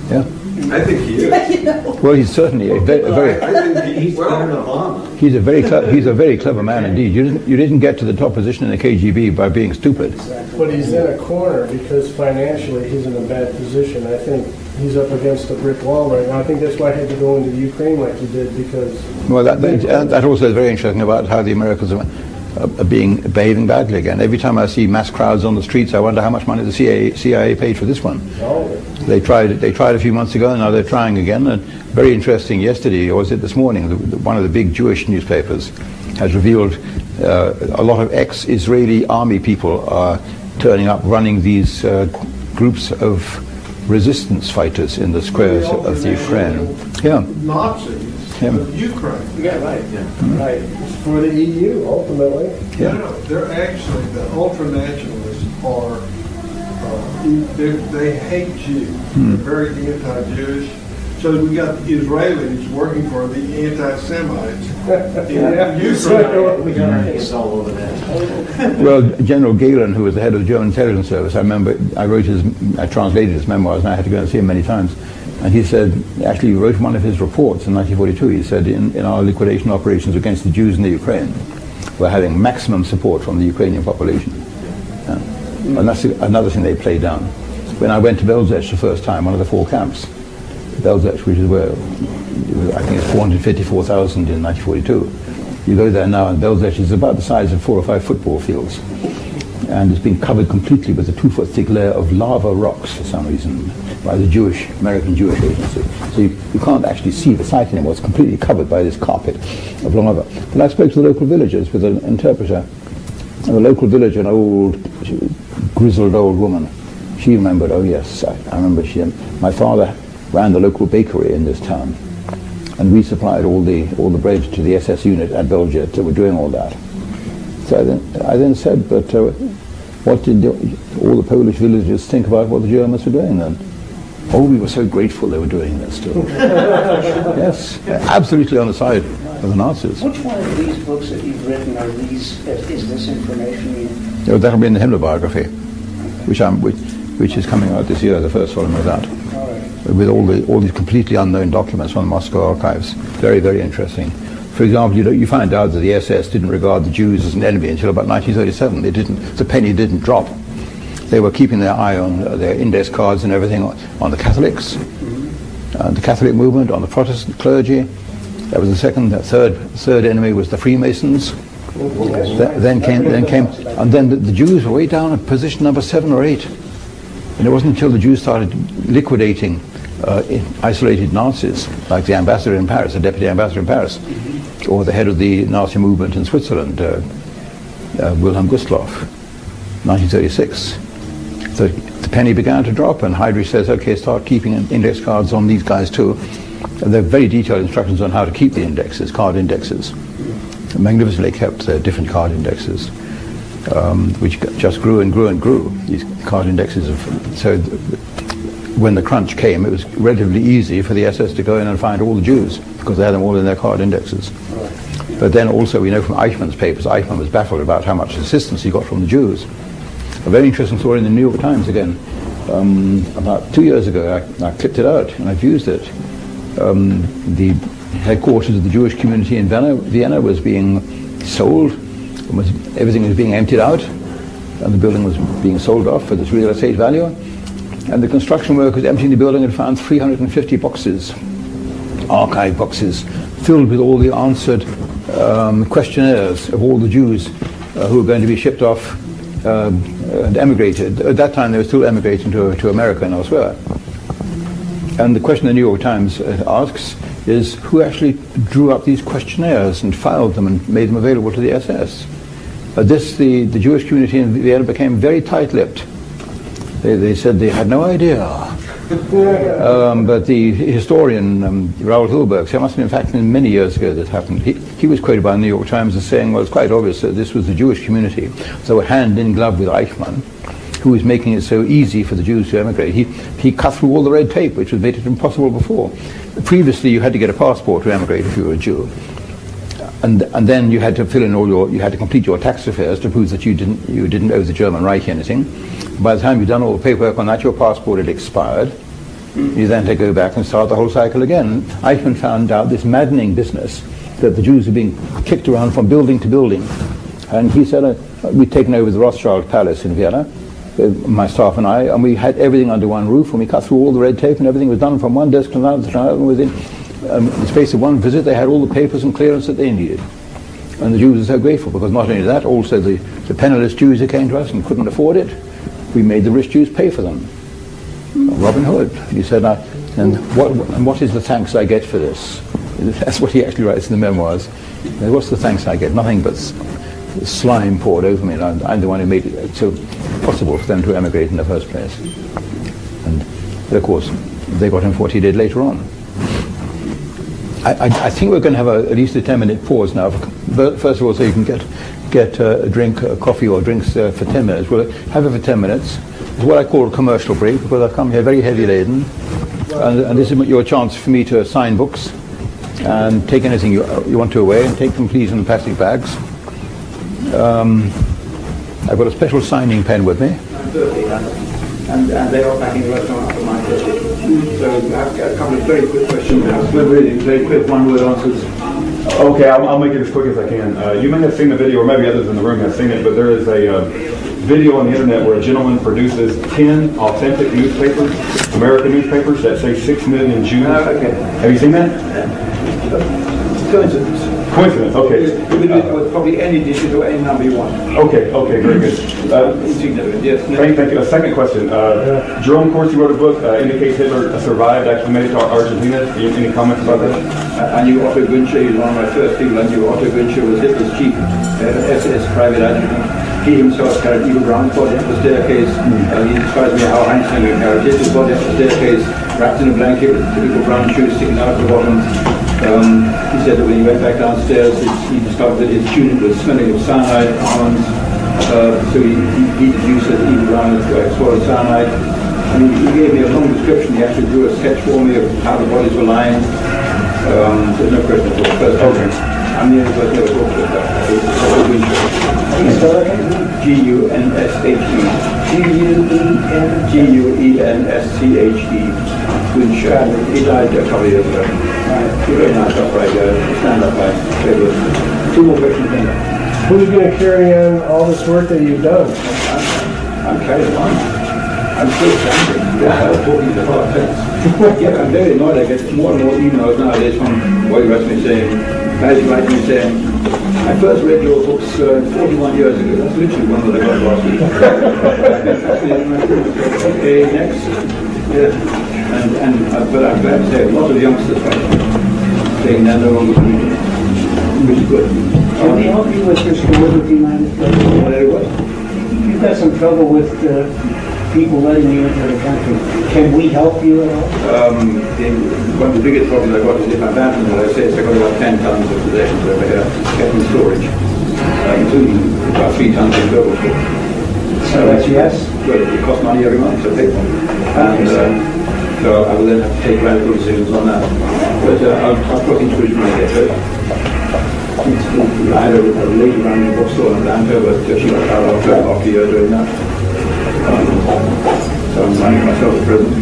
Yeah. I think he is. Well, he's certainly a very I think He's better than Obama. he's a very clever man indeed. You didn't get to the top position in the KGB by being stupid. But he's in a corner because financially he's in a bad position. I think he's up against a brick wall right now. I think that's why he had to go into Ukraine like he did because... Well, that also is very interesting about how the Americans are behaving badly again. Every time I see mass crowds on the streets, I wonder how much money the CIA paid for this one. Oh. They tried a few months ago, and now they're trying again. And very interesting, yesterday, or was it this morning, one of the big Jewish newspapers has revealed a lot of ex-Israeli army people are turning up, running these groups of resistance fighters in the squares of the Ukraine. Yeah. Nazis Yeah. of Ukraine. Yeah, right. Right. For the EU, ultimately. Yeah. No, they're actually, the ultranationalists are, they hate Jews. They're very anti-Jewish. So we got Israelis working for the anti-Semites in Ukraine. We got our hands all over that. Well, General Galen, who was the head of the German intelligence service, I remember I translated his memoirs and I had to go and see him many times. And he said, actually he wrote one of his reports in 1942, he said, in our liquidation operations against the Jews in the Ukraine, we're having maximum support from the Ukrainian population. Yeah. And that's another thing they played down. When I went to Belzec the first time, one of the four camps, Belzec, which is where, I think it's 454,000 in 1942. You go there now and Belzec is about the size of 4 or 5 football fields. And it's been covered completely with a 2-foot thick layer of lava rocks for some reason by the American Jewish Agency. So you can't actually see the site anymore. It's completely covered by this carpet of lava. But I spoke to the local villagers with an interpreter. And the local villager, an old, grizzled old woman, she remembered, oh yes, I remember my father ran the local bakery in this town. And we supplied all the bread to the SS unit at Belgium that were doing all that. So I then said, but what did all the Polish villagers think about what the Germans were doing then? Oh, we were so grateful they were doing this still. Yes, absolutely on the side of the Nazis. Which one of these books that you've written are these? Is this information in? Oh, that'll be in the Himmler biography, which is coming out this year. The first volume of that, with all these completely unknown documents from the Moscow archives. Very, very interesting. For example, you find out that the SS didn't regard the Jews as an enemy until about 1937. The penny didn't drop. They were keeping their eye on their index cards and everything on the Catholics, the Catholic movement, on the Protestant clergy. That was the second. The third enemy was the Freemasons. Then came, and then the Jews were way down at position number 7 or 8. And it wasn't until the Jews started liquidating isolated Nazis, like the ambassador in Paris, the deputy ambassador in Paris, or the head of the Nazi movement in Switzerland, Wilhelm Gustloff, 1936. So the penny began to drop, and Heydrich says, okay, start keeping index cards on these guys too. And there are very detailed instructions on how to keep the indexes, card indexes. Magnificently kept different card indexes, which just grew and grew and grew, these card indexes. So when the crunch came, it was relatively easy for the SS to go in and find all the Jews, because they had them all in their card indexes. But then also we know from Eichmann's papers, Eichmann was baffled about how much assistance he got from the Jews. A very interesting story in the New York Times again. About 2 years ago, I clipped it out and I've used it. The headquarters of the Jewish community in Vienna was being sold. Everything was being emptied out, and the building was being sold off for this real estate value. And the construction workers emptying the building had found 350 boxes, archive boxes, filled with all the answered questionnaires of all the Jews who were going to be shipped off and emigrated. At that time they were still emigrating to America and elsewhere. And the question the New York Times asks is, who actually drew up these questionnaires and filed them and made them available to the SS? The Jewish community in Vienna became very tight-lipped. They said they had no idea. But the historian, Raoul Hilberg, so it must have been in fact many years ago that happened, he was quoted by the New York Times as saying, well, it's quite obvious that this was the Jewish community, so hand in glove with Eichmann, who was making it so easy for the Jews to emigrate. He cut through all the red tape, which had made it impossible before. Previously, you had to get a passport to emigrate if you were a Jew. And then you had to fill in you had to complete your tax affairs to prove that you didn't owe the German Reich anything. By the time you'd done all the paperwork on that, your passport had expired. You then had to go back and start the whole cycle again. Eichmann found out this maddening business that the Jews were being kicked around from building to building. And he said, we'd taken over the Rothschild Palace in Vienna, my staff and I, and we had everything under one roof, and we cut through all the red tape, and everything was done from one desk to another, and within the space of one visit they had all the papers and clearance that they needed. And the Jews were so grateful, because not only that, also the penniless Jews who came to us and couldn't afford it, we made the rich Jews pay for them. Robin Hood, he said, and what is the thanks I get for this? That's what he actually writes in the memoirs. What's the thanks I get? Nothing but slime poured over me, and I'm the one who made it so possible for them to emigrate in the first place. And of course, they got him for what he did later on. I think we're going to have at least a 10-minute pause now. First of all, so you can get a drink, coffee or drinks for 10 minutes. We'll have it for 10 minutes. It's what I call a commercial break, because I've come here very heavy laden, and this is your chance for me to sign books and take anything you want to away, and take them please in plastic bags. I've got a special signing pen with me. And they are packing the restaurant for my birthday. So I've got a couple of very quick questions now. Very quick one-word answers. Okay, I'll make it as quick as I can. You may have seen the video, or maybe others in the room have seen it, but there is a video on the internet where a gentleman produces 10 authentic newspapers, American newspapers, that say 6 million Jews. Okay. Have you seen that? Coincidence. Coincidence, okay. You can do it with probably any digit or any number you want. Okay, very good. Insignificant, yes. Thank you. A second question. Jerome Corsi wrote a book, Indicates Hitler Survived, actually made it to Argentina. Any comments about that? I knew Otto Günscher. He was one of my first people. I knew Otto Günscher was Hitler's chief SS private adjutant. He himself carried Eagle Brown body up the staircase. He describes me how Heinz carried his body up the staircase, wrapped in a blanket with typical brown shoes sticking out at the bottom. He said that when he went back downstairs, he discovered that his tunic was smelling of cyanide almonds. So he deduced that he was around to swallow cyanide. And he gave me a long description. He actually drew a sketch for me of how the bodies were lying. There's no question at all. First, I'm the only person who ever talked about that. G-U-N-S-H-E. G-U-E-N-S-C-H-E. Winshaw. He died a couple of years ago. He's a very nice upright guy, stand-up guy. Two more questions in there. Who's going to carry on all this work that you've done? I'm carrying on. I'm still standing. I'm talking to the hard fence. Yeah, I'm very annoyed. I get more and more emails nowadays from boy who writes me saying, guys who write me saying, I first read your books 41 years ago. That's literally one that I got last week. Okay, next. Yeah. But I'm glad to say a lot of youngsters saying they're no longer reading, which is good. Can we help you with your scores with the United States? You've got some trouble with people letting you into the country. Can we help you at all? One of the biggest problems I've got is if I'm back in the United States, I've got about 10 tons of possessions over here kept in storage, including about 3 tons in global storage. So that's yes? Well, it costs money every month to pay for them. And so I will then have to take radical decisions on that. But I'll cross into it when I get hurt. I had a lady running a bookstore in Atlanta, but she got out of after a year doing that. So I'm running myself at present.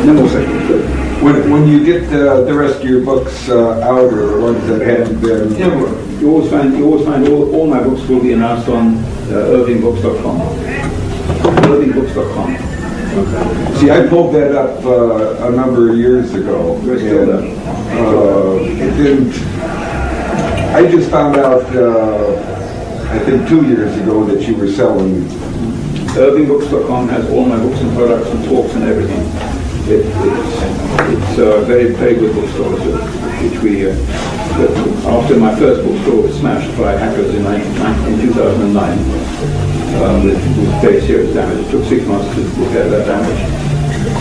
No more questions. When you get the rest of your books out, or the ones that haven't been, you always find all my books will be announced on irvingbooks.com. Irvingbooks.com. Okay. See, I pulled that up a number of years ago. It didn't. I just found out, I think 2 years ago, that you were selling. Irvingbooks.com has all my books and products and talks and everything. It's a very, very good bookstore, which we, after my first bookstore was smashed by hackers in 2009 with very serious damage. It took 6 months to repair that damage.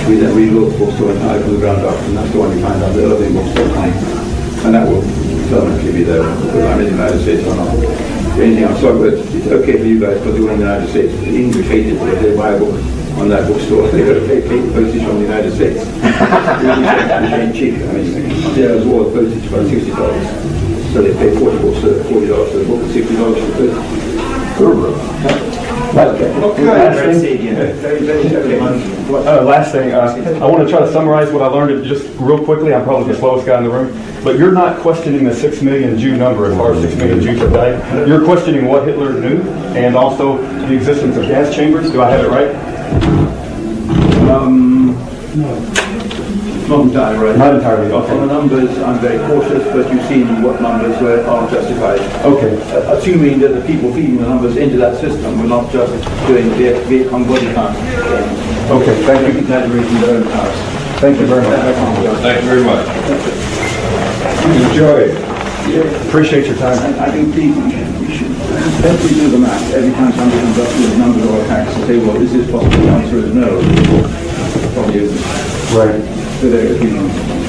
We then rebuilt the bookstore entirely from the ground up, and that's the one you find on the Irvingbooks.com. And that will permanently be there, whether I'm in the United States or not. Anything I'm sorry, but it's okay for you guys because you're in the United States. The English hate it if they buy a book on that bookstore. They've got to pay postage from the United States. Which ain't cheap. I mean, there's all the postage about $60. So they pay $40 for the book and $60 for the postage. Last thing, I want to try to summarize what I learned just real quickly. I'm probably the slowest guy in the room. But you're not questioning the 6 million Jew number as far as 6 million Jews have died. You're questioning what Hitler knew and also the existence of gas chambers. Do I have it right? Not entirely right. Not entirely, okay. On the numbers, I'm very cautious, but you've seen what numbers are justified. Okay. Assuming that the people feeding the numbers into that system were not just doing Viet Cong body count. Okay, thank you. Exaggerating their own powers. Thank you very much. Thank you very much. Enjoy it. Yeah. Appreciate your time. I think we should definitely do the math every time somebody comes up with numbers or facts and say, well, is this possible? The answer is no. Probably isn't. Right. So there is,